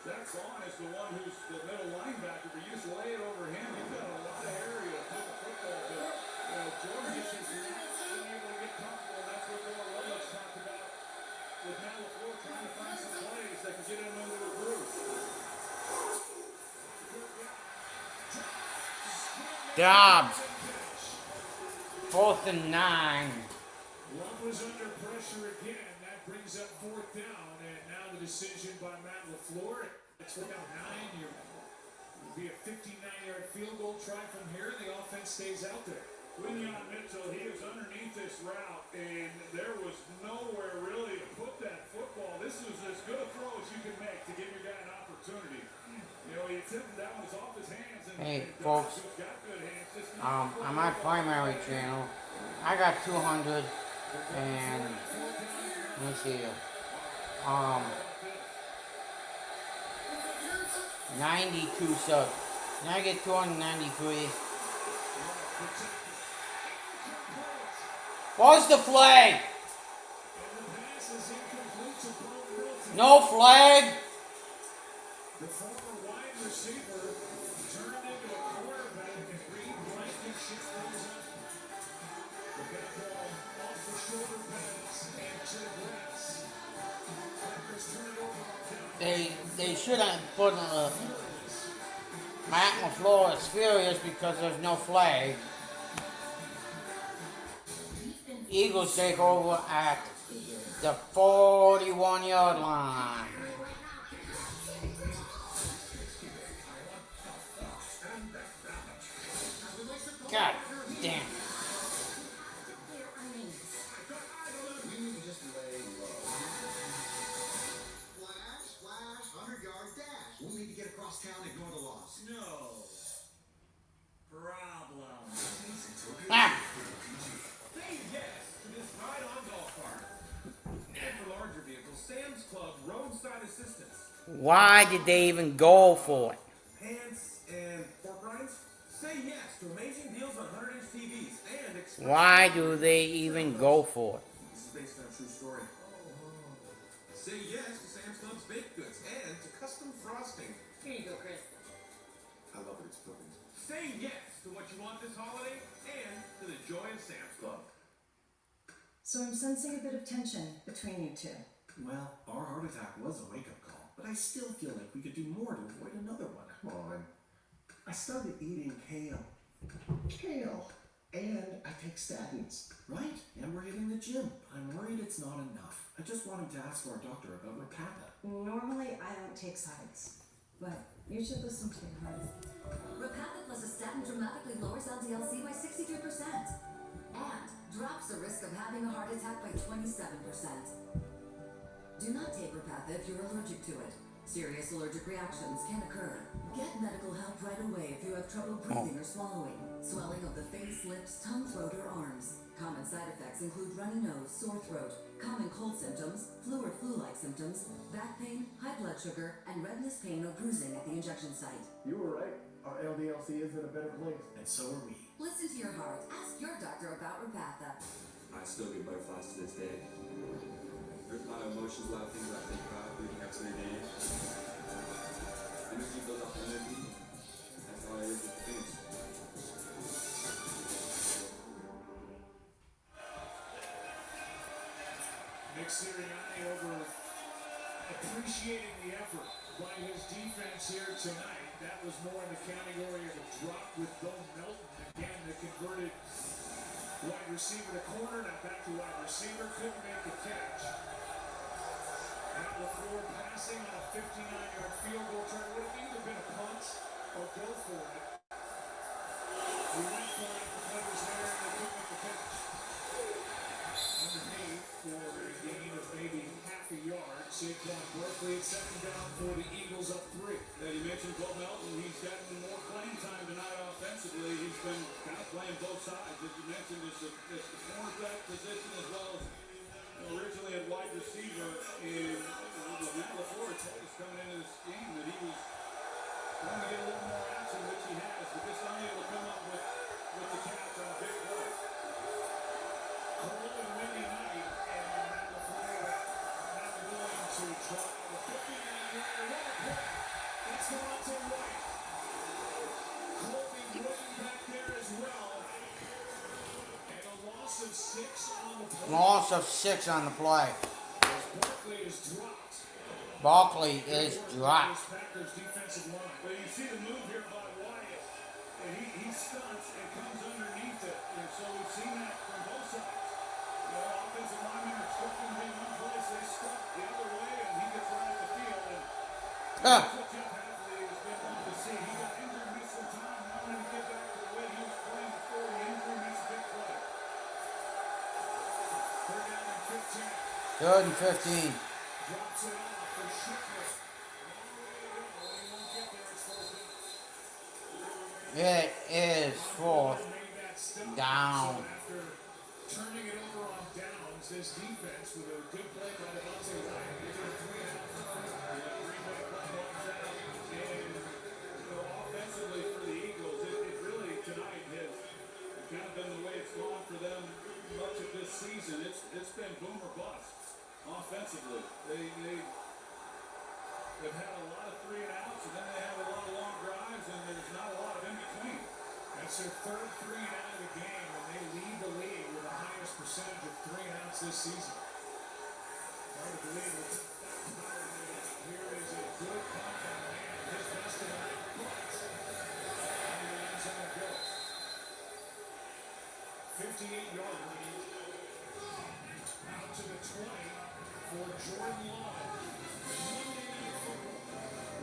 Zach Vaughn is the one who's the middle linebacker, but you just lay it over him. You've got a lot of area to put the football, but you know, Jordan is just not being able to get comfortable, and that's what Noah Lovelock's talked about with Matt LaFleur trying to find some plays that can get him into a groove. Dobbs. 4th and 9. Love was under pressure again. That brings up 4th down, and now the decision by Matt LaFleur. It's 4th down 9. It'll be a 59-yard field goal try from here. The offense stays out there. Quinyon Mitchell, he was underneath this route, and there was nowhere really to put that football. This was as good a throw as you can make to give your guy an opportunity. You know, he attempted that one was off his hands. And hey, folks, on my primary channel, I got 200 and, let me see here, 92 subs. Now I get 293. What's the flag? No flag? The former wide receiver turned into a quarterback and Reed Blankenship goes up. The back ball off the shoulder pads and to the grass. Packers turn it over. They should have put Matt LaFleur is furious because there's no flag. Eagles take over at the 41-yard line. God damn. Flash, 100-yard dash. We'll need to get across town and ignore the loss. No problem. Ah. Say yes to this ride-on golf cart. And for larger vehicles, Sam's Club roadside assistance. Why did they even go for it? Pants and fork rinds? Say yes to amazing deals on 100-inch TVs and express. Why do they even go for it? This is based on a true story. Say yes to Sam's Club's baked goods and to custom frosting. Here you go, Chris. I love it. It's perfect. Say yes to what you want this holiday and to the joy of Sam's Club. So I'm sensing a bit of tension between you two. Well, our heart attack was a wake-up call, but I still feel like we could do more to avoid another one. Come on. I started eating kale. And I take statins. Right, and we're hitting the gym. I'm worried it's not enough. I just wanted to ask our doctor about Repatha. Normally I don't take sides, but you should listen to your heart. Repatha plus a statin dramatically lowers LDL-C by 63% and drops the risk of having a heart attack by 27%. Do not take Repatha if you're allergic to it. Serious allergic reactions can occur. Get medical help right away if you have trouble breathing or swallowing. swelling of the face, lips, tongue, throat, or arms. Common side effects include runny nose, sore throat, common cold symptoms, flu or flu-like symptoms, back pain, high blood sugar, and redness, pain, or bruising at the injection site. You were right. Our LDLC is in a better place. And so are we. Listen to your heart. Ask your doctor about Repatha. I still get butterflies to this day. There's a lot of emotions, a lot of things I think about leading up to the game. Energy builds up energy. That's all there is to things. Nick Sirianni over appreciating the effort by his defense here tonight. That was more in the category of a drop with Bo Melton. Again, the converted wide receiver to corner, now back to wide receiver, couldn't make the catch. Matt LaFleur passing on a 59-yard field goal try. Would have either been a punt or go for it. We went for it, the players there, and they couldn't make the catch. Underneath for a gain of maybe half a yard. Saquon Barkley at second down for the Eagles up 3. Now you mentioned Bo Melton. He's gotten more playing time tonight offensively. He's been kind of playing both sides. As you mentioned, it's the cornerback position as well as originally at wide receiver. And Matt LaFleur told us coming into this game that he was going to get a little more action, which he has, but just unable to come up with the catch on a big play. Cold and windy night, and Matt LaFleur not willing to try the 59-yard play. That's Monte White. Colby running back there as well. And a loss of 6 on the play. Loss of 6 on the play. Barkley is dropped. Barkley is dropped. Packers defensive line. But you see the move here by Wyatt. And he stunts and comes underneath it. And so we've seen that from both sides. Offensive linemen are expecting to be in one place. They stuck the other way, and he gets right at the field. And that's what Jeff Hadley has been wanting to see. He got injured, missed some time, wanted to get back to the way he was playing before the injury, makes a big play. 3rd down and 15. 3rd and 15. Drops it off for Shipley. It is 4th down. After turning it over on downs, this defense with a good play by the Monte White. They did a 3.5. Green Bay playing one down. And offensively for the Eagles, it really tonight has kind of been the way it's gone for them much of this season. It's been boom or bust offensively. They've had a lot of 3 and outs, and then they have a lot of long drives, and there's not a lot of in between. That's their 3rd 3 and out of the game, and they lead the league with the highest percentage of 3 and outs this season. Hard to believe it. Here is a good punt by man. His best tonight, but on the end zone it goes. 58-yard lead. Out to the 20 for Jordan Love.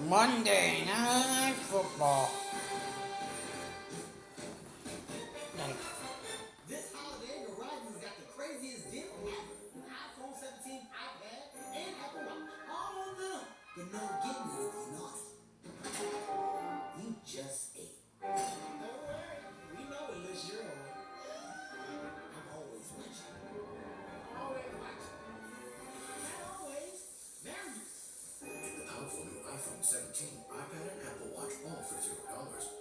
Monday Night Football. This holiday, Verizon's got the craziest deal with iPhone 17, iPad, and Apple Watch. All of them. But no getting it if you're naughty. You just ate. Don't worry. We know what list you're on. I'm always watching. Always watching. Not always. Very. Get the powerful new iPhone 17, iPad, and Apple Watch all for $0.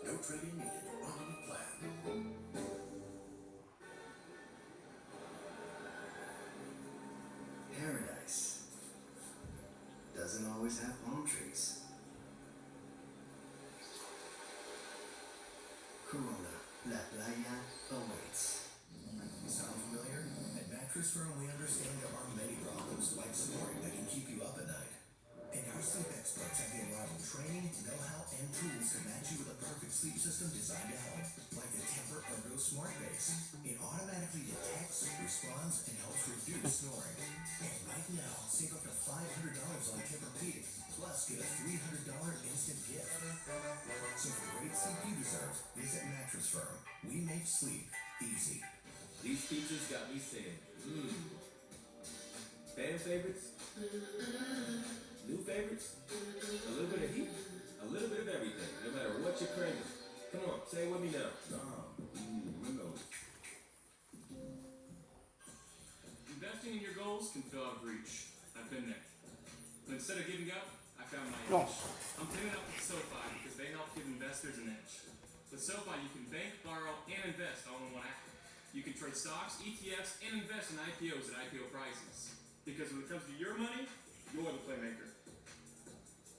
No trade-in needed on any plan. Paradise doesn't always have palm trees. Corona, La Playa awaits. Sound familiar? At Mattress Firm, we understand there are many problems like snoring that can keep you up at night. And our sleep experts have the unrivaled training, know-how, and tools to match you with a perfect sleep system designed to help. Like the Temper Ergo Smart Base. It automatically detects, responds, and helps reduce snoring. And right now, save up to $500 on Tempur-Pedic, plus get a $300 instant gift. So for great sleep you deserve, visit Mattress Firm. We make sleep easy. These features got me saying, Fan favorites? New favorites? A little bit of heat? A little bit of everything, no matter what you're craving. Come on, say it with me now. Windows. Investing in your goals can feel out of reach. I've been there. But instead of giving up, I found my No. edge. I'm teaming up with SoFi because they help give investors an edge. With SoFi, you can bank, borrow, and invest all in one app. You can trade stocks, ETFs, and invest in IPOs at IPO prices. Because when it comes to your money, you're the playmaker.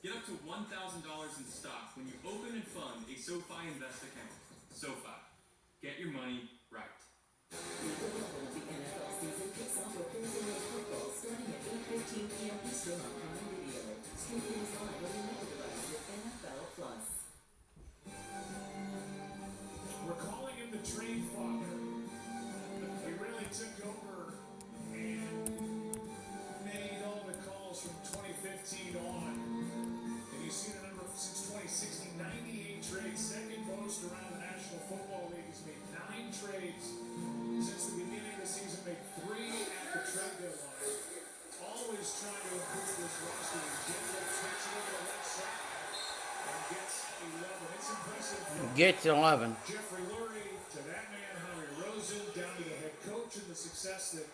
Get up to $1,000 in stock when you open and fund a SoFi Invest account. SoFi. Get your money right. The NFL season kicks off with Thursday Night Football starting at 8:15 p.m. Eastern on Prime Video. Stream games live on your mobile device with NFL Plus. We're calling him the Train Father. He really took over and made all the calls from 2015 on. And you see the number since 2016, 98 trades, second most around the National Football League. He's made 9 trades since the beginning of the season, made 3 at the trade deadline. Always trying to improve this roster. Jeffrey takes it over the left side and gets 11. It's impressive. Gets 11. Jeffrey Lurie to that man, Howie Rosen, down to the head coach and the success that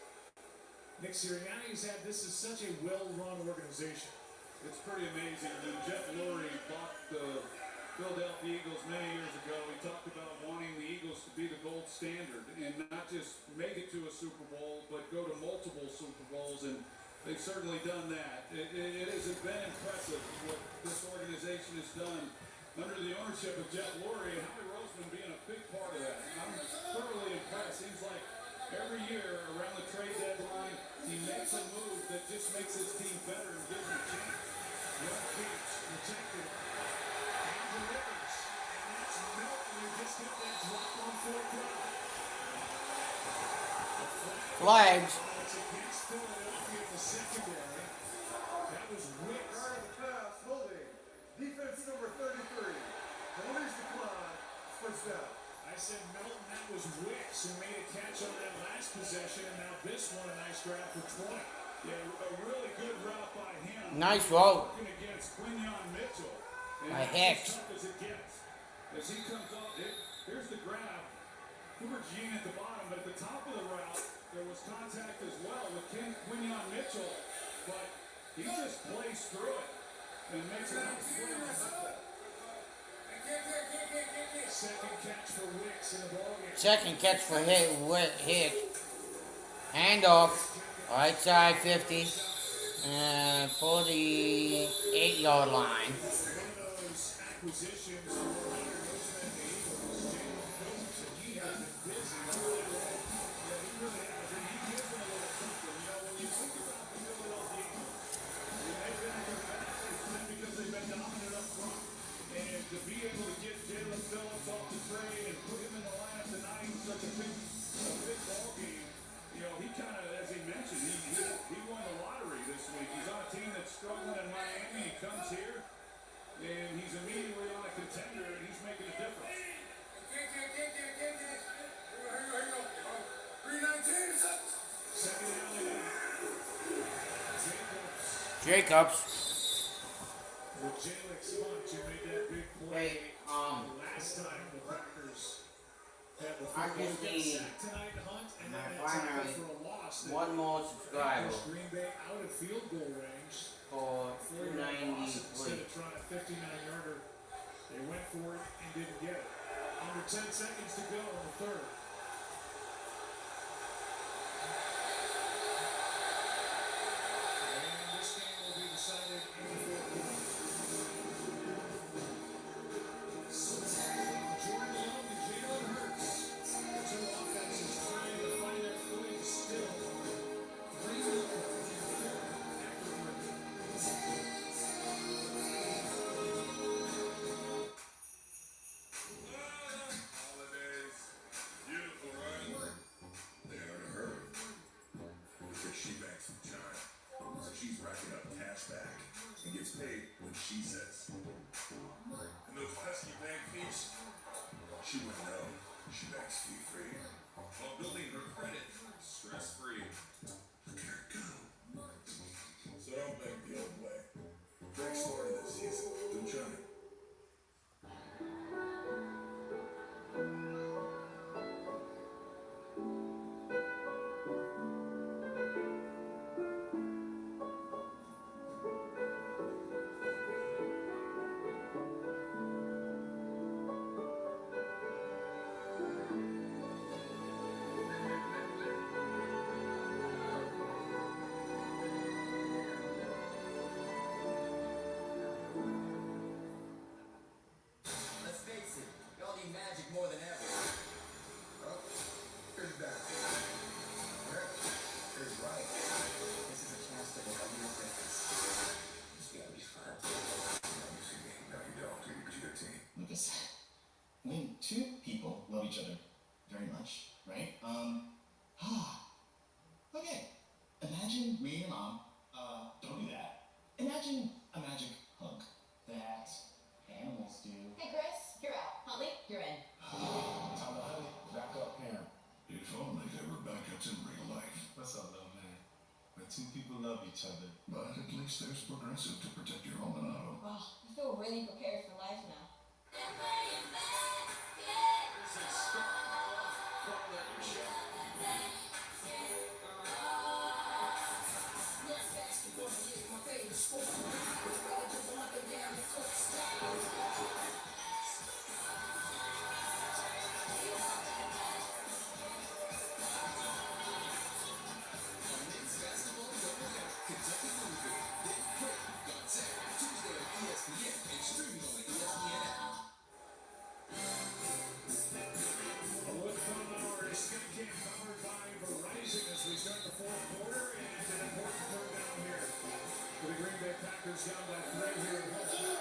Nick Sirianni's had. This is such a well-run organization. It's pretty amazing. When Jeff Lurie bought the Philadelphia Eagles many years ago, he talked about wanting the Eagles to be the gold standard and not just make it to a Super Bowl, but go to multiple Super Bowls, and they've certainly done that. It has been impressive what this organization has done under the ownership of Jeff Lurie, and Howie Roseman being a big part of that. I'm thoroughly impressed. Seems like every year around the trade deadline, he makes a move that just makes his team better and gives them a chance. Well, Beach protected and delivers. And that's Milton who just hit that drop on 4th down. Flags. It's against Philadelphia in the secondary. That was Wicks. Guard the pass, holding. Defense number 33. The release decline. First down. I said Milton, that was Wicks who made a catch on that last possession, and now this one a nice grab for 20. Yeah, a really good route by him. Nice route. Working against Quinyon Mitchell. And By that's Hicks. as tough as it gets. As he comes up, here's the grab. Cooper Jean at the bottom, but at the top of the route, there was contact as well with Quinyon Mitchell, but he just plays through it and makes a nice play on that. Second catch for Wicks in the ballgame. Second catch for Hick. Handoff. Right side 50. For the 8-yard line. One of those acquisitions for Howie Roseman and the Eagles, Jalen Phillips, and he has been busy all day long. Yeah, he really has, and he gives them a little something. You know, when you think about the Philadelphia Eagles, when they've been in their best, it's been because they've been dominant up front. And to be able to get Jalen Phillips off the trade and put him in the lineup tonight in such a big ball game, you know, he kind of, as he mentioned, he won the lottery this week. He's on a team that's struggling in Miami. He comes here, and he's immediately on a contender, and he's making a difference. Second down and 8. Jacobs. With Jalen's punch, who made that big play last time the Packers had the I football just get need sacked tonight, Hunt, and then my that tackle primary for a loss. that one more subscriber pushed Green Bay out of field goal range. for 4-yard loss instead 293. of trying a 59-yarder. They went for it and didn't get it. Under 10 seconds to go in the third. And this game will be decided in the fourth quarter. Jordan Love and Jalen Hurts. The two offenses trying to find their footing still. 3 minutes after Holidays. Beautiful, right? They already heard. Because she banks from China. So she's racking up cash back and gets paid when she says. And those pesky bank fees, she wouldn't know. She banks fee-free. While building her credit stress-free. Look at her go. So don't bank the old way. Bank smarter this season through China. Okay, imagine me and your mom. Don't do that. Imagine a magic hug that animals do. Hey, Chris, you're out. Holly, you're in. Time to hug it. Back up, Pam. If only there were backups in real life. What's up, little man? When two people love each other. But at least there's Progressive to protect your home and auto. Oh, I feel really prepared for life now. A look from our skate cam covered by Verizon as we start the fourth quarter, and an important third down here for the Green Bay Packers, down by 3 here at home.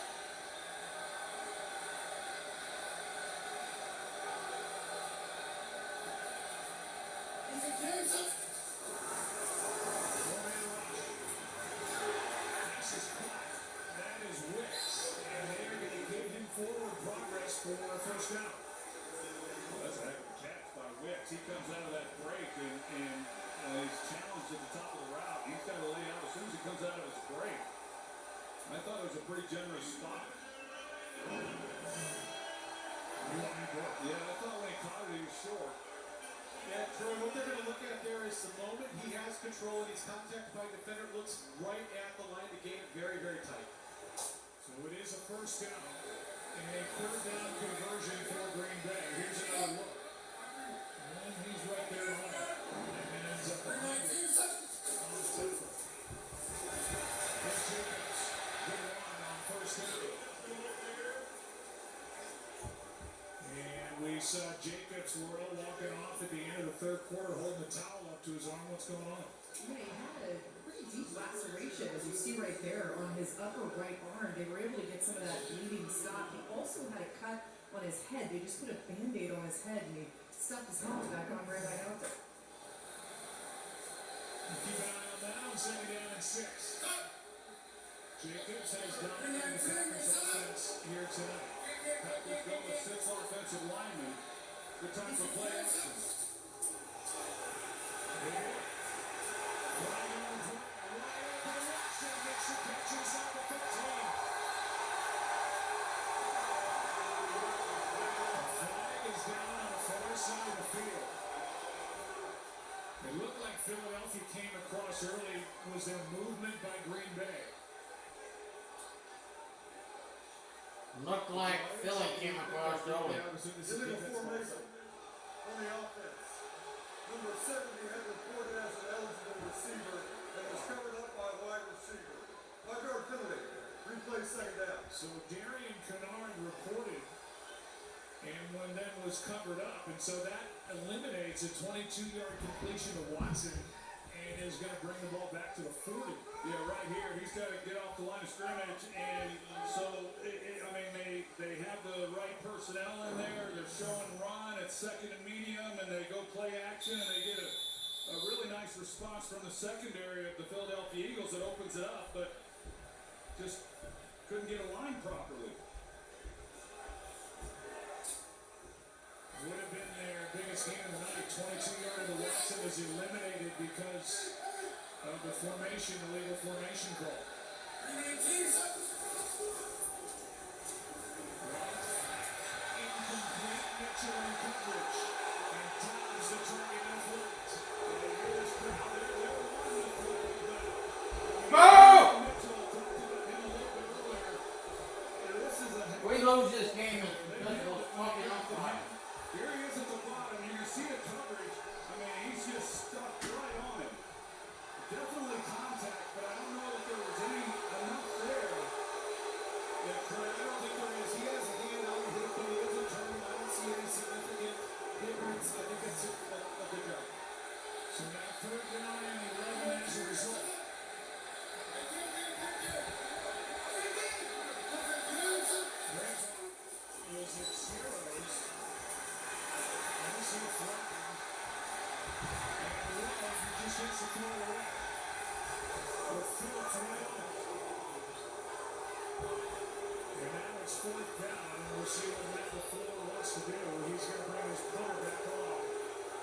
That is Wicks, and they are going to give him forward progress for a first down. That's a heck of a catch by Wicks. He comes out of that break and he's challenged at the top of the route. He's got to lay out as soon as he comes out of his break. I thought it was a pretty generous spot. Yeah, I thought when he caught it, he was short. Yeah, Troy, what they're going to look at there is the moment he has control and he's contacted by a defender, looks right at the line to gain it very, very tight. So it is a first down and a third down conversion for Green Bay. Here's another look. And he's right there on it. And ends up behind it. On the temple. Chris Jacobs, good line on first down. And we saw Jacobs walking off at the end of the third quarter, holding the towel up to his arm. What's going on? Yeah, he had a pretty deep laceration, as you see right there, on his upper right arm. They were able to get some of that bleeding stop. He also had a cut on his head. They just put a Band-Aid on his head, and he stuffed his helmet back on right back out there. Keep an eye on that on 2nd down and 6. Jacobs has dominated the Packers offense here tonight. Packers go with 6 offensive linemen. Good time for play action. It looked like Philadelphia came across early. Was there movement by Green Bay? Looked like Philly came across early. Illegal formation on the offense. Number 70 had reported as an eligible receiver and was covered up by a wide receiver. 5-yard penalty. Replay 2nd down. So Darian Kennard reported, and when that was covered up, and so that eliminates a 22-yard completion to Watson, and is going to bring the ball back to the 40. Yeah, right here. He's got to get off the line of scrimmage, and so they have the right personnel in there. They're showing run at 2nd and medium, and they go play action, and they get a really nice response from the secondary of the Philadelphia Eagles that opens it up, but just couldn't get a line properly. Would have been their biggest game of the night. 22-yard to Watson is eliminated because of the formation, the legal formation call. Incomplete Mitchell in coverage. And Dobbs the target in flight. Here's crowd there. They were on the flag, but Mitchell talked about him a little bit earlier. And this is a We lose this game because of those fucking umpires. Here he is at the bottom, and you see the coverage. I mean, he's just stuck right on him. Definitely contact, but I don't know if there was enough there. Yeah, Trey, I don't think there is. He has a hand on him, but he isn't turning. I don't see any significant difference. I think that's a good job. So now 3rd down and 11 as a result. takes the throw away. With Phillips right on. And now it's fourth down, and we'll see what Matt LaFleur wants to do. He's going to bring his punter back on.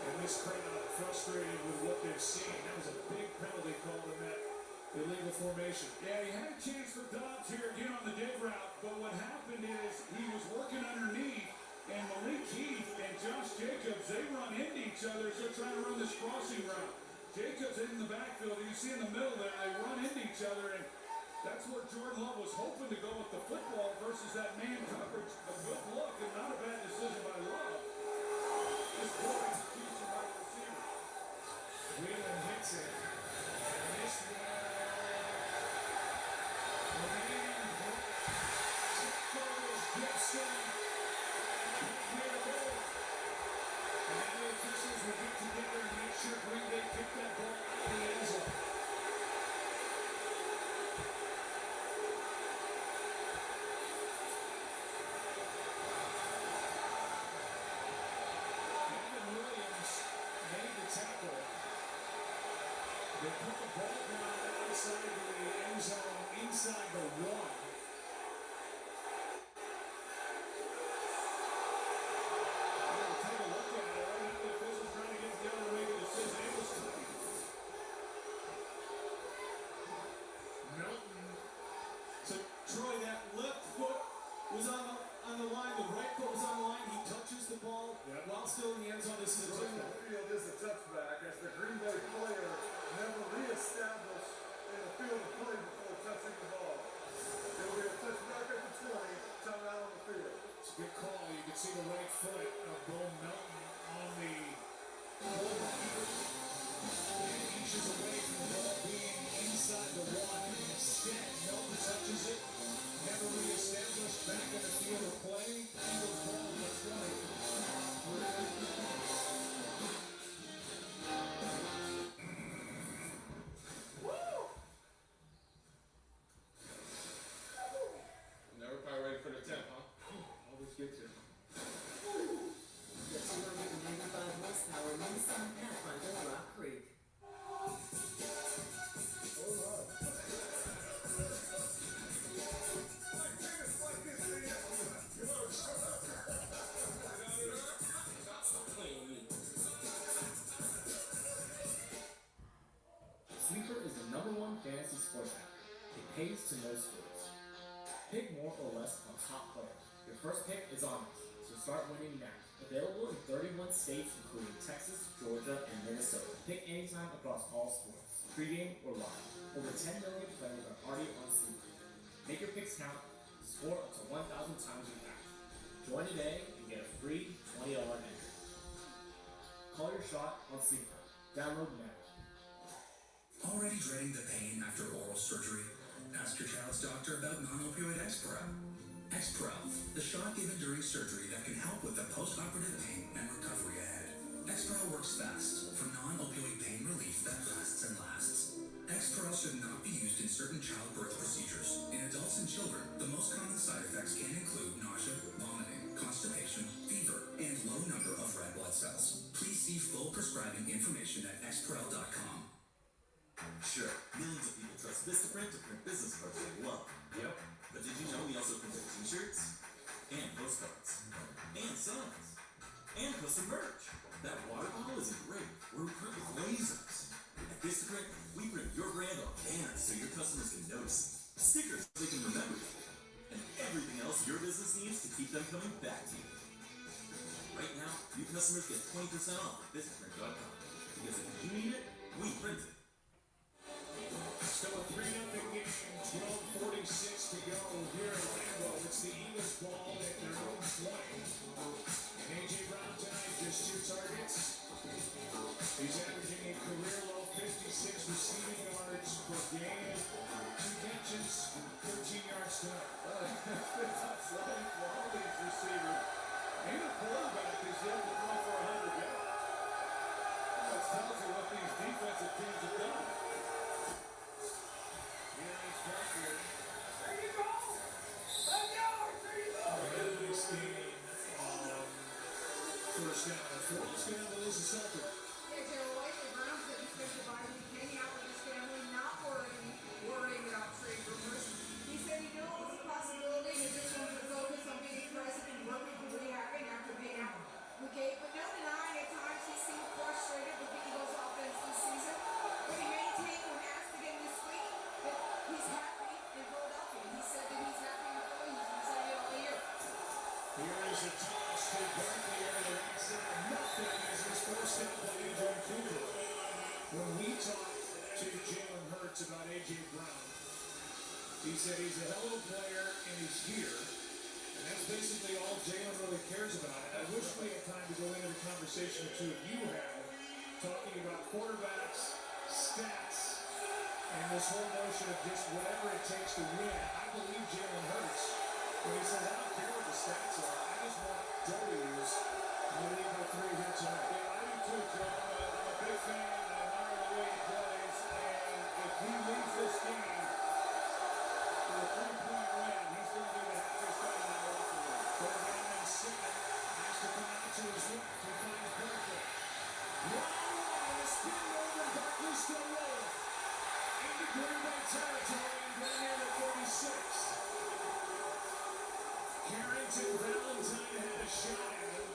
And this crowd frustrated with what they've seen. That was a big penalty called in that illegal formation. Yeah, he had a chance for Dobbs here again on the dig route, but what happened is he was working underneath, and Malik Heath and Josh Jacobs, they run into each other, so trying to run this crossing route. Jacobs in the backfield, and you see in the middle there, they run into each other, and that's where Jordan Love was hoping to go with the football versus that man coverage. A good look and not a bad decision by Love. Just poor execution by the receiver. Wheelan hits it. And this one. Gibson. And now the officials will get together and make sure Green Bay kick that ball out of the end zone. Evan Williams made the tackle. They put the ball down outside the end zone, inside the one. Troy, that left foot was on the line, the right foot was on the line, he touches the ball while still in the end zone. This is a touchback. The field is a touchback as the Green Bay player never reestablished in the field of play before touching the ball. It will be a touchback at the 20, timeout on the field. It's a good call. You can see the right foot of Bo Melton on the goal line. And inches away from the ball being inside the one. Instead, Melton touches it. Never reestablished back in the field of play. Eagles ball on the 20. Never probably ready for the 10, huh? Always get to. The 295 horsepower Nissan Pathfinder Rock Creek. Sleeper is the #1 fantasy sports app. It pays to know sports. Pick more or less on top players. Your first pick is on us, so start winning now. Available in 31 states, including Texas, Georgia, and Minnesota. Pick anytime across all sports, pregame or live. Over 10 million players are already on Sleeper. Make your picks count. Score up to 1,000 times your cash. Join today and get a free $20 entry. Call your shot on Sleeper. Download now. Already dreading the pain after oral surgery? Ask your child's doctor about non-opioid Exparel. Exparel, the shot given during surgery that can help with the post-operative pain and recovery ahead. Exparel works fast for non-opioid pain relief that lasts and lasts. Exparel should not be used in certain childbirth procedures. In adults and children, the most common side effects can include nausea, vomiting, constipation, fever, and low number of red blood cells. Please see full prescribing information at exparel.com. Sure, millions of people trust Vistaprint to print business cards they love. Yep. But did you know we also print t-shirts? And postcards. And signs. And custom merch. That water bottle isn't great. We're print with lasers. At Vistaprint, we print your brand on banners so your customers can notice. Stickers so they can remember you. And everything else your business needs to keep them coming back to you. Right now, new customers get 20% off at Vistaprint.com. Because if you need it, we print it. Still a 3-0 game, 12:46 to go here in Lambeau. It's the Eagles ball at their own 20. And A.J. Brown tonight, just 2 targets. He's averaging a career-low 56 receiving yards per game. 2 catches, 13 yards tonight. It's outside for all these receivers. And a quarterback is able to throw for 100 yards. That tells you what these defensive teams have done. First down, fourth down, Melissa Salter. Yeah, Joe White, the Browns didn't expect to buy the said he's a hell of a player and he's here. And that's basically all Jalen really cares about. I wish we had time to go into the conversation the two of you have, talking about quarterbacks, stats, and this whole notion of just whatever it takes to win. I believe Jalen Hurts when he says, I don't care what the stats are, I just want W's. I leave by 3 here tonight. Yeah, I do too, Joe. I'm a big fan and I admire the way he plays. And if he leaves this game with a 3-point win, he's going to be the happiest guy in that locker room. Third down and 7. Has to come out to his left. He finds Barkley. Wow, spin over. Barkley still rolling. Into Green Bay territory and going in at 46. Carrington Valentine had a shot at him,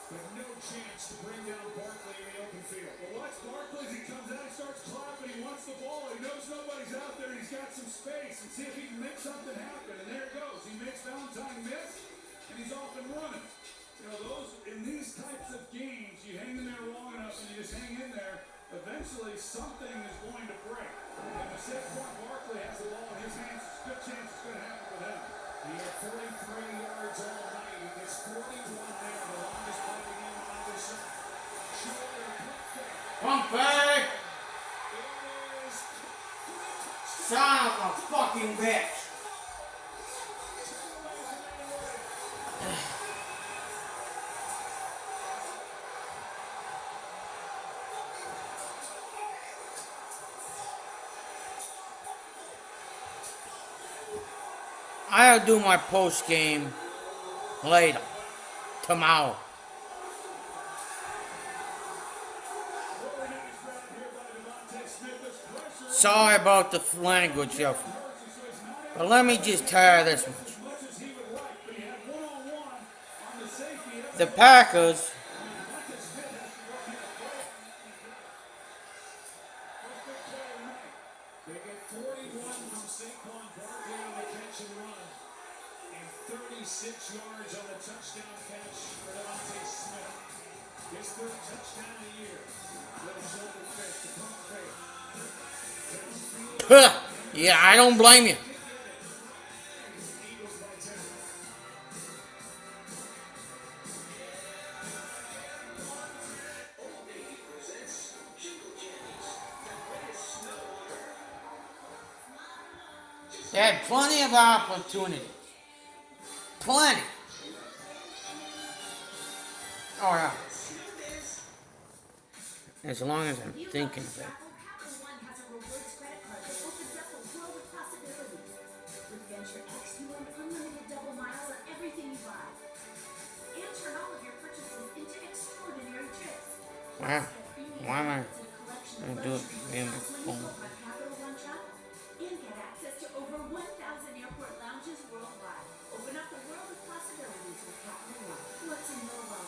but no chance to bring down Barkley in the open field. Well, watch Barkley as he comes out, he starts clapping, he wants the ball, he knows nobody's out there, he's got some space, and see if he can make something happen. And there it goes. He makes Valentine miss, and he's off and running. You know, those, in these types of games, you hang in there long enough and you just hang in there, eventually something is going to break. And the Saquon Barkley has the ball in his hands, it's a good chance it's going to happen with him. He had 43 yards all night. He gets 41 there, the longest play of the game on either side. Shoulder pump fake. Pump fake! It is Son of a fucking bitch! I'll do my post game later, tomorrow. Sorry about the language, Jeff. But let me just tell you this much. The Packers They get 41 from Saquon Barkley on the catch and run, and 36 yards on the touchdown catch for Devontae Smith. His third touchdown of the year. Little shoulder fake, the pump fake. Yeah, I don't blame you. Eagles by 10. They had plenty of opportunities. Plenty. Oh, yeah. As long as I'm thinking of it. Wow. Why am I going to do it in my phone? And get access to over 1,000 airport lounges worldwide. Open up the world of possibilities with Capital One. What's in your wallet?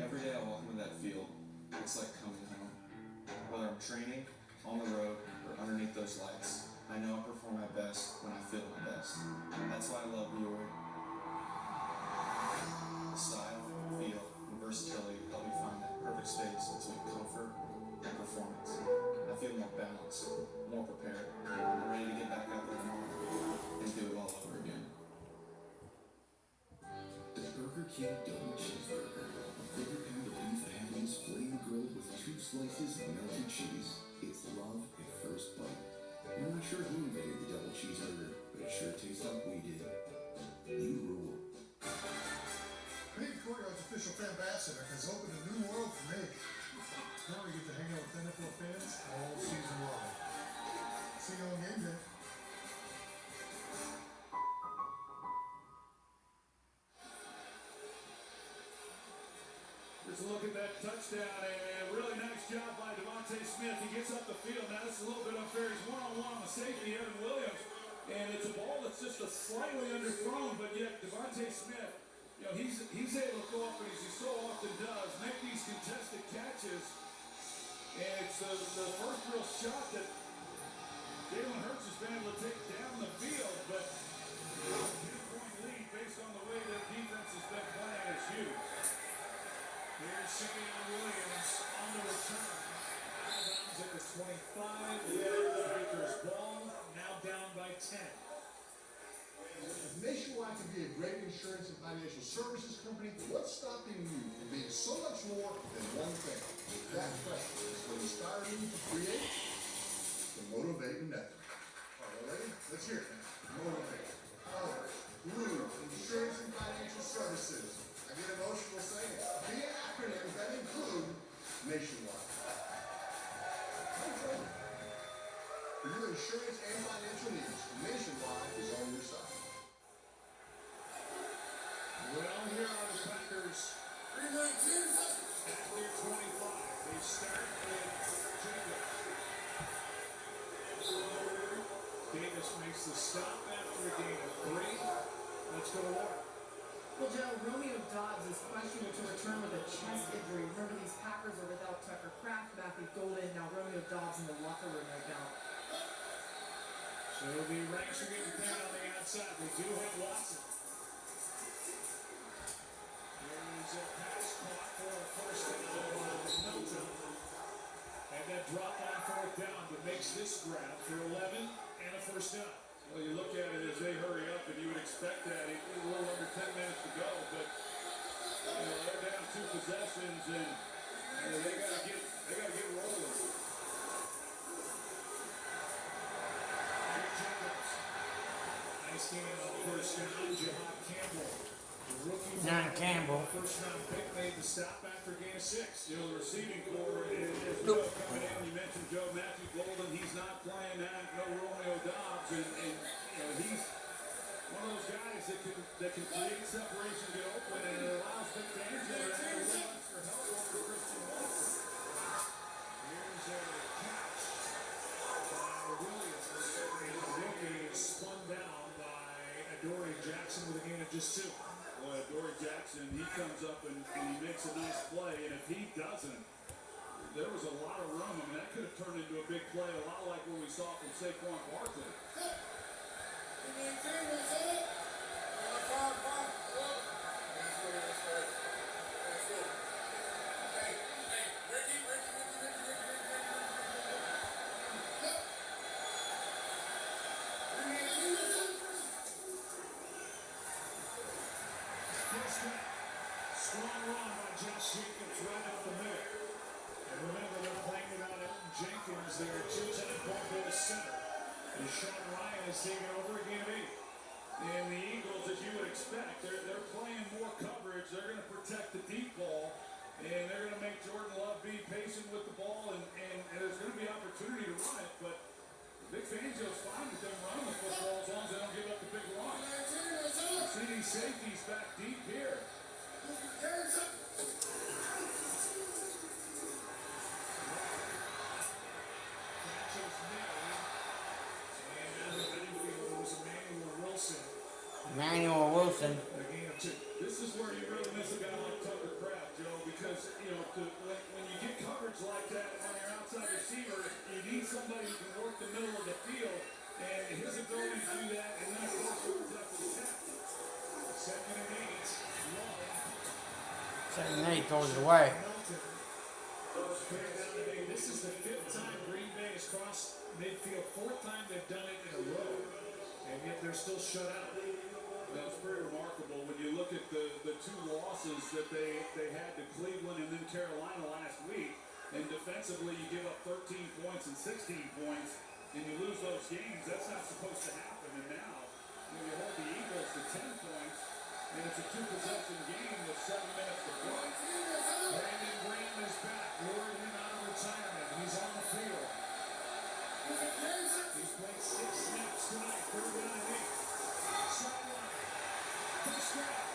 Every day I walk into that field, it's like coming home. Whether I'm training, on the road, or underneath those lights, I know I perform my best when I feel my best. That's why I love Dior. The style, feel, and versatility help me find that perfect space between comfort and performance. I feel more balanced, more prepared, and ready to get back out there tomorrow and do it all over again. The Burger King Double Cheeseburger. A quarter pound of beef patties, flame grilled with 2 slices of melted cheese. It's love at first bite. We're not sure who invented the double cheeseburger, but it sure tastes like we did. You rule. Being Courtyard's official fan ambassador has opened a new world for me. Now we get to hang out with NFL fans all season long. See you on game day. Let's look at that touchdown, and a really nice job by Devontae Smith. He gets up the field. Now this is a little bit unfair. He's one-on-one on the safety, Evan Williams, and it's a ball that's just a slightly underthrown, but yet Devontae Smith, you know, he's able to go up, and as he so often does, make these contested catches. And it's the first real shot that Jalen Hurts has been able to take down the field, but a 2-point lead based on the way that defense has been playing is huge. Here's Showdown Williams on the return. Out of bounds at the 25. Baker's ball, now down by 10. Nationwide can be a great insurance and financial services company. What's stopping you from being so much more than one thing? That question is what inspired me to create the Motivating Method. All right, ready? Let's hear it now. Motivate. Oh, Blue, insurance and financial services. I get emotional saying it. The acronyms that include Nationwide. For your insurance and financial needs, Nationwide is on your side. Well, here are the Packers. At their 25. They start with Jacobs. Davis makes the stop after a gain of 3. Let's go to work. Well, Joe, Romeo Dobbs is questionable to return with a chest injury. Remember, these Packers are without Tucker Kraft, Matthew Golden, now Romeo Dobbs in the locker room right now. So the ranks are getting thin on the outside. They do have Watson. There's a pass caught for a first down by Milton. And that drop on 4th down that makes this grab for 11 and a first down. Well, you look at it as they hurry up, and you would expect that. A little under 10 minutes to go, but they're down 2 possessions, and they gotta get rolling. Nice game on first down. Jihad Campbell, the rookie. John Campbell. First round pick made the stop after gain of 6. The receiving core is Joe coming in. You mentioned Joe Matthew Golden. He's not playing that. No Romeo Dobbs, and he's one of those guys that can create separation, get open, and it allows Vic Fangio to have a little extra help over Christian Watson. Here's a catch by Williams. Rookie is spun down by Adoree Jackson with a gain of just 2. Well, Adoree Jackson, he comes up and he makes a nice play, and if he doesn't, there was a lot of room. I mean, that could have turned into a big play, a lot like what we saw from Saquon Barkley. Strong run by Josh Jacobs right up the middle. And remember, they're playing without Elton Jenkins, their 2-time Buffalo center. And Sean Ryan is taking over a game of 8. And the Eagles, as you would expect, they're playing more coverage. They're going to protect the deep ball. And they're going to make Jordan Love be patient with the ball. And there's going to be opportunity to run it. But Vic Fangio's fine with them running the football as long as they don't give up the big run. See these safeties back deep here. Emmanuel Wilson. This is where you really miss a guy like Tucker Kraft, Joe, because when you get coverage like that on your outside receiver, you need somebody who can work the middle of the field, and his ability to do that, and then of course definitely tap. 2nd and 8. Second and 8 throws it away. This is the 5th time Green Bay has crossed midfield. 4th time they've done it in a row, and yet they're still shut out. That's pretty remarkable when you look at the 2 losses that they had to Cleveland and then Carolina last week. And defensively, you give up 13 points and 16 points, and you lose those games. That's not supposed to happen. And now, you hold the Eagles to 10 points, and it's a 2-possession game with 7 minutes to play. Brandon Graham is back, lured in out of retirement. He's on the field. He's played 6 snaps tonight, 3rd down and 8. Sideline. First down.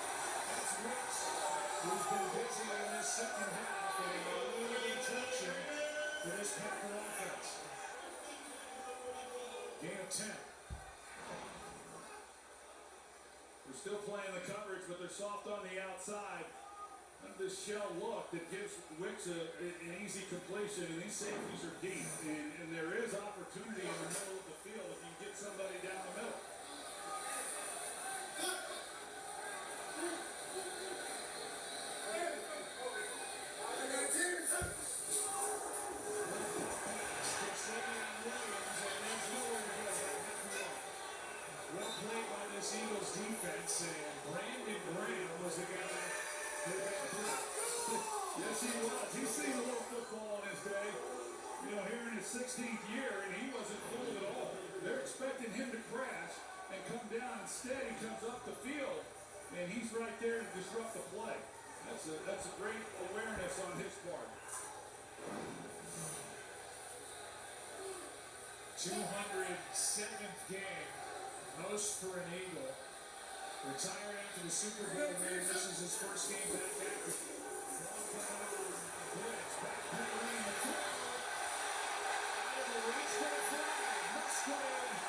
That's Ricks, who's been busy in this second half, and a little interception for this Packer offense. Gain of 10. They're still playing the coverage, but they're soft on the outside. up this shell look that gives Wicks an easy completion, and these safeties are deep, and there is opportunity in the middle of the field if you get somebody down the middle. Well played by this Eagles defense, and Brandon Graham was the guy who got through. Yes, he was. He's seen a little football in his day. You know, here in his 16th year, and he wasn't fooled at all. They're expecting him to crash and come down. Instead, he comes up the field, and he's right there to disrupt the play. That's a great awareness on his part. 207th game, most for an Eagle. Retired after the Super Bowl win. This is his first game back after. Blitz, back penalty in the throw. Out of the reach for the flag. Musgrave.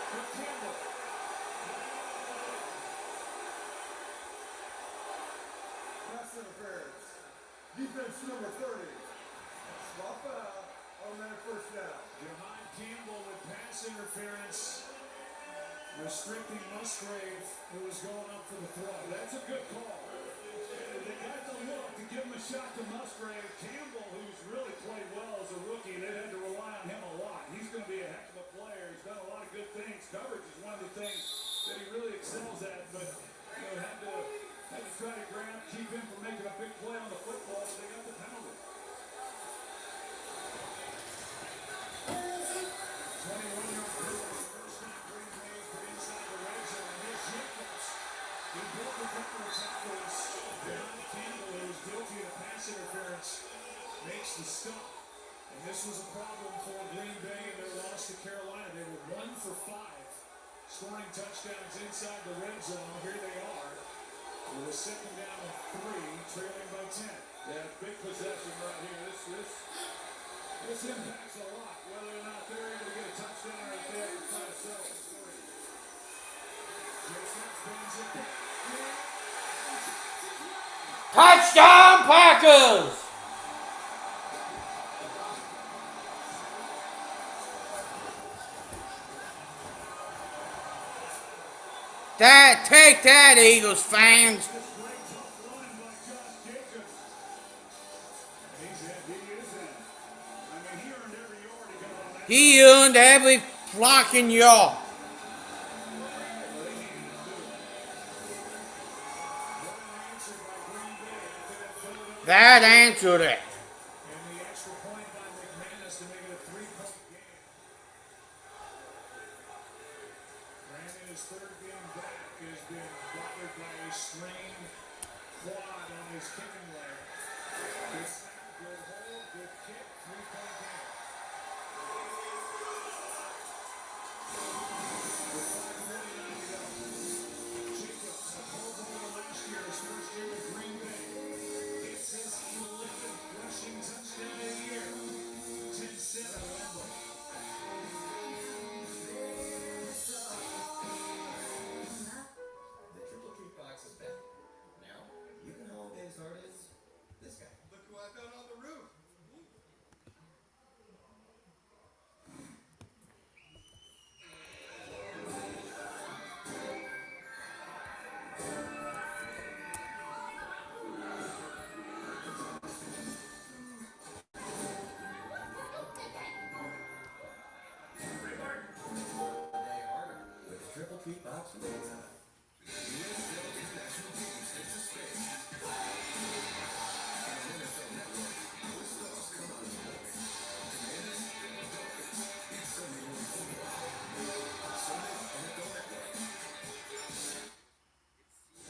For Campbell. Pass interference. Defense number 30. Swap out. Automatic first down. Jahan Campbell with pass interference. Restricting Musgrave, who was going up for the throw. That's a good call. They got the look to give him a shot to Musgrave. Campbell, who's really played well as a rookie, they had to rely on him a lot. He's going to be a heck of a player. He's done a lot of good things. Coverage is one of the things that he really excels at, but you know, had to try to keep him from making a big play on the football, but they got the penalty. 21-yard penalty. First time Green Bay put inside the red zone. Here's Jacobs. He broke a couple of tackles. Jahan Campbell, who was guilty of pass interference, makes the stop. And this was a problem for Green Bay in their loss to Carolina. They were 1 for 5, scoring touchdowns inside the red zone. Here they are with a second down and 3, trailing by 10. Yeah, big possession right here. This impacts a lot, whether or not they're able to get a touchdown right there and try to sell it. Touchdown Packers! Take that, Eagles fans. He earned every flocking yard. That answered it. And the extra point by McManus to make it a 3-point game. Brandon, his third game back, has been bothered by a strained quad on his kicking leg. Good snap, good hold, good kick, 3-point game. With 5:49 to go. Jacobs, a Pro Bowler last year, his first year with Green Bay. It's his 11th rushing touchdown of the year. 10-7 Wembley. The triple treat box is back. Now, you can holiday as hard as this guy. Look who I found on the roof. Day harder with the triple treat box from Amazon.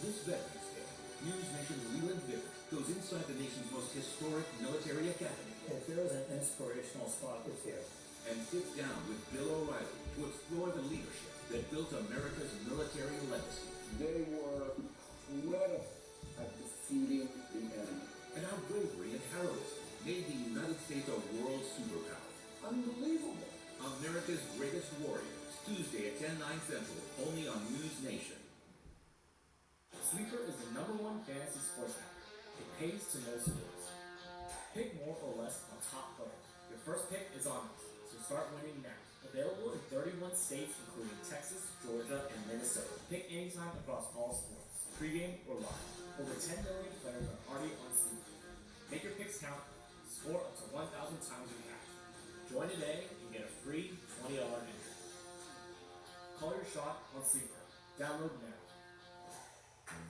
This Veterans Day, News Nation Leland Vickers goes inside the nation's most historic military academy. If there was an inspirational spot, it's here. And sits down with Bill O'Reilly to explore the leadership that built America's military legacy. They were incredible at defeating the enemy. And how bravery and heroism made the United States a world superpower. Unbelievable. America's Greatest Warriors, Tuesday at 10/9 Central, only on News Nation. Sleeper is the #1 fantasy sports app. It pays to know sports. Pick more or less on top players. Your first pick is on us, so start winning now. Available in 31 states, including Texas, Georgia, and Minnesota. Pick anytime across all sports, pregame or live. Over 10 million players are already on Sleeper. Make your picks count. Score up to 1,000 times in cash. Join today and get a free $20 entry. Call your shot on Sleeper. Download now.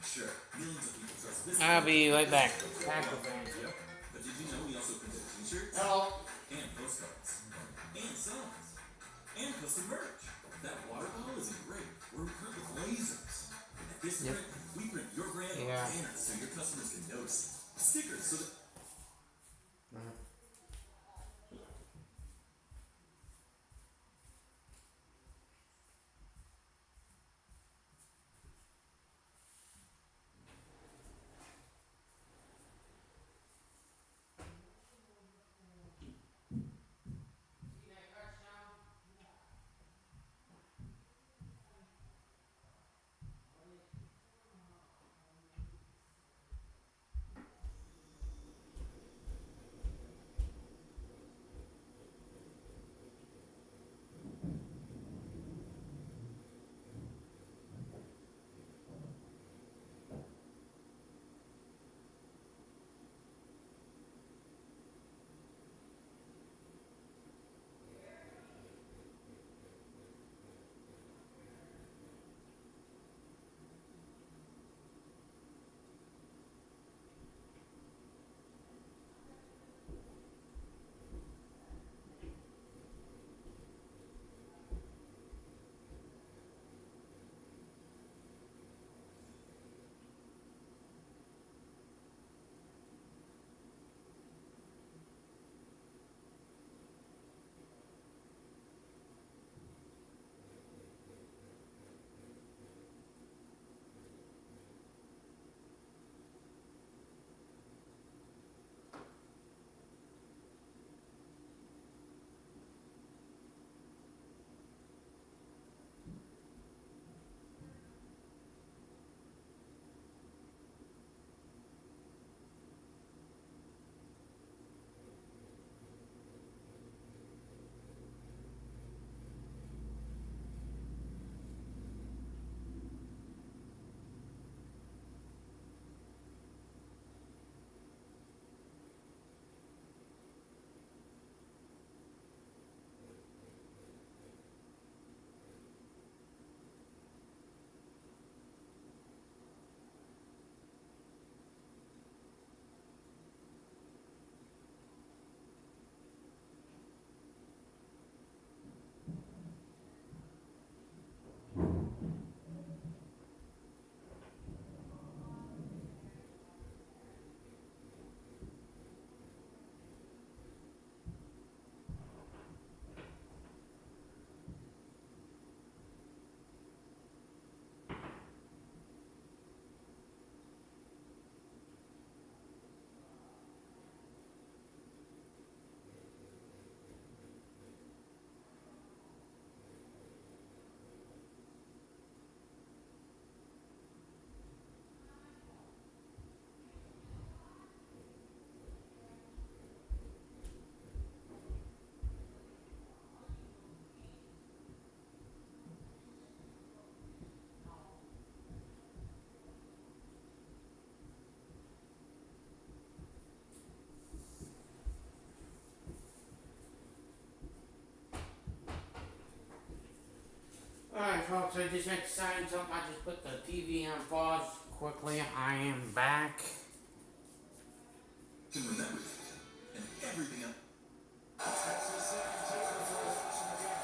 Sure, millions of people trust this. I'll be right back. Packer fans. Yep. But did you know we also print t-shirts? Hello. And postcards. And songs. And custom merch. That water bottle isn't great. We're equipped with lasers. At this print, we print your brand on banners so your customers can notice it. Stickers so that... Alright folks, I just had to sign something. I just put the TV on pause quickly. I am back. Can remember and everything else. That's the second tackle for a loss in the game.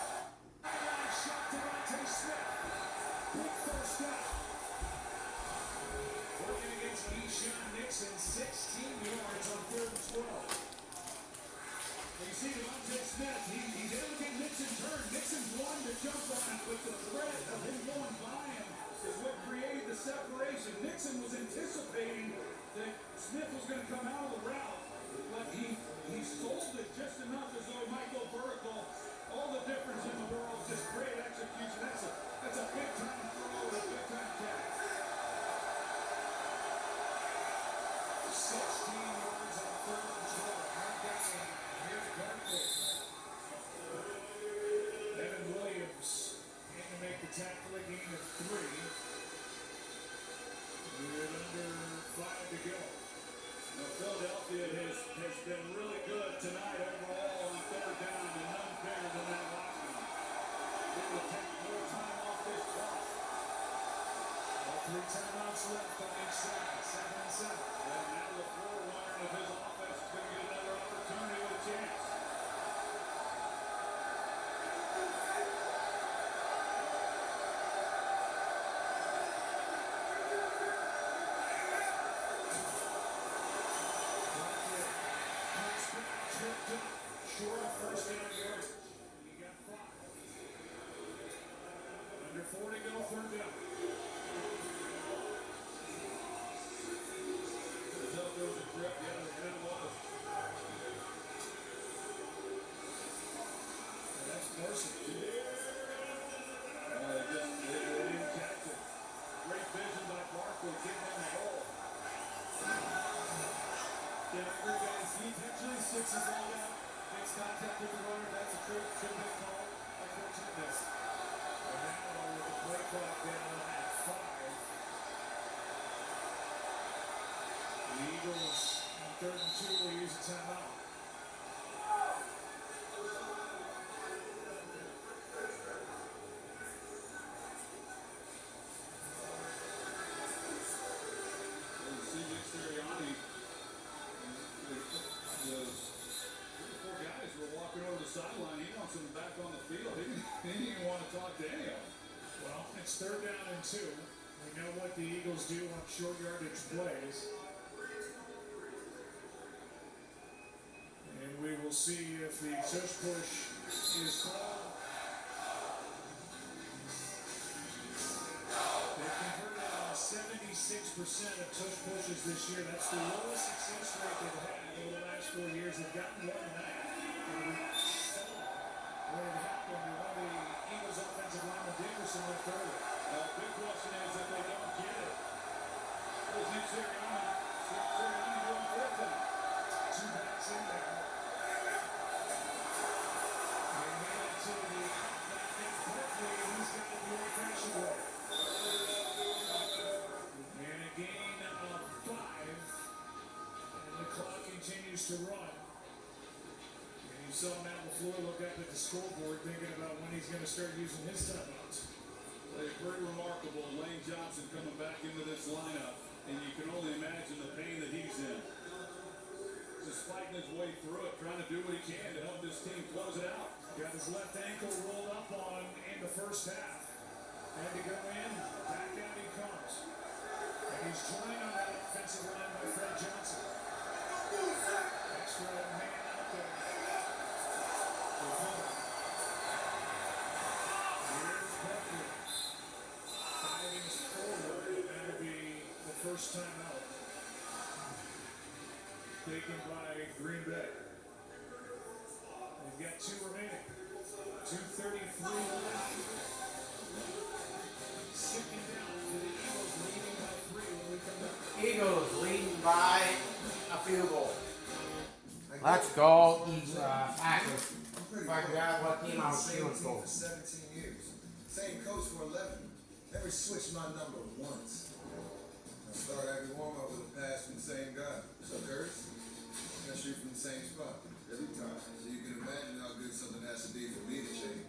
Shot to Devontae Smith. Big first down. Working against Keyshawn Nixon, 16 yards on 3rd and 12. You see Devontae Smith, he's able to get Nixon turned. Nixon's one to jump on him, but the threat of him going by him is what created the separation. Nixon was anticipating that Smith was going to come out of the route, but he sold it just enough as though he might go vertical. All the difference in the world, just great execution. That's a big time throw and a big time catch. yards on 3rd and 12. Here's Barkley. Evan Williams in to make the tackle, a gain of 3. With under 5 to go. Now, Philadelphia has been really good tonight overall on 3rd down, and none better than that Washington. They will take more time off this clock. 3 timeouts left on each side, 7 and 7. And now the forerunner of his offense is going to get another opportunity with a chance. Short of first down yardage. He got 5. Under 4 to go, 3rd down. There was a grip, yeah, it was. That's Mercer. They didn't catch it. Great vision by Barkley, getting on the hole. Yeah, I agree, guys. He intentionally sticks his leg out, makes contact with the runner. That's a should have been called. Unfortunate miss. And now with the play clock down at 5. The Eagles on 3rd and 2 will use a timeout. Sideline, he wants him back on the field. He didn't even want to talk to any of them. Well, it's 3rd down and 2. We know what the Eagles do on short yardage plays. And we will see if the tush push is called. They've converted on 76% of tush pushes this year. That's the lowest success rate they've had over the last 4 years. They've gotten one tonight. What had happened with one of the Eagles offensive lineman Dickerson left early. Big question is if they don't get it. There's Nick Sirianni. Sirianni doing 4th down. 2 backs in there. And headed to the outback against Barkley. He's got it the old-fashioned way. And a gain of 5. And the clock continues to run. You saw Matt LaFleur look up at the scoreboard thinking about when he's going to start using his timeouts. Pretty remarkable. Lane Johnson coming back into this lineup, and you can only imagine the pain that he's in. Just fighting his way through it, trying to do what he can to help this team close it out. Got his left ankle rolled up on in the first half. Had to go in, back out he comes. And he's joined on that offensive line by Fred Johnson. Extra man out there. Here's Barkley. Diving forward, and that'll be the first time out. Taken by Green Bay. They've got 2 remaining. 2:33 left. Sticking down for the Eagles, leading by 3 when we come back. Eagles leading by a field goal. Let's go, Packers. I forgot what team I was cheering for. 17 years. Same coach for 11. Never switched my number once. I start every warm-up with a pass from the same guy. So, Curtis, I shoot from the same spot. Every time. So you can imagine how good something has to be for me to change.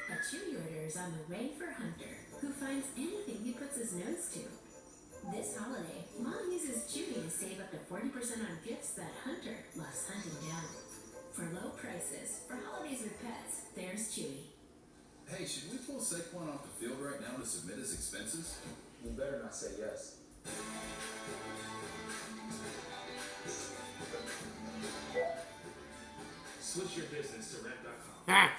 A Chewy order is on the way for Hunter, who finds anything he puts his nose to. This holiday, Mom uses Chewy to save up to 40% on gifts that Hunter loves hunting down. For low prices, for holidays with pets, there's Chewy. Hey, should we pull Saquon off the field right now to submit his expenses? You better not say yes. Switch your business to rent.com.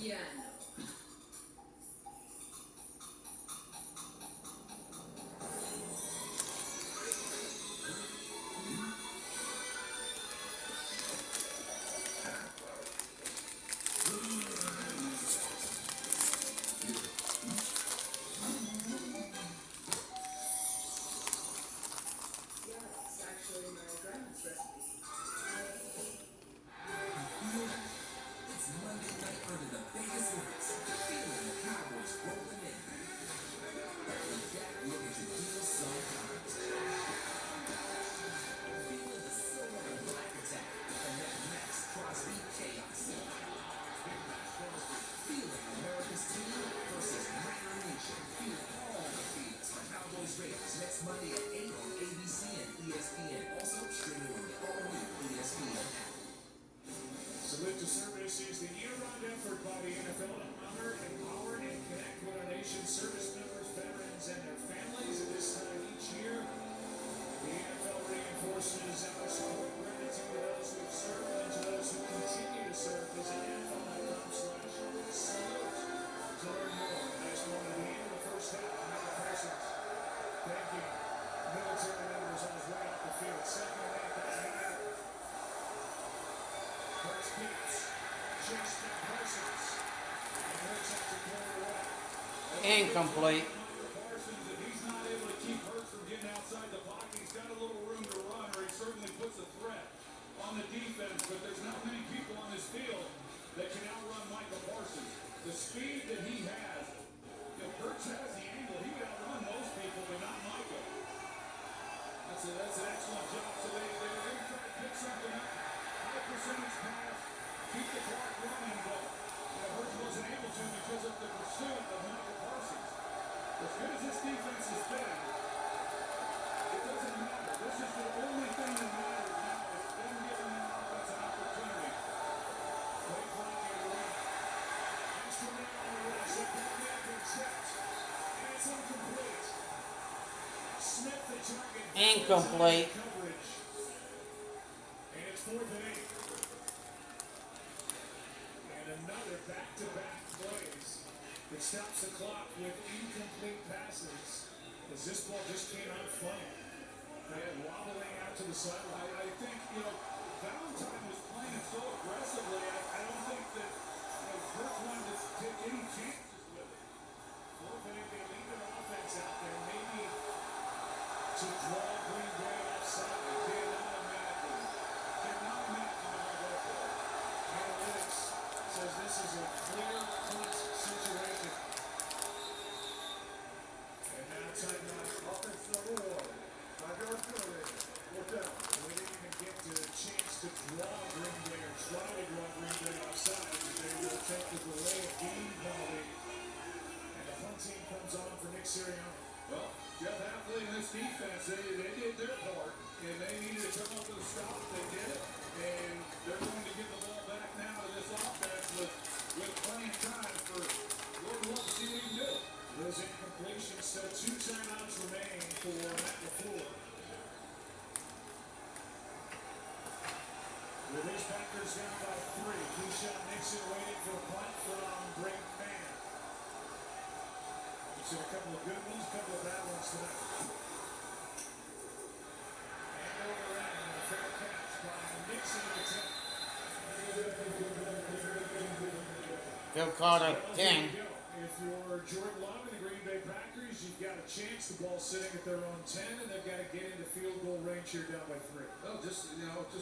Yeah, no. Incomplete. Parsons, if he's not able to keep Hurts from getting outside the pocket, he's got a little room to run, or he certainly puts a threat on the defense. But there's not many people on this field that can outrun Michael Parsons. The speed that he has, if Hurts has the angle, he would outrun most people, but not Michael. That's an excellent job. So they were going to try to pick something up. High percentage pass, keep the clock running, but Hurts wasn't able to because of the pursuit of Michael Parsons. As good as this defense has been, it doesn't matter. This is the only thing that matters now is them giving their offense an opportunity. Play clock and run. Extra man on the rush. It back in and checked. And it's incomplete. Smith the target. Incomplete. Coverage. And it's 4th and 8. And another back-to-back plays that stops the clock with incomplete passes as this ball just came out funny. Wobbling out to the sideline. I think, Valentine was playing it so aggressively. I don't think that Hurts wanted to take any chances with it. 4th and 8, they leave their offense out there, maybe to draw Green Bay offside. They're not automatically analytics says this is a clear punt situation. And now timeout. Offense number 1. 5-yard penalty. 4th down. We didn't even get the chance to draw Green Bay or try to draw Green Bay offside. They will take the delay of game penalty. And the punt team comes on for Nick Sirianni. Well, Jeff Hafley and this defense, they did their part, and they needed to come up with a stop. They did it, and they're going to get the ball back now to this offense with plenty of time for Gordon Love to see what he can do. Those incompletions, still 2 timeouts remain for Matt LaFleur. With his Packers down by 3, Keyshawn Nixon waiting for a punt from Brent Mann. We've seen a couple of good ones, a couple of bad ones tonight. And over end, a fair catch by Nixon at the 10. Still caught a 10. If you're Jordan Love and the Green Bay Packers, you've got a chance. The ball's sitting at their own 10, and they've got to get into field goal range here down by 3. Well, just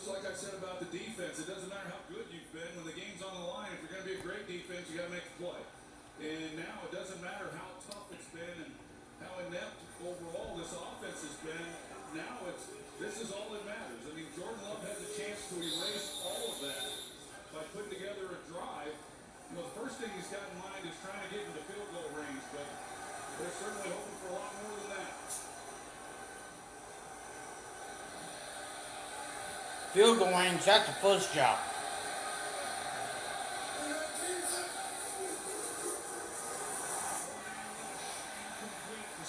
like I said about the defense, it doesn't matter how good you've been when the game's on the line. If you're going to be a great defense, you got to make the play. And now it doesn't matter how tough it's been and how inept overall this offense has been. Now this is all that matters. I mean, Jordan Love has a chance to erase all of that by putting together a drive. The first thing he's got in mind is trying to get into field goal range, but they're certainly hoping for a lot more than that. Field goal range, that's the first job.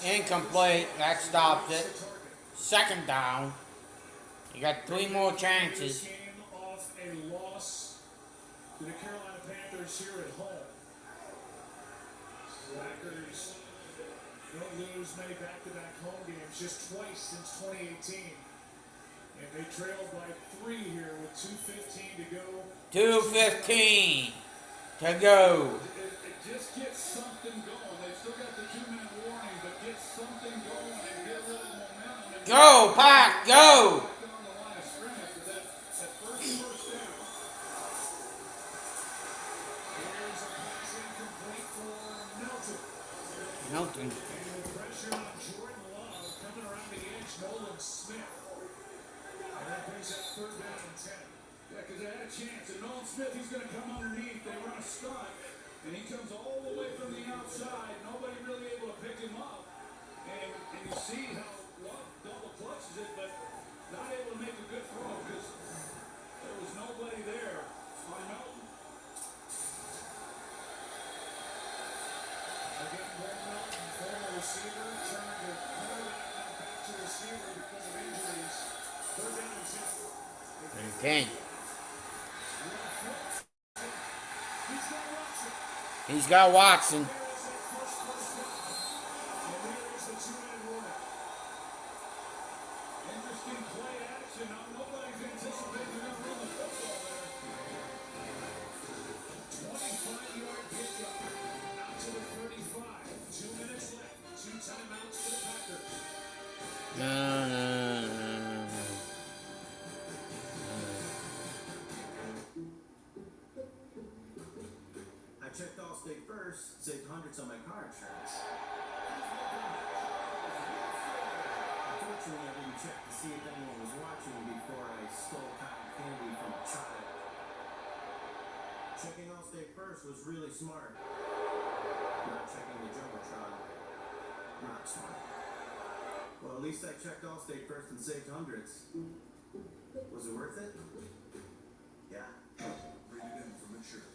Incomplete, that stops it. 2nd down. You got 3 more chances. Came off a loss to the Carolina Panthers here at home. Packers don't lose many back-to-back home games, just twice since 2018. And they trailed by 3 here with 2:15 to go. 2:15 to go. It just gets something going. They've still got the 2-minute warning, but get something going and get a little momentum. Go, Pack, go! Melton. And the pressure on Jordan Love coming around the edge, Nolan Smith. And that brings up 3rd down and 10. Yeah, because they had a chance. And Nolan Smith, he's going to come underneath. They run a stunt, and he comes all the way from the outside. Nobody really able to pick him up. And you see how Love double clutches it, but not able to make a good throw because there was nobody there on Melton. Again, Greg Melton, former receiver, turned to quarterback, now back to receiver because of injuries. 3rd down and 10. Okay. He's got Watson. Interesting play action. Nobody's anticipating they're going to run the football there. 25-yard pickup out to the 35. 2 minutes left. 2 timeouts for the Packers. I checked Allstate first, saved hundreds on my car insurance. Unfortunately, I didn't check to see if anyone was watching before I stole cotton candy from a child. Checking Allstate first was really smart. Not checking the Jumbotron, not smart. Well, at least I checked Allstate first and saved hundreds. Was it worth it? Yeah. Bring it in for mature.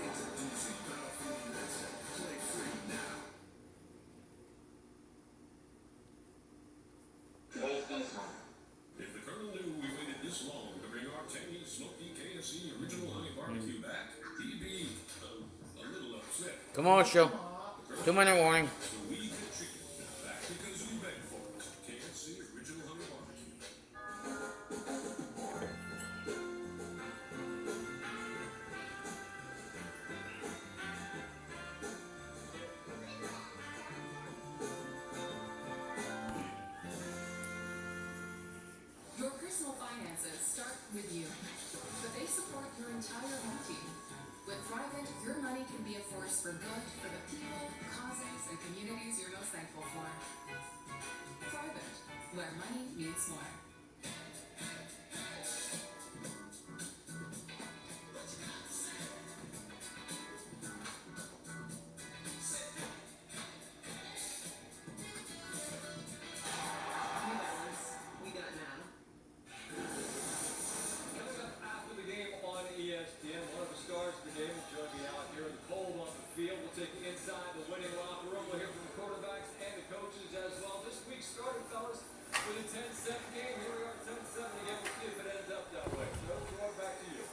Introducing Battlefield Netset. Play free now. If the Colonel knew we waited this long to bring our tangy, smoky KFC original honey barbecue back, he'd be a little upset. Commercial. 2-minute warning. So we get chicken back because we begged for it. KFC original honey barbecue. Your personal finances start with you, but they support your entire home team. With Thrivent, your money can be a force for good for the people, causes, and communities you're most thankful for. Thrivent, where money means more. We got now. Coming up after the game on ESPN, one of the stars of the game will join me out here in the cold on the field. We'll take you inside the winning locker room. We'll hear from the quarterbacks and the coaches as well. This week started, fellas, with a 10-7 game. Here we are, 10-7 again. We'll see if it ends up that way. So, Roy, back to you.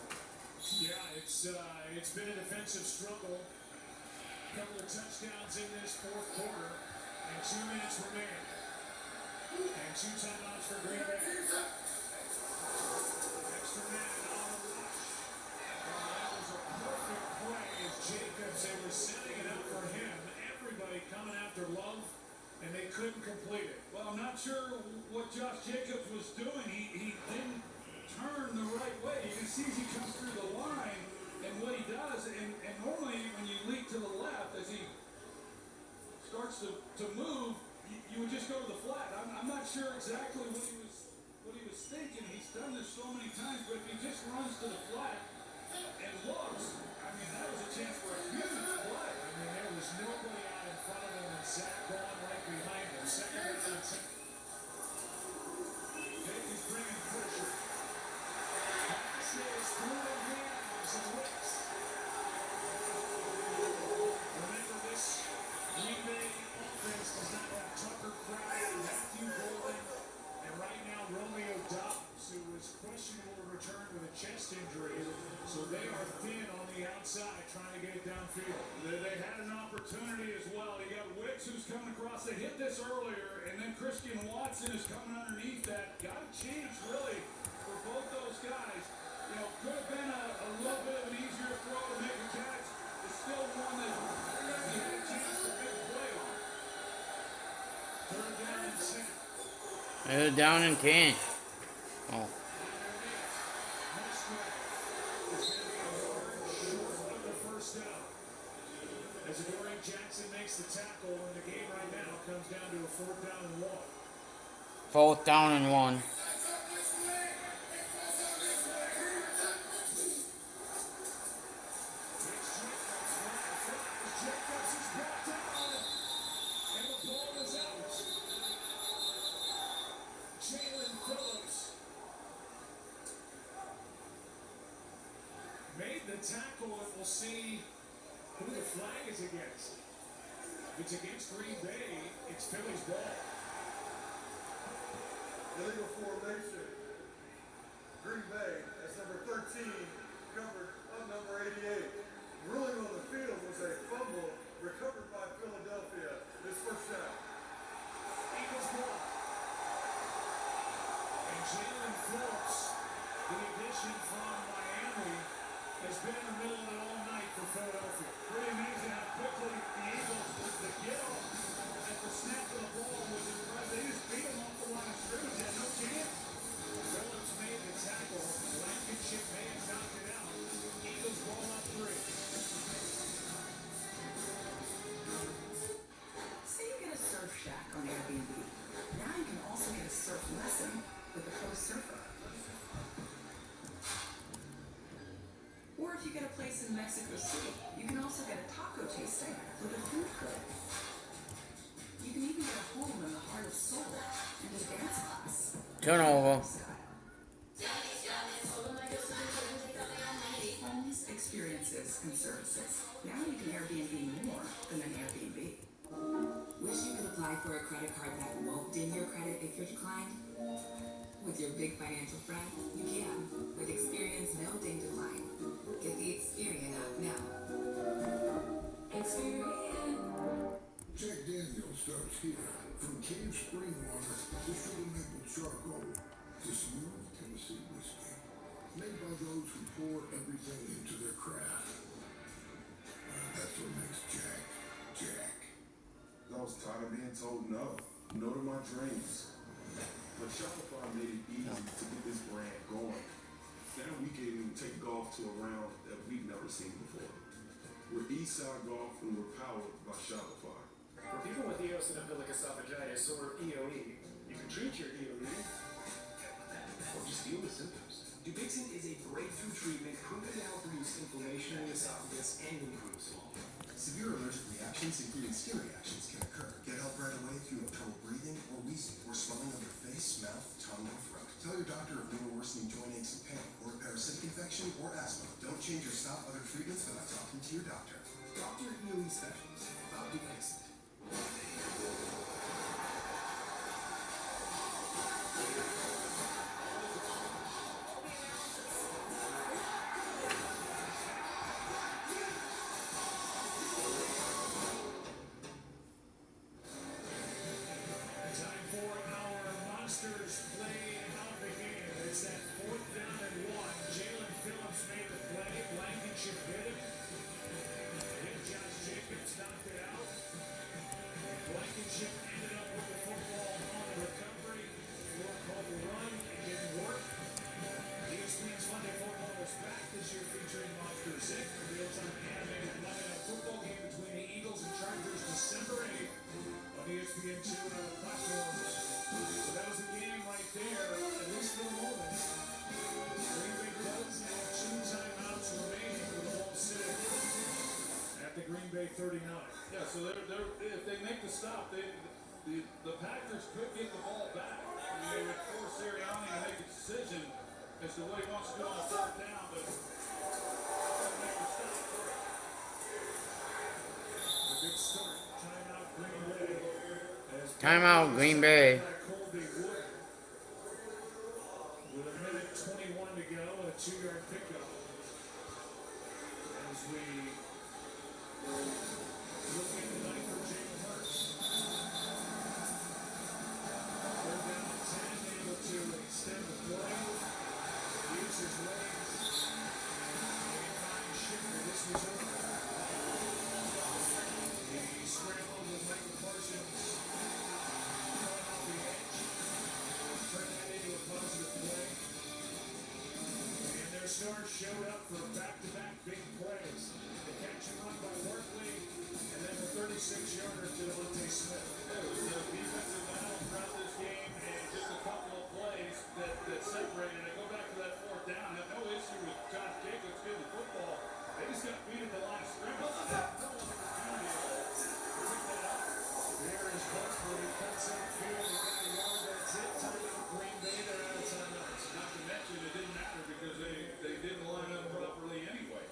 Yeah, it's been a defensive struggle. Couple of touchdowns in this fourth quarter, and 2 minutes remaining. And 2 timeouts for Green Bay. Extra man on the rush. That was a perfect play as Jacobs, they were setting it up for him. Everybody coming after Love, and they couldn't complete it. Well, I'm not sure what Josh Jacobs was doing. He didn't turn the right way. You can see as he comes through the line and what he does. And normally when you leap to the left, as he starts to move, you would just go to the flat. I'm not sure exactly what he was thinking. He's done this so many times, but if he just runs to the flat and looks, I mean, that was a chance for a huge play. I mean, there was nobody out in front of him, and Zach Bond right behind him. Second down and 10. He's bringing pressure. Passes through the hands of Wicks. Remember this, Green Bay offense does not have Tucker Craft, Matthew Golden, and right now Romeo Dobbs, who is questionable to return with a chest injury. So they are thin on the outside trying to get it downfield. They had an opportunity as well. You got Wicks who's coming across. They hit this earlier, and then Christian Watson is coming underneath that. Got a chance, really, for both those guys. You know, could have been a little bit of an easier throw to make a catch. It's still one that he had a chance to make a play on. Third down and 10. Down in 10. Oh. As Adoree Jackson makes the tackle, and the game right now comes down to a 4th down and 1. 4th down and 1. Jacobs is brought down, and the ball is out. Jalen Phillips made the tackle, and we'll see who the flag is against. If it's against Green Bay, it's Philly's ball. Illegal formation. Green Bay, that's number 13, covered on number 88. field was a fumble recovered by Philadelphia. This first down. Eagles ball. And Jalen Phillips, the addition from Miami, has been in the middle of it all night for Philadelphia. Pretty amazing how quickly the Eagles, the get off at the snap of the ball was impressive. They just beat them off the line of scrimmage. They had no chance. Phillips made the tackle. Blankenship may have knocked it out. Eagles ball up 3. Say you get a surf shack on Airbnb. Now you can also get a surf lesson with a pro surfer. Or if you get a place in Mexico City, you can also get a taco tasting with a food critic. You can even get a home in the heart of Seoul and a dance class. Turnover. Homes, experiences, and services. Now you can Airbnb more than an Airbnb. Wish you could apply for a credit card that won't ding your credit if you're declined? With your big financial friend, you can. With Experience No Ding Decline. Get the Experian app now. Experian. Jack Daniels starts here. From cave spring water to sugar maple charcoal to smooth Tennessee whiskey. Made by those who pour everything into their craft. That's what makes Jack, Jack. I was tired of being told no. No to my dreams. But Shopify made it easy to get this brand going. Now we can even take golf to a round that we've never seen before. We're Eastside Golf and we're powered by Shopify. For people with eosinophilic esophagitis or EOE, you can treat your EOE or just deal with symptoms. GBvsPHI is a breakthrough treatment proven to help reduce inflammation in the esophagus and improve swallowing. Severe allergic reactions, including skin reactions, can occur. Get help right away if you have trouble breathing or wheezing or swelling of your face, mouth, tongue, or throat. Tell your doctor of new or worsening joint aches and pain or a parasitic infection or asthma. Don't change or stop other treatments without talking to your doctor. Dr. EOE Specialist about GBvsPHI. Time for our Monsters play out the game. It's that 4th down and 1. Jalen Phillips made the play. Blankenship hit him. Then Josh Jacobs knocked it out. Blankenship ended up with the football on the recovery. Floor called the run. It didn't work. ESPN's Monday Football is back this year featuring Monster Sick, a real-time animated Monday Night Football game between the Eagles and Chargers December 8th on ESPN2 and other platforms. So that was the game right there, at least for the moment. Green Bay does have 2 timeouts remaining with the ball sitting at the Green Bay 39. Yeah, so if they make the stop, the Packers could get the ball back. I mean, they would force Sirianni to make a decision as to what he wants to do on 4th down, but they'll make the stop first. The big start, timeout Green Bay. Timeout, Green Bay. With a minute 21 to go, a 2-yard pickup. As we look at the night for Jalen Hurts. 3rd down and 10, able to extend the play. Use his legs. And find Schiffer. This was over. He scrambled with Michael Parsons. Coming off the edge. Turn that into a positive play. And their stars showed up for back-to-back big plays. The catch and run by Barkley, and then the 36-yarder to Devontae Smith. It was a defensive battle throughout this game, and just a couple of plays that separated. I go back to that 4th down. I have no issue with Josh Jacobs getting the football. They just got beat at the line of scrimmage. There is Barkley, cuts upfield, he got a yard, that's it. Timeout Green Bay, they're out of timeouts. Not to mention it didn't matter because they didn't line up properly anyway.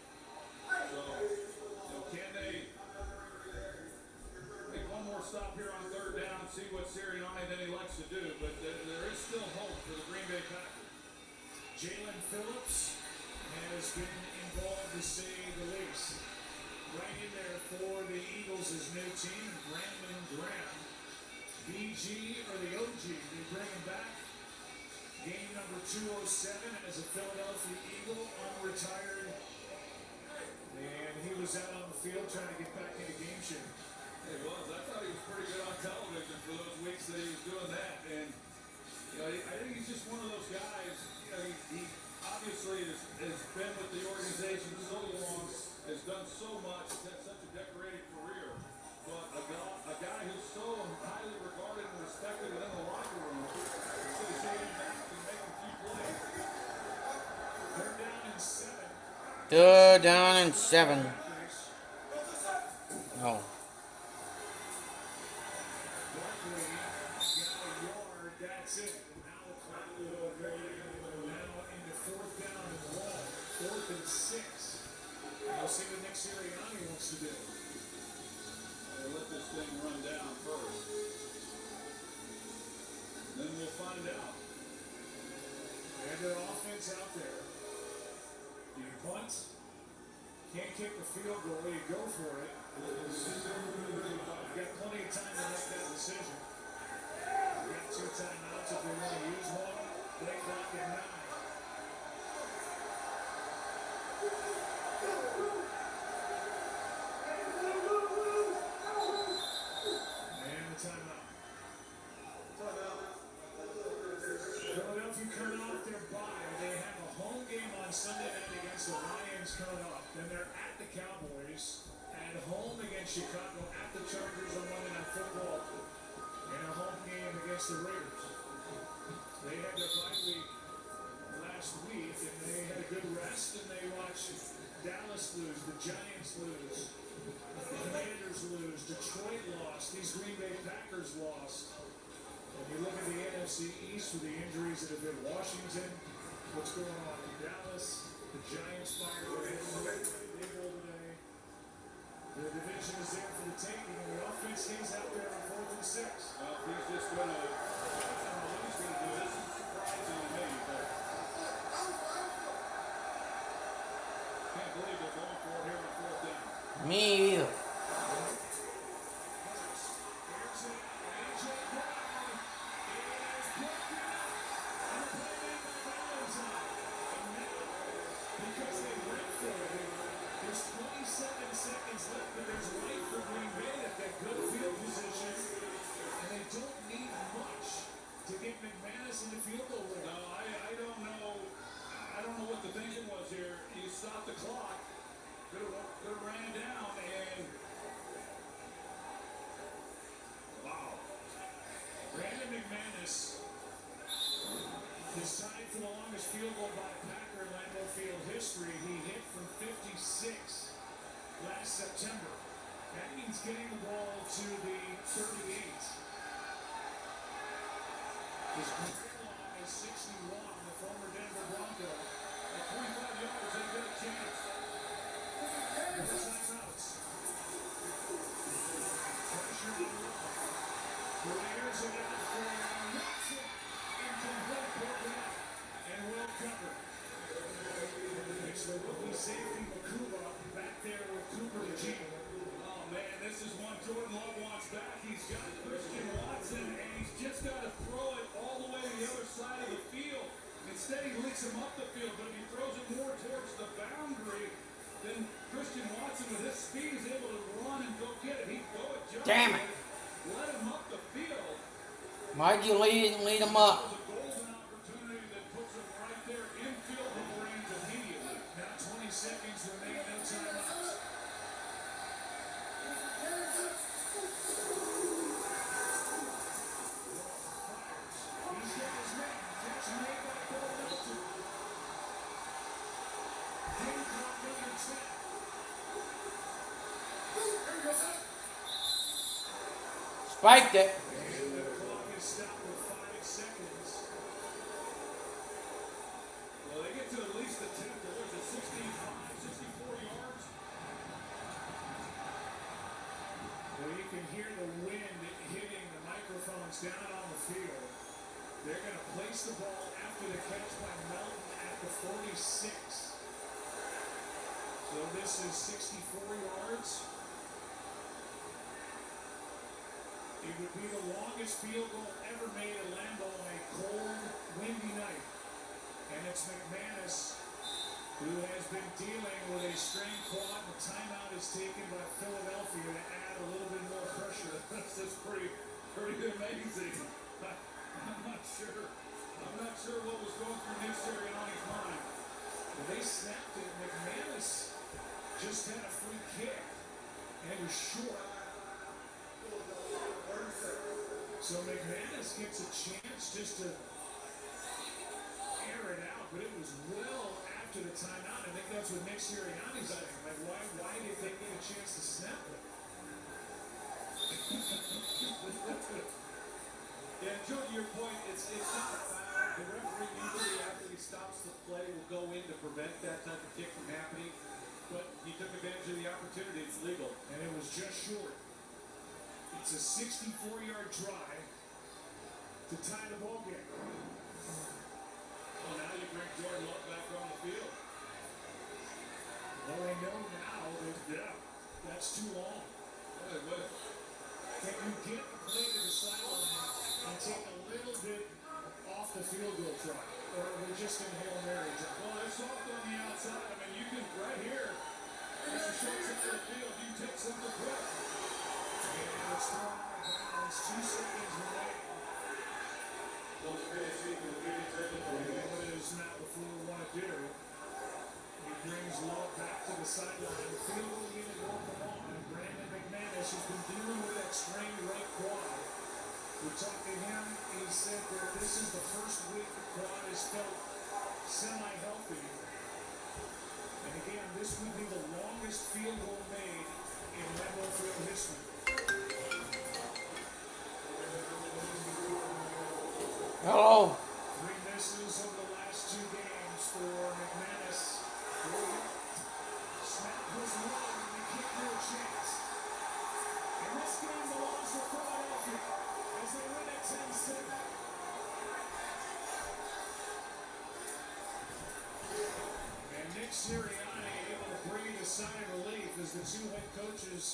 So can they make one more stop here on 3rd down, see what Sirianni then he likes to do, but there is still hope for the Green Bay Packers. Jalen Phillips has been involved to say the least. right in there for the Eagles' new team, Brandon Graham. BG or the OG, they bring him back. Game number 207 as a Philadelphia Eagle, unretired. And he was out on the field trying to get back into game shape. He was. I thought he was pretty good on television for those weeks that he was doing that. And, you know, I think he's just one of those guys, you know, he obviously has been with the organization so long, has done so much, has had such a decorated career. But a guy who's so highly regarded and respected within the locker room, so to see him back and make a few plays. They're down in 7. They're down in 7. Oh. Barkley got a yard, that's it. And now the clock will go now into 4th down and long. 4th and 6. We'll see what Nick Sirianni wants to do. They let this thing run down first. Then we'll find out. They have their offense out there. Do you punt? Can't kick the field goal. You go for it. You've got plenty of time to make that decision. You've got 2 timeouts if they want to use one. Play clock at 9. And the timeout. Philadelphia coming off their bye. They have a home game on Sunday night against the Lions coming up. Then they're at the Cowboys, at home against Chicago, at the Chargers on Monday Night Football, and a home game against the Raiders. They had their bye week last week, and they had a good rest, and they watched Dallas lose, the Giants lose, the Commanders lose, Detroit lost, these Green Bay Packers lost. And you look at the NFC East with the injuries that have hit Washington, what's going on in Dallas, the Giants fired away today. The division is there for the taking, and the offense stays out there on 4th and 6. Well, he's just going to, I don't know what he's going to do. This is surprising to me, but can't believe they're going for it here on 4th down. Me either. Stop the clock. Could have ran it down and wow. Brandon McManus is tied for the longest field goal by Packer in Lambeau Field history. He hit from 56 last September. That means getting the ball to the 38. His career long is 61, the former Denver Bronco. At 25 yards, they get a chance. The timeouts. Pressure on Love. Clears it out for Watson. Incomplete, broken up, and well covered. It's the rookie safety, Makuba, back there with Cooper G. Oh man, this is one Jordan Love wants back. He's got Christian Watson, and he's just got to throw it all the way to the other side of the field. Instead, he licks him up the field, but if he throws it more towards the boundary, then Christian Watson, with his speed, is able to run and go get it. He'd go at Jones. Damn it. Let him up the field. Why'd you lead him up? The golden opportunity that puts him right there in field goal range immediately. Now 20 seconds remain, no timeouts. He's got his man. Catch made by Philadelphia. Hancock on the snap. Spiked it. And the clock is stopped with 5 seconds. Well, they get to at least the 10th. There's a 64 yards. Well, you can hear the wind hitting the microphones down on the field. They're going to place the ball after the catch by Melton at the 46. So this is 64 yards. It would be the longest field goal ever made at Lambeau on a cold, windy night. And it's McManus who has been dealing with a strained quad. The timeout is taken by Philadelphia to add a little bit more pressure. That's just pretty amazing. I'm not sure what was going through Nick Sirianni's mind. But they snapped it. McManus just had a free kick, and it was short. So McManus gets a chance just to air it out, but it was well after the timeout. I think that's what Nick Sirianni's saying. Like, why did they get a chance to snap it? Yeah, Joe, to your point, it's not a foul. The referee usually after he stops the play will go in to prevent that type of kick from happening. But he took advantage of the opportunity. It's legal. And it was just short. It's a 64-yard drive to tie the ball game. Well, now you bring Jordan Love back on the field. Well, they know now that, that's too long. Can you get the play to the sideline and take a little bit off the field goal try? Or are we just in Hail Mary time? Well, they're soft on the outside. I mean, you can, right here, it's a short side of the field. You can take something quick. And it's thrown out of bounds. 2 seconds remaining. What is not what we want to do. He brings Love back to the sideline. Field goal unit won't come on. Brandon McManus has been dealing with that strained right quad. We talked to him. He said that this is the first week the quad has felt semi-healthy. And again, this would be the longest field goal made in Lambeau Field history. Hello. 3 misses over the last 2 games for McManus. Snap was long and they can't do a chance. And this game belongs to Philadelphia as they win at 10-7. And Nick Sirianni able to breathe a sigh of relief as the 2 head coaches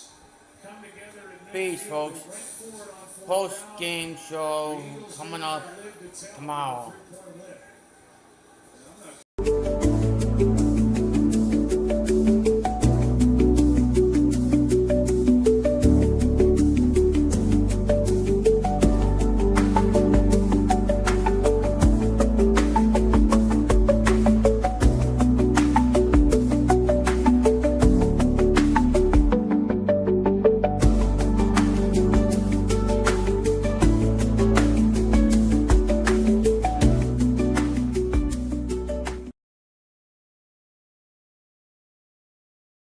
come together at Peace, midfield. folks. They went for it on 4th Post down. game show The Eagles coming didn't up live to tell tomorrow. with a 3-point win.